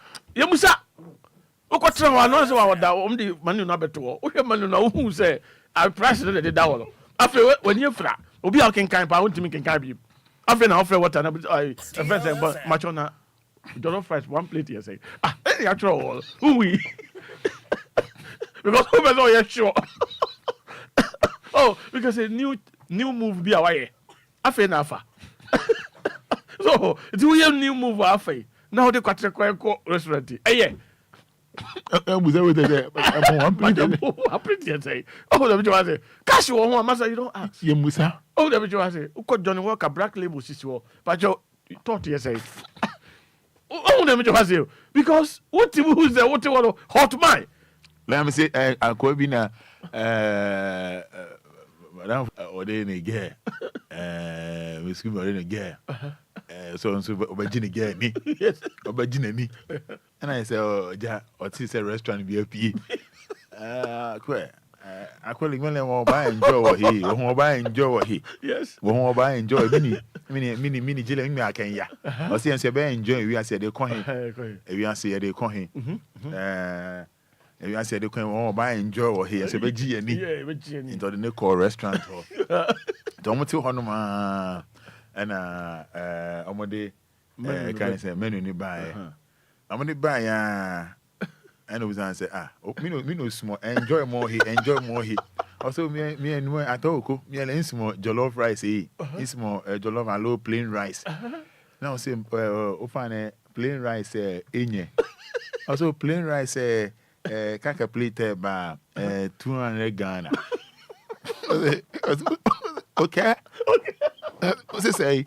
Look what I know about that only man number 2. Okay, man, know who say I priced it at the dollar. After when you're flat, Obia can kind of to me can carry you. After now, for what I friend but much on a jollof fries, one plate here say, actual, who we because who was all sure. Oh, because a new move be away. After Nafa. So, it's a new move after. Now the Quatraco restaurant. Yeah. Was everything I'm pretty say. Oh, the was say, cash one master, you don't ask. You musa. Oh, the was say, who could Johnny Walker black label sister, but you thought you say. Oh, the was say, because what who's there, what you hot my. Let me say, I could be now, madam, or then again, Miss Kim, or then again. So and so, Virginia again, yes, Virginia. And I say, oh, ja, or this a restaurant VIP. Quite. I call it when I want to buy enjoy what he, won't buy enjoy what he. Yes, won't buy enjoy mini jelly me I can ya. Or see and say, enjoy, we are said they call him. We are say they call him. We are said they call him, buy enjoy what he. I say, Virginia, into the Nicole restaurant. Don't want to honor and Omode can say menu ni buy. I'm gonna buy and it was answer me no small enjoy more he also me and I thought me and small jollof rice it's more jollof and low plain rice now say ofane plain rice enye also plain rice kaka plate ba 200 Ghana. Okay. What's it say?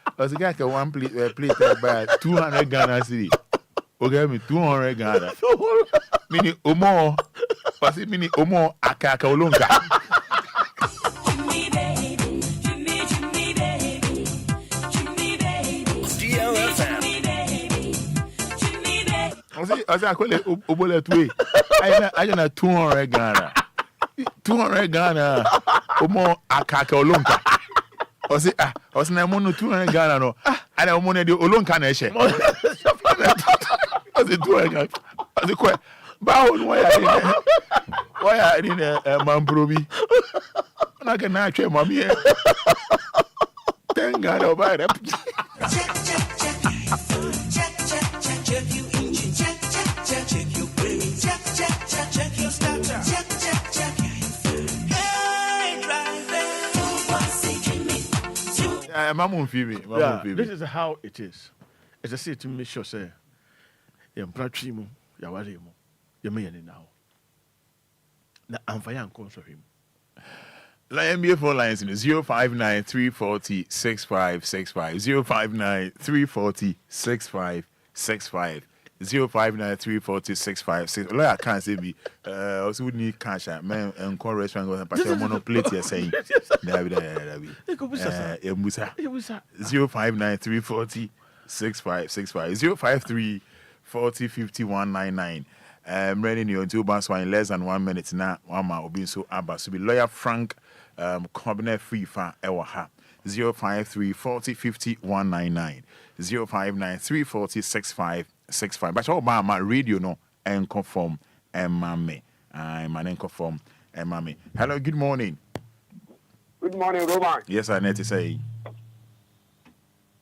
I was like one plate by 200 Ghana city. Okay, me 200 Ghana. Mini omo. What's it mini omo akaka olonga? DLFM. I was like, obole tuwe. I just 200 Ghana. 200 Ghana. Omo akaka olonga. I was na mono 200 Ghana no. And I money the olonga na she. I was 200. I was quite. Báwo why I didn't Mambrobi. I can not check mommy. 10 Ghana buy them. This is how it is. As I say to me, sure say, "You're practicing, you're worrying, you're me now." na amfa ya nkɔ nsɔhwɛ mu. Lion NBA phone lines in 059 340 6565 059 340 6565 059 340 6565. Lawyer can't say me. Also would need cash. Man, Enquires restaurant but your monoplate you're saying. David. 059 340 6565 053 40 5199. Ready in your 2 bands in less than 1 minute now. Mama Obin so Abba so be lawyer Frank cabinet free fa ewaha 053 40 50 199 059 340 6565. But all my radio no and conform and mame. I'm an conform and mame. Hello, good morning. Good morning, Roman. Yes, I need to say.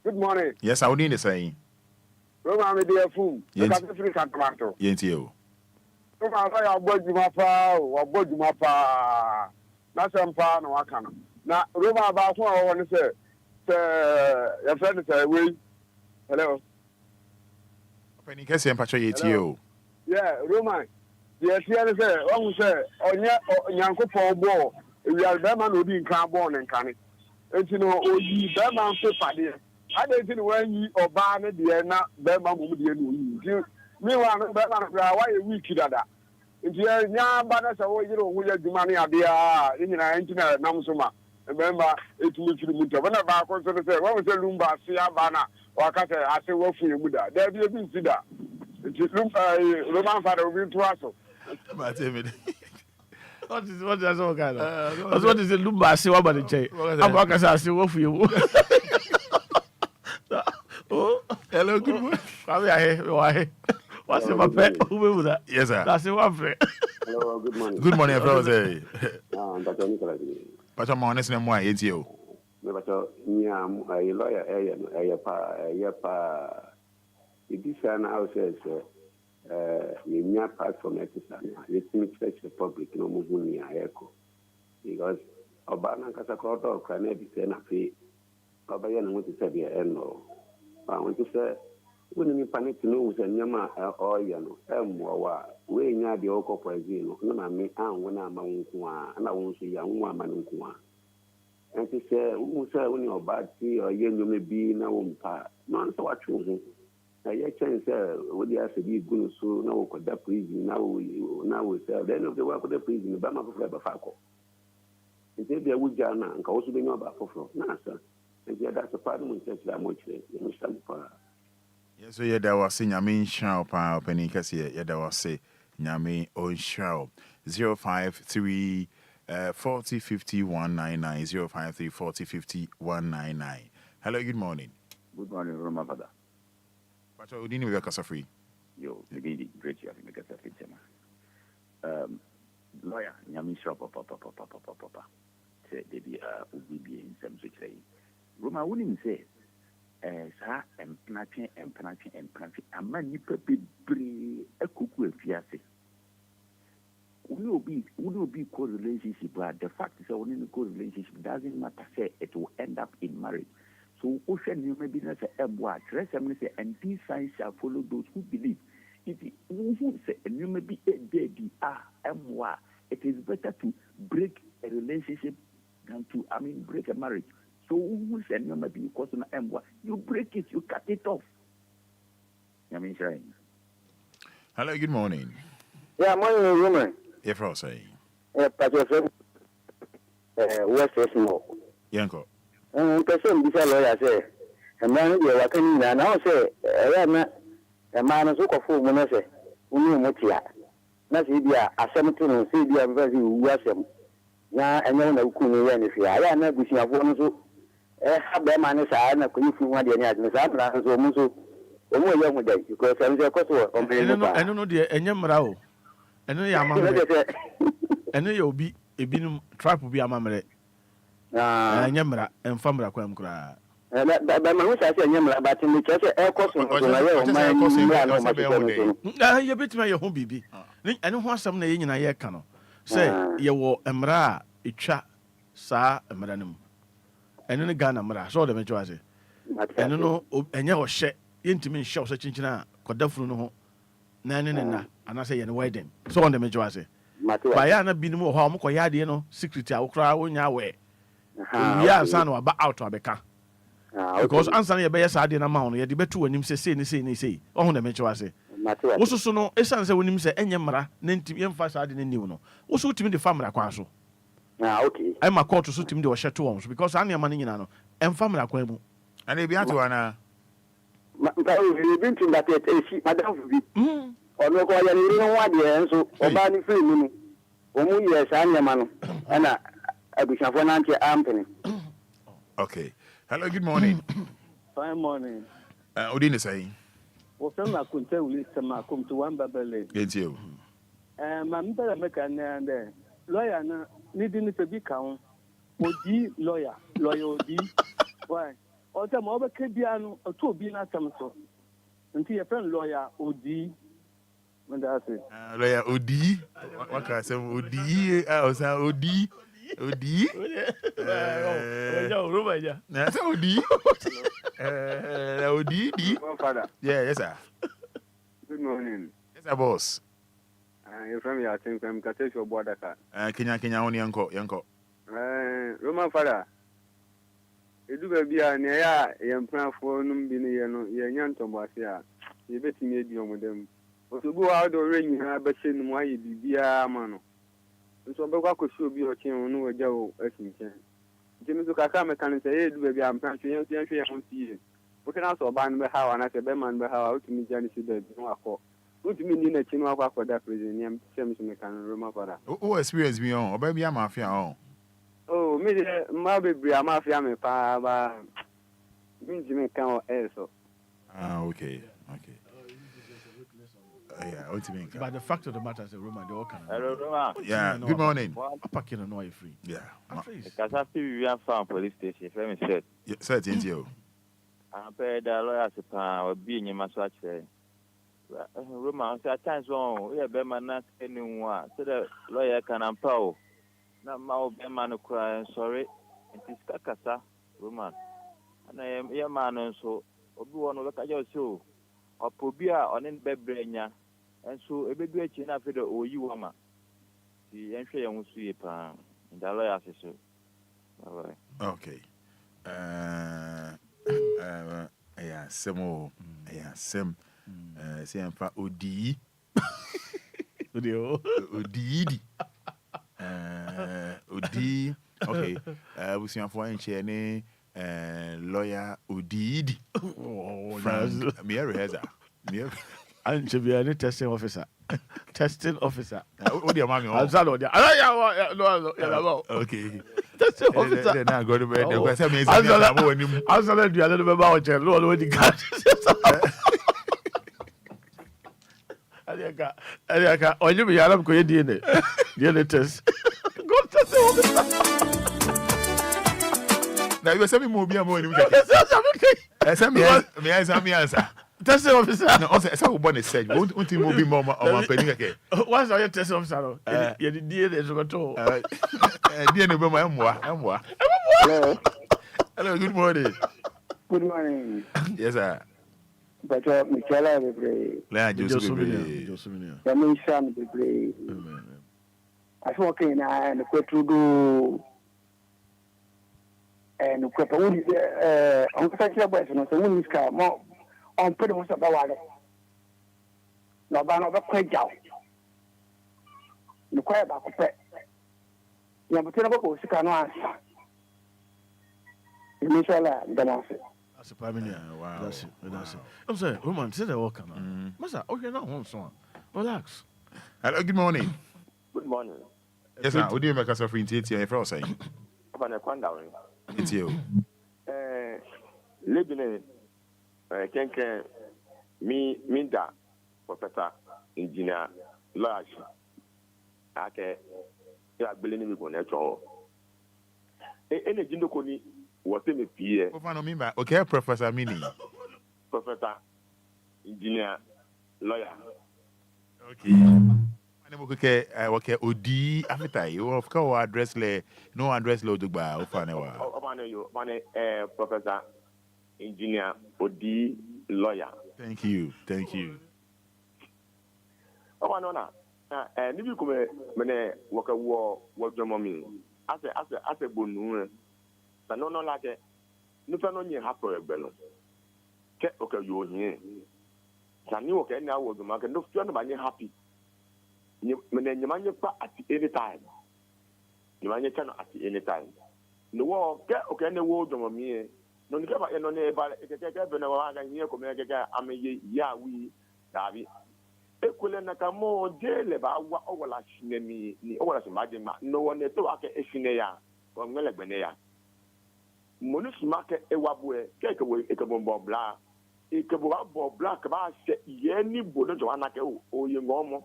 Good morning. Yes, I would need to say. Roman, I'm a dear fool. Yes. Yes, you. Roman, I have bought you my pa, or bought you my pa. That's some pa, no, I can't. Now, Roman, about what I want to say. Your friend is away. Hello. Penny Cassie and Patrick, yeah, Roman. Yes, yes, sir. Oh, sir. On Yanko for ball. We are Berman who be in carbon and canny. And you know, oh, ye Berman so paddy. I don't know when ye or Barney, dear, not Berman will be in you. Meanwhile, Berman, why a week that. If you are young, but that's all you know, we have the money idea in the internet, Namusuma. Remember, it will be the winter. When I back on to say, what was the Lumba, Siabana, or Cata, I say, what for you, Buddha? There be a big cedar. It is Roman Fada will be to us. What is all kind of? What is the Lumba? See what about the J? I'm not going to say what for you. Oh, hello, good morning. Why? What's my pet? Who will that? Yes, sir. That's one friend. Hello, good morning. Good morning, brother. But I'm honest and why it's you. But a lawyer, it is an house as a platform exercise. It's in the public, no moving echo. Because Obama Casacota or Craneby send a fee. Obayan want to say the end. I want to say, when you panic to know the Yama or Yano, we know the Oko Brazil, no, me, and when I'm and I won't see young woman. And to say, who say when you're bad tea or you may be in a woman part, none so what choosing. I yet chance what you have to be good so now could that prison now we say the end of the work of the prison, the Bama for Faco. And say there would Jana and also be no about for Nasa. And that's a part of the church that much. Yes, so yeah, there was saying Yamin Shao Pa Penny Cassia, yeah, there was say Yami on Shao 053 40 50 199 053 40 50 199. Hello, good morning. Good morning, Roma Fada. But we didn't make us free. Yo, the great you have make us free, lawyer, Yamin Shao Papa. Say, they be in some switch. Roma wouldn't say. Sa empanache ama nipa bebre akuku afiase will be co-relationship, but the fact is that when in co-relationship doesn't matter, say it will end up in marriage. So ocean you may be not say and these signs shall follow those who believe. If you say and you may be a baby it is better to break a relationship than to break a marriage. So who said you may be because you break it, you cut it off. Hello, good morning. Yeah, morning, woman. If I say, West Small. Yanko. Person, this lawyer say, a man, you are coming now, say, a man is so full, when I say, Mutia. Nasibia, a 17 and Sibia, very welcome. Yeah, and then I couldn't if you are not wishing a woman. Have them and I couldn't feel what the other so young day because I'm the cost. I don't know the Enyamrao. I know Yamama. I know you'll be a binum trap will be a mamma. Yamra and Famra Quamcra. But my wish I say Yamra, but in the church, air cost you bet my home baby. I don't want some name in a year canoe. Say, you were Emra, a chat, sa, a madam. And then a Ghana Mara, so the majority. I don't know, and you share intimate shows a chinchina, Codafruno, Nana, and I say, and wedding. So on the majority. Baya na binom wɔ hɔ a wɔkɔ yɛ adeɛ no secret a wokora wonya awɛ owie ansa na waba out abɛka because ansa na yɛbɛyɛ saa adeɛ no ma wo no yɛde bɛto w'anim sɛ sei ne sei ne sei ɔho na mɛkyɛ wase wo soso no ɛsiane sɛ wonim sɛ ɛnyɛ mmara na ntim yɛmfa saa ade no nniw no wo so wotumi de fa mmara kwan so ɛma court so tumi de ɔhyɛ to wɔn so because saa nneɛma no nyinaa no ɛmfa mmara kwan mu ana ebi ato ana ebi ntim that ɛsi madam bi ɔno kɔ yɛ ne no ho adeɛ nso ɔbaa ne firi mu no ɔmu yɛ saa nneɛma no ɛna abusuafoɔ no ante ampene. Okay. Hello, good morning. Fine morning. Odi ne sai. Wo fẹ́ ma kun tẹ́ wuli sẹ́ma kun tí wọ́n bá bẹ̀lẹ̀. Gẹ̀ẹ́tì o. Màá mi bẹ̀rẹ̀ mẹ́ka ní ẹ̀ dẹ̀ lọ́ọ̀yà náà nídìí ní fẹ́bí kà ń òdì lọ́ọ̀yà òdì wáyé ọ̀tẹ̀ mọ̀ ọ́ bẹ́ ké bíá nu ọ̀tún òbí náà sẹ́mu sọ ntí yẹ fẹ́ lọ́ọ̀yà òdì lọ́ọ̀yà òdì wọ́n kà sẹ́mu òdì ọ̀sán òdì. Odi. Oja. That's Odi. Odi. Fada. Yeah, yes, sir. Good morning. Yes, sir, boss. You're from your team, I'm Katesho Bodaka. Kenya, only Yanko. Roman Fada. You do be a near young plan for Numbino, young Tomasia. You bet me with them. But to go out already, you have a sin why you be a man. So bɛkɔ akɔsi obi ɔkye ho no wɔgya wo asi nkyɛn nti no so kakra mɛka no sɛ yɛdu baabi a mpra hwɛ yɛnhwɛ yɛn ho sie wokena sɛ ɔbaa no bɛhaw anaasɛ bɛma no bɛhaw a wotumi gya no si baabi no wakɔ wotumi nni n'akyi no wakɔ akɔda prison neɛ sɛ me so meka no Roma Fada wo experience bi ɔn ɔbaa bi ama afea ɔn o me deɛ mmaa bebree ama afea me paa ba mentumi ka wɔ ɛyɛ so okay. Yeah, but the fact of the matter is, Roma, they all can. Hello, Roma. Yeah, good morning. I'm packing and you're free. Yeah. Because I feel we are from police station. If I'm said. Yeah, sir, thank you. I'm paid the lawyers or being in my swatch. Roma, at times wrong. We are Bema not anyone. So the lawyer can empower. Now, my Bema no cry. Sorry. It is Kakasa, Roma. And I am your man, so Obi-Wan look at your show. Obia on in Bebrenya. And so a baby chin after the Oyuama. The entry and see a in the lawyer. Okay. Yeah, some more. Yeah, some. Say I'm for OD. OD. OD. Okay. We see for any lawyer OD. From Mary Heza. And should be a testing officer. Testing officer. What do you want me on? Okay. Testing officer. Then I go to bed. I'm sorry, you are not about to know the cat. Aliaka, or you be Arab DNA test. Go test now you are saying more. Me answer. Testing officer. No, also, as I was born a said, won't you move more on my penny again? What's our testing officer? You did DNA control. DNA, I'm hello, good morning. Good morning. Yes, sir. But Michela Bebre. Joseph. Yamishan Bebre. I was walking and Quetrudo. And Quetrudo, on Catania Western, so women's car more. On put them about it. No, but not quite out. No, quite about it. You have a terrible second answer. That's a family. Wow. That's it. I'm sorry, woman, say the walk on. Massa, okay, now one song. Relax. Hello, good morning. Good morning. Yes, sir. What do you make us offering to you? For saying, I'm a quandary. It's you. Living in me da professor engineer large ake ya gbele ni ko na cho energy ndo ko ni wo se me pie o fa no mi ba okay professor mini professor engineer lawyer okay ani mo ke okay odi after you of ka address le no address le odugba o fa ne wa o ma ne yo ma ne professor engineer odi lawyer. Thank you. Oh, no. ni bi kuma mene waka wo jomo mi ase bonu na no la ke no fa no nye ha pro egbe no ke o ka yo hin sani wo ke na wo do ma ke no fi no ba nye happy mene nyama nye pa at any time nyama nye chano at any time no wo ke o ke na wo jomo mi no ni ke ba no ne ba ke be na wa ga hin ko me ke ameye ya wi dabi ekule na kamo jele ba wa owola shinemi ni owola simaje ma no won to ake esine ya o ngele gbene ya monu simake ewabue keke we ekebombo bla ekebo bla ka ba se ye ni bodo jo anake o ye ngomo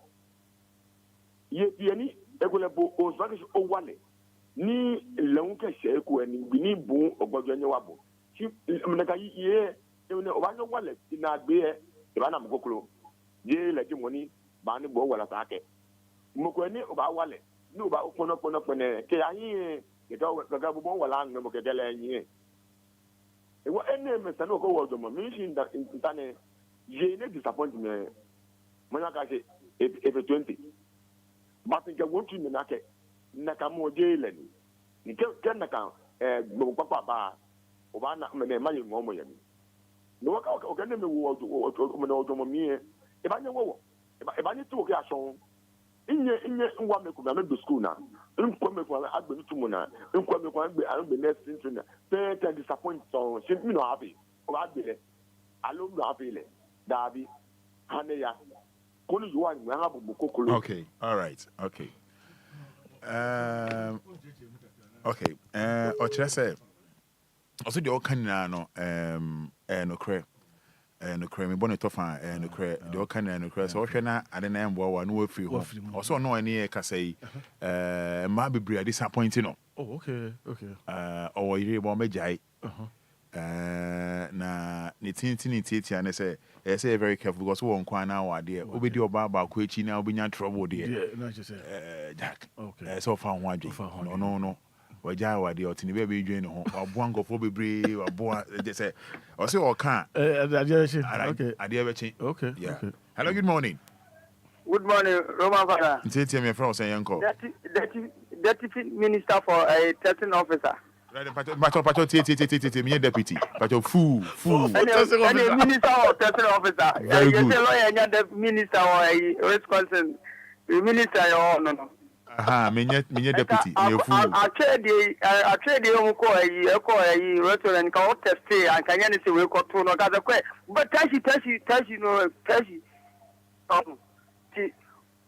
ye ni ekule bo o zaki o wale ni leun ke se ku eni ni bu ogbojo nye wabo ti mnaka ye ne o ba no wale na gbe e ba na mkokoro ye le di money ba ni bo wala ta ke mo ko ni o ba wale ni o ba pono pone ke ayin ke ga bo wala no mo ke dele yin e wo ene me sa no ko wo do mo mi shin da intane ye ne disappointment mo na ka se e 20 but ke wo tu ni na ke na ka mo je le ni ke na ka bo papa ba o ba na me ma ye ngo mo ye ni no ka o ke ne me wo do mo mi ebanye wo ebanye tu oke aso inye ngwa meku na me school na nkwa meku agbe ntumu na nkwa meku agbe next into na te disappoint so she me no happy o agbe le alo no happy le dabi hane ya konu yuwa ni ha bu kokolo. Okay, all right, okay. Okay, o chere say also the okan no no kre no kre me bonnet tofa no kre the okan no kre so hwe na ade na embo wa no afiri ho also no ani ka say ma bebre disappointing no. Oh, okay. O yire bo mejai na ne tinti na say very careful because won kwa na wa de obedi oba ba ko echi na obinya trouble de no just say Jack. Okay. So fa ho adwe no wajai wa de otini be be dwen ho aboa nkofo bebre aboa de say o say o kan okay ade be chi okay. Hello, good morning. Good morning, Roman Fada. Nti me friend say yanko Deputy Minister for a testing officer. Pacho me deputy. Pacho fool. And a minister or testing officer. Very good. You say lawyer and the minister or a Wisconsin minister or no. Me deputy. Me fool. I trade the restaurant can test and can you say we got to no gather but tashi no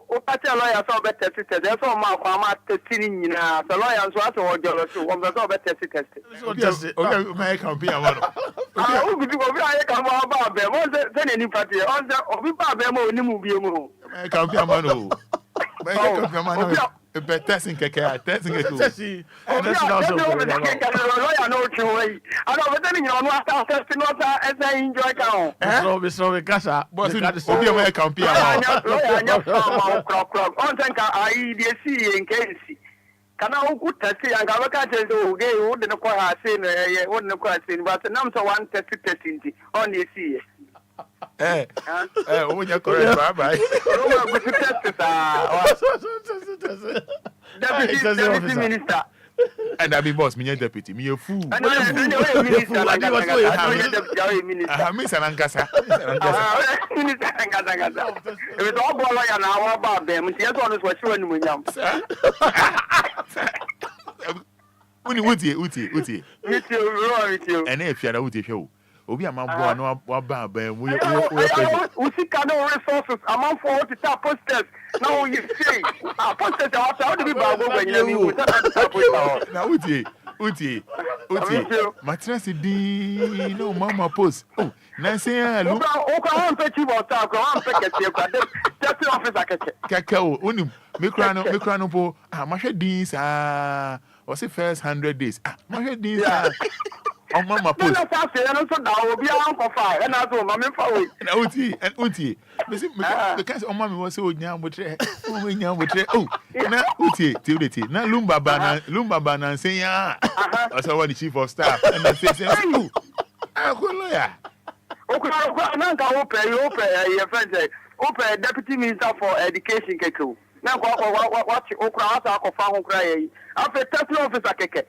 o pati lawyer so be test there so ma kwa ma testing nyina so lawyer so aso o jolo so o be so be test okay my campaign amano o bi aye ka ma ba be mo se ni party on se obi ba be mo ni mu bi mu my campaign amano my campaign amano be testing keke lawyer no true I don't be telling you no after testing not as enjoy ka so kasa boss obi my campaign amano on think I dey see Enquires kana uku testi anga baka tendo uge wode no kwa hase no ye wode no kwa hase but nam so one testi on dey see onya correct bye Roma go test Deputy Minister and I be boss me deputy me a fool minister minister Nankasa if it all boy ya na wa ba be me tie so no so hwe ni munyam uni uti and if you are uti hwe obi amabo no wa ba ba mu we see kind of resources among for to tap posters now you say posters are how do we ba go when you na uti matrasi di no mama post na say o ka on pe chi bo ta ko on pe kete ko de test officer keke o uni me kra no po ma hwe din sa o say first 100 days ma hwe din sa on mama post no sa se no so da obi an ko fa e na so ma me fa we na uti me say because on mama was say onya motre o nya motre na uti na lumba ba na say ya also one the chief of staff and I say ko lawyer o ko na ka o pay your friend say o pay deputy minister for education keku na watch okra wasa akɔfa ho kra yɛ after testing officer keke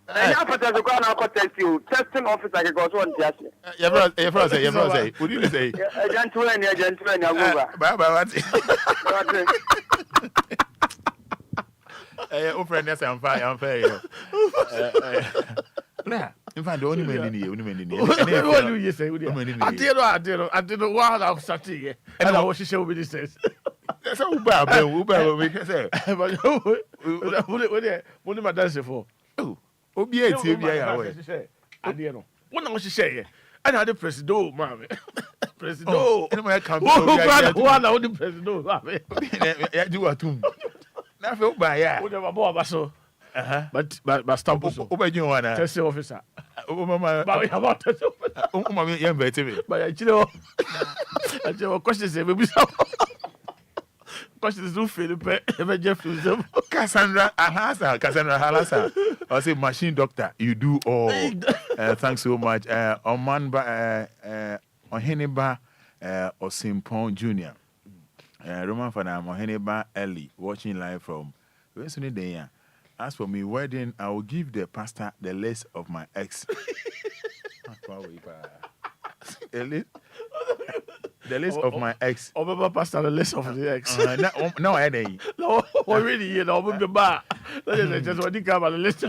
ɛnyɛ after so kra na akɔ test you testing officer keke ɔso ɔnte ase yɛ fra say wodi ni say agentwani agoba ba what o friend yes am fine yeah in fact the only man what do you say I did what I started here and I was she will be this so Uber we say but what my dance for Obia ti Obia ya we ade no what na she say and I the president mama president and my camp who na the president ya do atum na fe Uber ya what the boy so but stop so Uber you wanna test officer mama ba we about test mama you invite me but I chile questions e be so questions do feel pe Jeff Cassandra Halasa I say machine doctor you do all thanks so much Omanba Oheniba Osimpon Jr. Roman Fada Oheniba Ellie watching live from Western Day. As for me wedding, I will give the pastor the list of my ex. The list of my ex. Over pastor the list of the ex. No, I didn't. No, already you know, be bar. Just what you come on the list.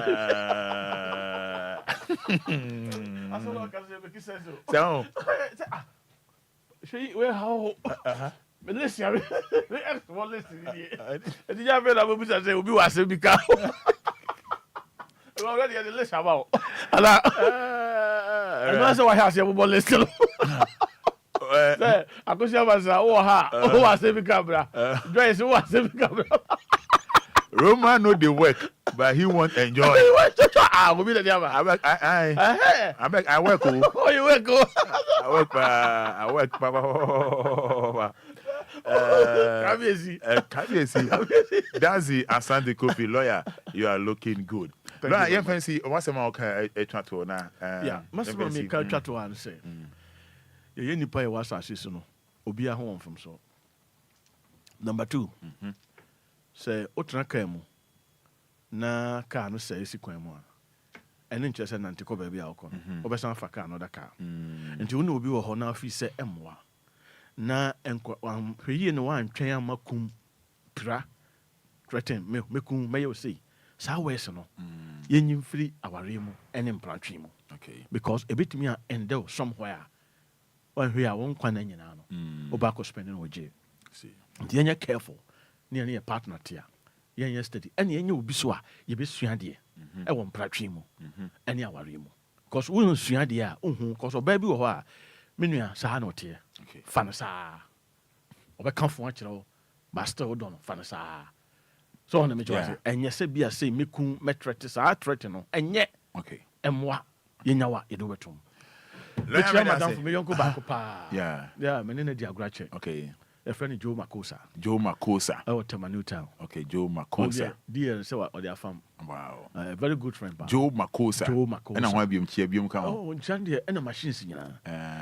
So, where how? But listen, what listen? And you have a movie that will be was a big cow. Already at the list about. And that's why I have your list. I could say, oh, I say, Cabra. Dress who was a Cabra. Roma know the work, but he won't enjoy. I will be the devil. I work. Oh, you work. I work. Dazi Asante Kofi lawyer, you are looking good. No, you fancy what's a more a chat now? Yeah, must be a chat to answer. You need pay was assistant. Obia home from so. Number 2. Say otra kemu na car no say si kwemu a ɛne nkyɛ sɛ nante kɔ baabi a wokɔ no wobɛsan fa car no da car nti wo ne obi wɔ hɔ na afi sɛ ɛmmoa na hwɛyie no woantwɛn ama kum pra threaten mekum mɛyɛ wo sei saa wɛs no yɛnyi mfiri awareɛ mu ɛne mpratwe mu because ɛbɛtumi a ɛndɛ wo somewhere a wanhwɛ a wo nkwa na nyinaa no wobɛakɔ spend no wɔgye nti yɛnyɛ careful ne yɛ partner tia yɛnyɛ steady ɛne yɛnyɛ obi so a yɛbɛsua deɛ ɛwɔ mpratwe mu ɛne awareɛ mu because wo sua deɛ a wohu because ɔbaa bi wɔ hɔ a me nua saa na ɔteɛ fa no saa ɔbɛka fo akyerɛ wo but still wodɔ no fa no saa so ɔna mekyɛ wɔ sɛ ɛnyɛ sɛ bi a sɛ mɛku mɛtrɛte saa trɛte no ɛnyɛ ɛmmoa yɛnya wa yɛde wobɛtom bɛkyia madam fo meyɔnko baako paa mene no di agorɔ kyɛ a friend Joe Makosa. Oh, Tamanu Town. Okay, Joe Makosa. Dear, so or their farm. Wow. A very good friend. Joe Makosa. And I want to be come. Oh, Chandy and a machine singer.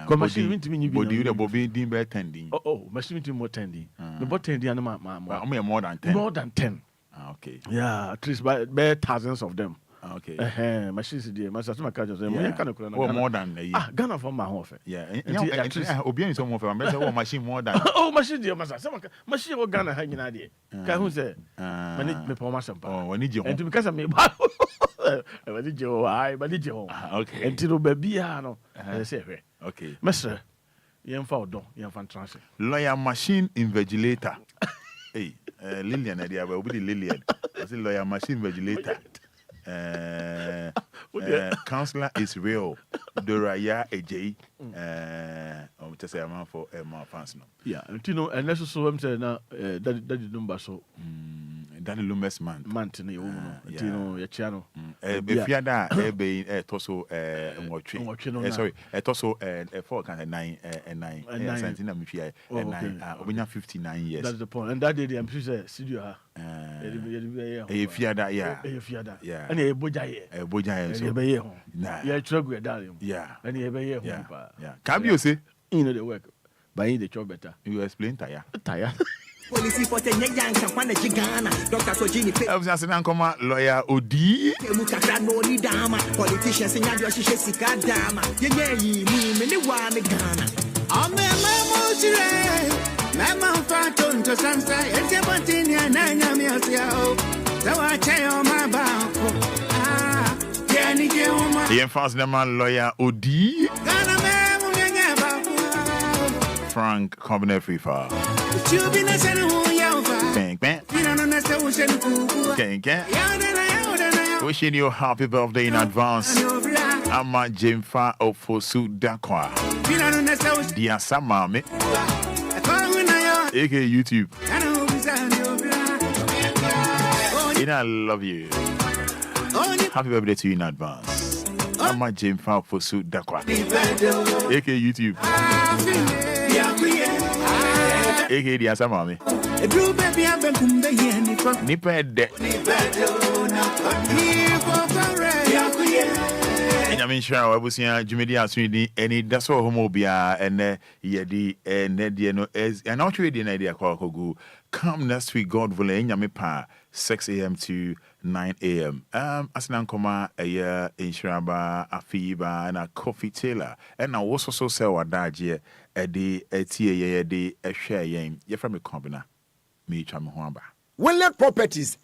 Machine to me, you do the Bobby Dean tending. Oh, machine to more tending. The bottom, the animal, more than 10. More than 10. Okay. Yeah, at least by thousands of them. Okay. Machines dear, my sister catches them. More than a year. Ghana from my home. Yeah. Obia is some of them. Machine more than. Oh, machine dear, machine of Ghana hanging idea. Can who say? Me for myself. Oh, I need you. And because of me, I need you. I need you. Okay. Until baby, I say, okay. Master, young Fado, young fantastic. Lawyer machine invigilator. Hey, Lillian, idea will be Lillian. I say lawyer machine invigilator. Counselor is real. Doraya AJ. Just say a man for a fans no. Yeah, and you know, and let's also say now that Lumba so. Danny Lumba's man. Mantini, you know, your channel. Fada, Tosso, watching. Sorry, Tosso, 4 and 9 and 9. And 9. 59 years. That's the point. And that day, I'm sure studio. Fiada, yeah. And a boja, yeah, trouble, darling. Yeah, and you yeah. Can you say? You know the work. By the job better. You explain tire. Police for the young Campana Gigana, Dr. Sojini, Ankoma lawyer Odi. Politicians in your Shessica Dama, Yay, many one Ghana. I'm a Mamma Faton to Sunset, and Sebastian and Namiasio. So I tell my bow. The emphasis lawyer Odi. Frank Combiner Afrifa. Wishing you happy birthday in advance. I'm Jemfa Ofosu Dakwa. Dear Samami. AK YouTube. And I love you. Happy birthday to you in advance. I'm Jemfa Ofosu Dakwa. AK YouTube. AK Dear Samami. Nipa de. I'm sure I was here. Jumedia Sweden, Anidaso Wɔhɔ and Yedi and Nediano as an outrage idea called come next week, God willing, Yamipa, 6 a.m. to 9 a.m. Asinankoma, a year in Shraba, a Fiba, and a coffee tailor, and I was also sell a daje a day, a tea, a day, a share, you're from a combiner. Me, Chamhuamba. Well, let properties.